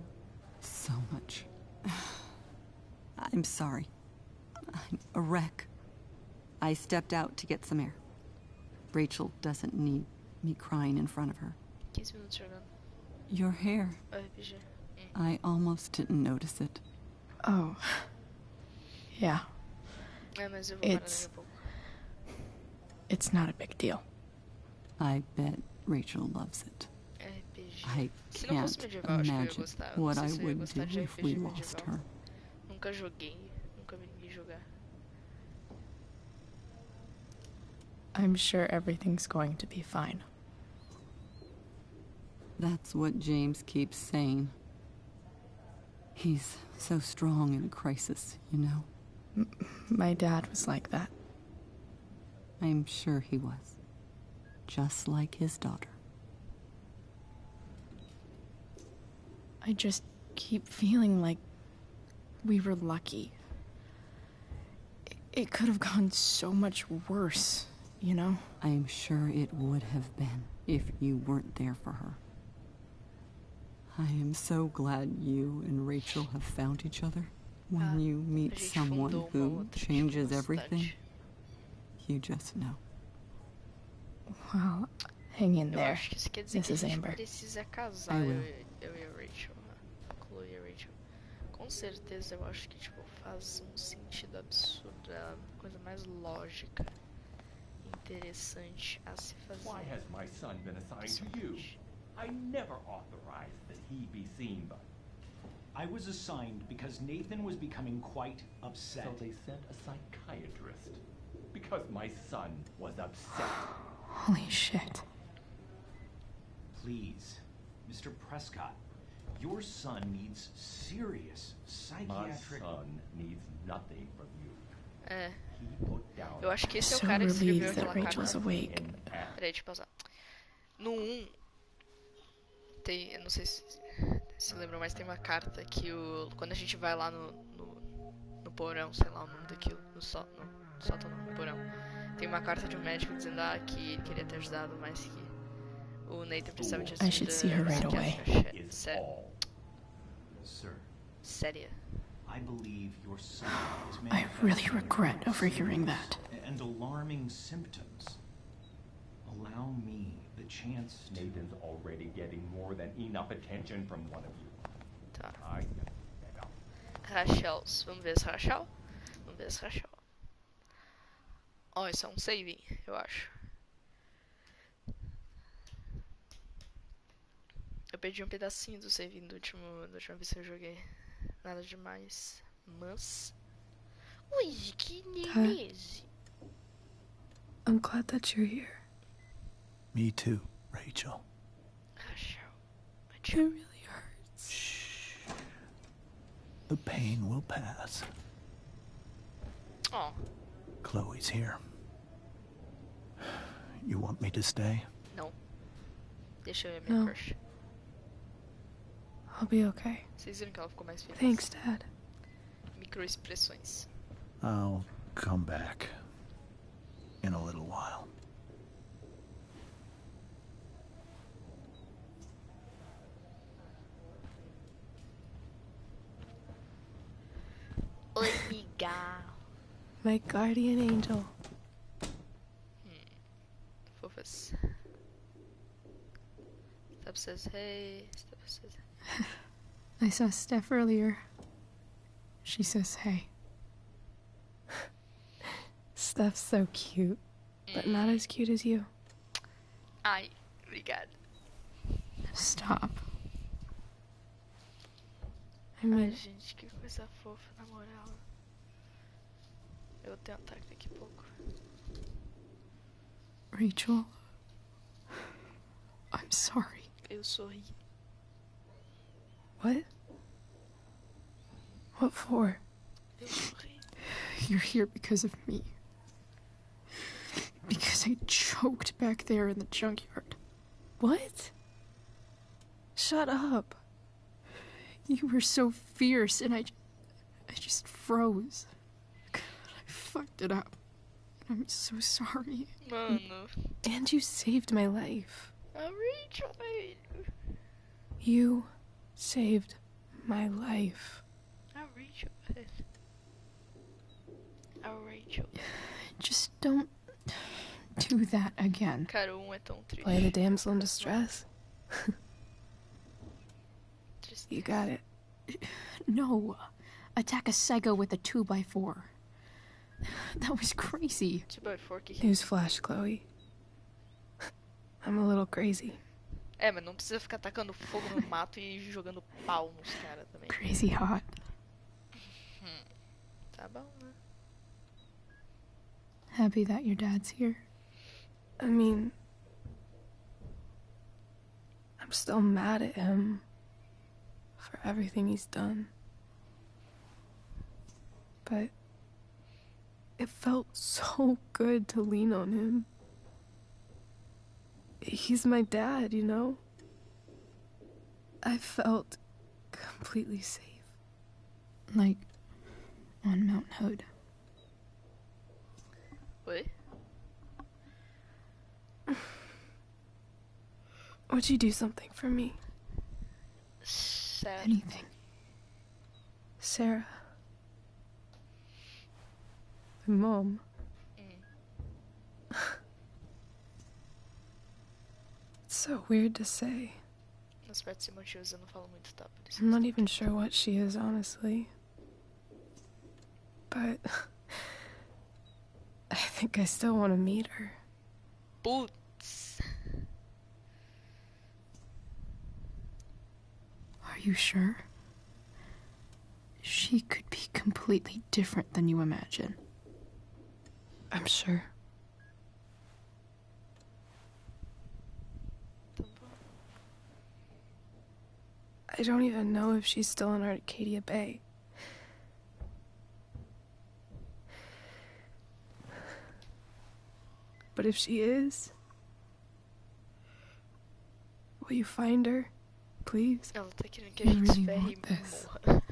C: so much. I'm sorry. I'm a wreck. I stepped out to get some air. Rachel doesn't need me crying in front of her.
A: 15 minutos jogando.
C: Your hair.
A: RPG.
C: I almost didn't notice it.
D: Oh. Yeah.
A: É, mas eu vou parar daqui a pouco.
D: It's not a big deal.
C: I bet Rachel loves it.
A: RPG.
C: I
A: Se não fosse
C: can't
A: medieval, acho que eu ia
C: imagine
A: gostar. Eu não
C: what
A: sei
C: I
A: se eu ia
C: would
A: gostar
C: do
A: de
C: if
A: RPG
C: we lost
A: medieval.
C: her.
A: Nunca joguei, nunca vi ninguém jogar.
D: I'm sure everything's going to be fine.
C: That's what James keeps saying. He's so strong in a crisis, you know?
D: My dad was like that.
C: I'm sure he was. Just like his daughter.
D: I just keep feeling like we were lucky. It could have gone so much worse, you know?
C: I'm sure it would have been if you weren't there for her. I am so glad you and Rachel have found each other. When you meet someone who changes everything, you just know.
D: Well, hang in
A: Eu
D: there.
A: acho que isso quer dizer
D: This
A: que a
D: is
A: gente
D: Amber.
A: precisa casar,
C: I will.
A: eu e a Rachel, a Chloe e a Rachel. Com certeza eu acho que tipo, faz um sentido absurdo, é a coisa mais lógica, interessante a se fazer.
T: Why has my son been assigned to you? I never authorized that he be seen by.
U: I was assigned because Nathan was becoming quite upset.
T: So they sent a psychiatrist. Because my son was upset.
D: Holy shit.
U: Please, Mr. Prescott, Your son needs serious psychiatric...
T: My son needs nothing from you.
A: É.
T: He put down...
A: Eu acho que esse é o
D: So
A: cara que escreveu
D: relieved that
A: aquela
D: Rachel's
A: carta.
D: awake.
A: Peraí, deixa eu pausar. No 1, tem, eu não sei se lembram, mas tem uma carta que quando a gente vai lá no porão, sei lá o nome daquilo, no sótão, no porão, tem uma carta de um médico dizendo que ele queria ter ajudado, mas que o Nathan precisava de ajuda
D: I should see her right away.
A: Séria.
U: I believe your son is
D: I really regret overhearing that.
U: and alarming symptoms. Allow me the chance to...
T: Nathan's already getting more than enough attention from one of you.
A: Tá.
T: I know.
A: Rachels. Vamos ver esse Rachel? Vamos ver esse Rachel. Ó, isso é um saving, eu acho. Eu perdi um pedacinho do saving da última vez que eu joguei. Nada demais. Mas... Ui, que beleza.
E: I'm glad that you're here.
B: Me too, Rachel.
E: It really hurts.
B: The pain will pass.
A: Oh.
B: Chloe's here. You want me to stay?
A: Não. Deixa eu ver minha crush.
E: I'll be okay.
A: Vocês viram que ela ficou mais feliz?
E: Thanks, Dad.
A: Microexpressões.
B: I'll come back in a little while.
A: Oi, miga.
E: My guardian angel.
A: Fofas. Steph says hey. Steph says
D: I saw Steph earlier. She says hey.
E: Steph's so cute, but not as cute as you.
A: ai, obrigada.
D: Stop.
E: I mean,
A: Ai, gente, que coisa fofa, na moral. Eu vou ter um ataque daqui a pouco.
D: Rachel, I'm sorry.
A: Eu sorri.
E: what? What for?
A: Eu sorri.
D: You're here because of me. Because I choked back there in the junkyard.
E: What? Shut up.
D: You were so fierce, and I just froze. I fucked it up. I'm so sorry.
A: Mano.
E: And you saved my life.
A: A Rachel,
E: You saved my life.
A: A Rachel, A Rachel.
D: Just don't do that again.
A: Cara, o 1 é tão triste.
E: Play the damsel in distress. You got it.
D: No. Attack a psycho with a 2x4. That was crazy.
A: 2x4 que...
E: Newsflash, Chloe. I'm a little crazy.
A: É, mas não precisa ficar tacando fogo no mato e jogando pau nos caras também.
D: Crazy hot.
A: Tá bom, né?
D: Happy that your dad's here.
E: I mean, I'm still mad at him for everything he's done. But it felt so good to lean on him. He's my dad, you know? I felt completely safe.
D: Like on Mount Hood.
A: What?
E: Would you do something for me?
A: Sarah.
D: Anything.
E: Sarah. My mom. It's so weird to say.
A: Nas partes emotivas eu não falo muito, tá? Por isso
E: I'm not even sure what she is, honestly. But I think I still want to meet her.
A: Putz.
D: Are you sure? She could be completely different than you imagine.
E: I'm sure. I don't even know if she's still in Arcadia Bay. But if she is, will you find her, please?
A: Ela tá querendo que a
E: You
A: gente
E: really
A: ferre
E: want
A: e
E: this,
A: morra.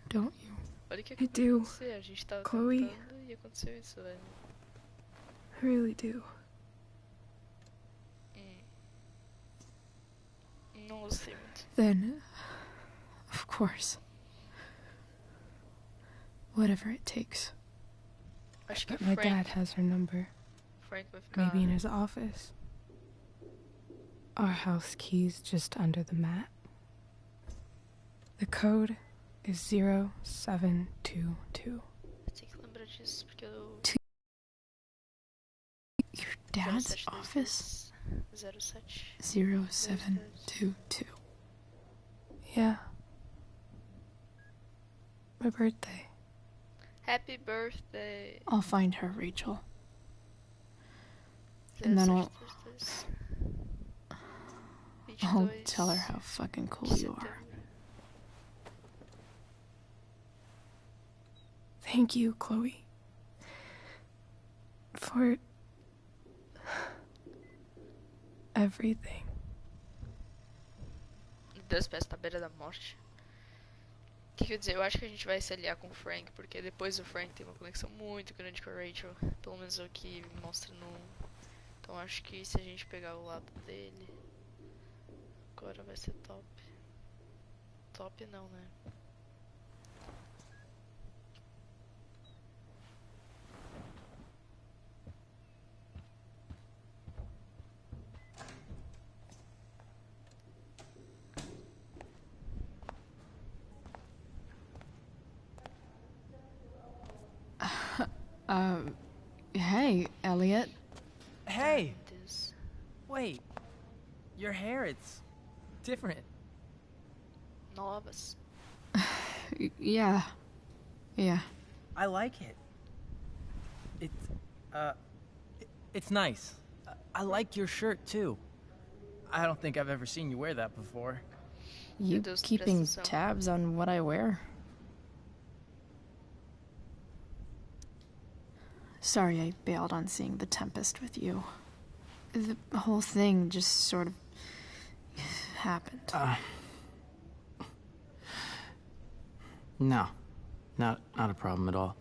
E: don't you?
A: Olha o que
E: I
A: acabou de
E: do.
A: acontecer. A gente tava
E: Chloe.
A: tentando e aconteceu isso, velho.
E: I really do.
A: Não gostei muito.
D: Then, of course. Whatever it takes.
A: Acho que
E: But my
A: Frank,
E: dad has her number.
A: Frank vai ficar...
E: Maybe in his office. Our house key's just under the mat. The code is 0722.
A: Eu tenho que lembrar disso porque eu...
D: Your dad's office?
A: 07.
D: 0722.
E: Yeah. My birthday.
A: Happy birthday.
D: I'll find her, Rachel. And then I'll tell her how fucking cool you are.
E: Thank you, Chloe. For everything.
A: Deus, parece tá à beira da morte. O que quer dizer? Eu acho que a gente vai se aliar com o Frank, porque depois o Frank tem uma conexão muito grande com a Rachel. Pelo menos é o que mostra no... Então acho que se a gente pegar o lado dele... Agora vai ser top. Top não, né?
F: Hey, Elliot.
P: Hey! Wait. Your hair, it's different.
A: Novas.
D: Yeah. Yeah.
P: I like it. It's nice. I like your shirt, too. I don't think I've ever seen you wear that before.
F: You keeping tabs on what I wear?
D: Sorry I bailed on seeing The Tempest with you. The whole thing just sort of happened.
L: No. Not a problem at all.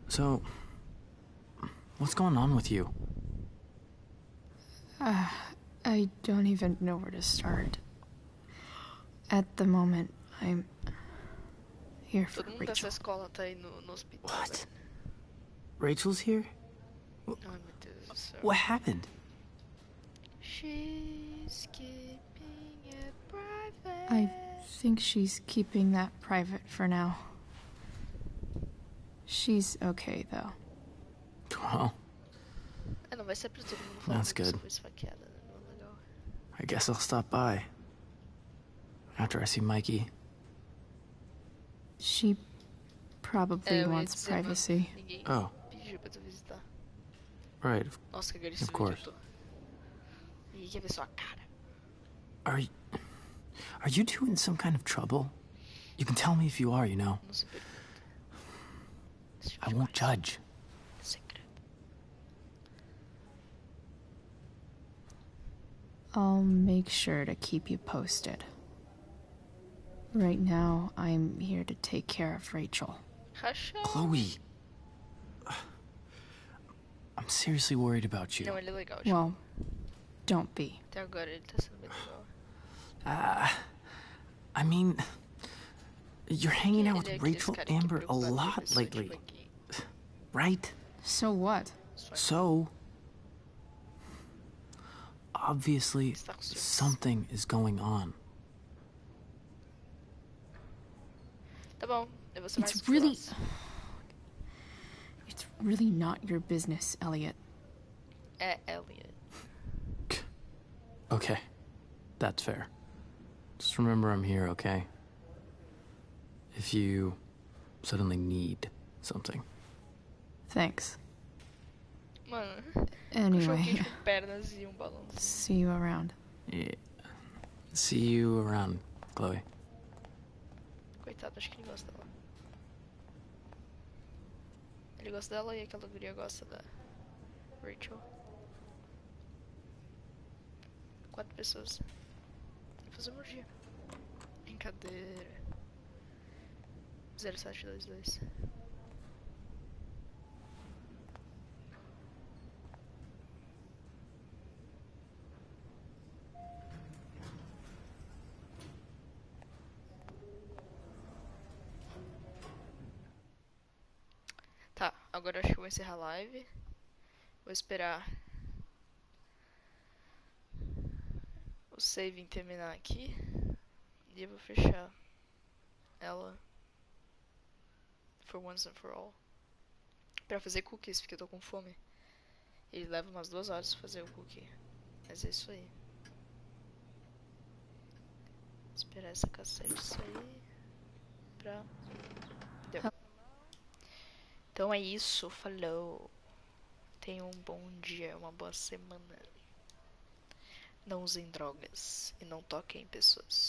L: So, what's going on with you?
D: I don't even know where to start. At the moment, I'm here for
A: Todo mundo dessa
D: Rachel.
A: escola tá aí no hospital.
L: What? Rachel's here?
A: Ai, meu Deus do céu.
L: What happened?
A: She's keeping it private.
D: I think she's keeping that private for now. She's okay, though.
L: Well,
A: Não vai ser pra todo mundo falar
L: that's
A: que
L: good.
A: foi esfaqueada, né? Não é legal.
L: I guess I'll stop by. After I see Mikey.
D: She probably
A: eu ia
D: wants
A: dizer, mano,
D: privacy.
A: ninguém
L: Oh.
A: pediu pra tu visitar.
L: Right,
A: Nossa, que agressivo
L: of course.
A: que eu tô. Ninguém quer ver sua cara.
L: Are you two in some kind of trouble? You can tell me if you are, you know.
A: Não se pergunta.
L: I won't judge.
A: Segredo.
D: I'll make sure to keep you posted. Right now, I'm here to take care of Rachel.
L: Chloe. I'm seriously worried about you.
A: Não, ele é legal, tipo.
D: Well, don't be.
A: Até agora ele tá sendo bem legal.
L: I mean, you're hanging out
A: Ele é
L: with
A: aquele
L: Rachel
A: cara que
L: Amber a
A: preocupa com a
L: lot
A: pessoa,
L: lately.
A: tipo, aqui.
L: Right?
D: So what?
L: So, obviously, something is going on.
A: Tá bom, eu vou ser mais
D: It's really...
A: filosa.
D: It's really not your business, Elliot.
A: É Elliot.
L: Okay, that's fair. Just remember I'm here, okay? If you suddenly need something.
D: Thanks.
A: Mano,
D: Anyway.
A: cachorro quente com pernas e balão.
D: See you around.
L: Yeah. See you around, Chloe.
A: Coitado, acho que ele gosta dela. Ele gosta dela e aquela guria gosta da Rachel. 4 pessoas. Vou fazer uma orgia. Brincadeira. 0722. Tá, agora eu acho que eu vou encerrar a live. Vou esperar o saving terminar aqui. E eu vou fechar ela for once and for all. Pra fazer cookies, porque eu tô com fome. Ele leva umas 2 horas pra fazer o cookie. Mas é isso aí. Esperar essa cassete sair pra... Deu. Então é isso, falou. Tenha um bom dia, uma boa semana. Não usem drogas e não toquem em pessoas.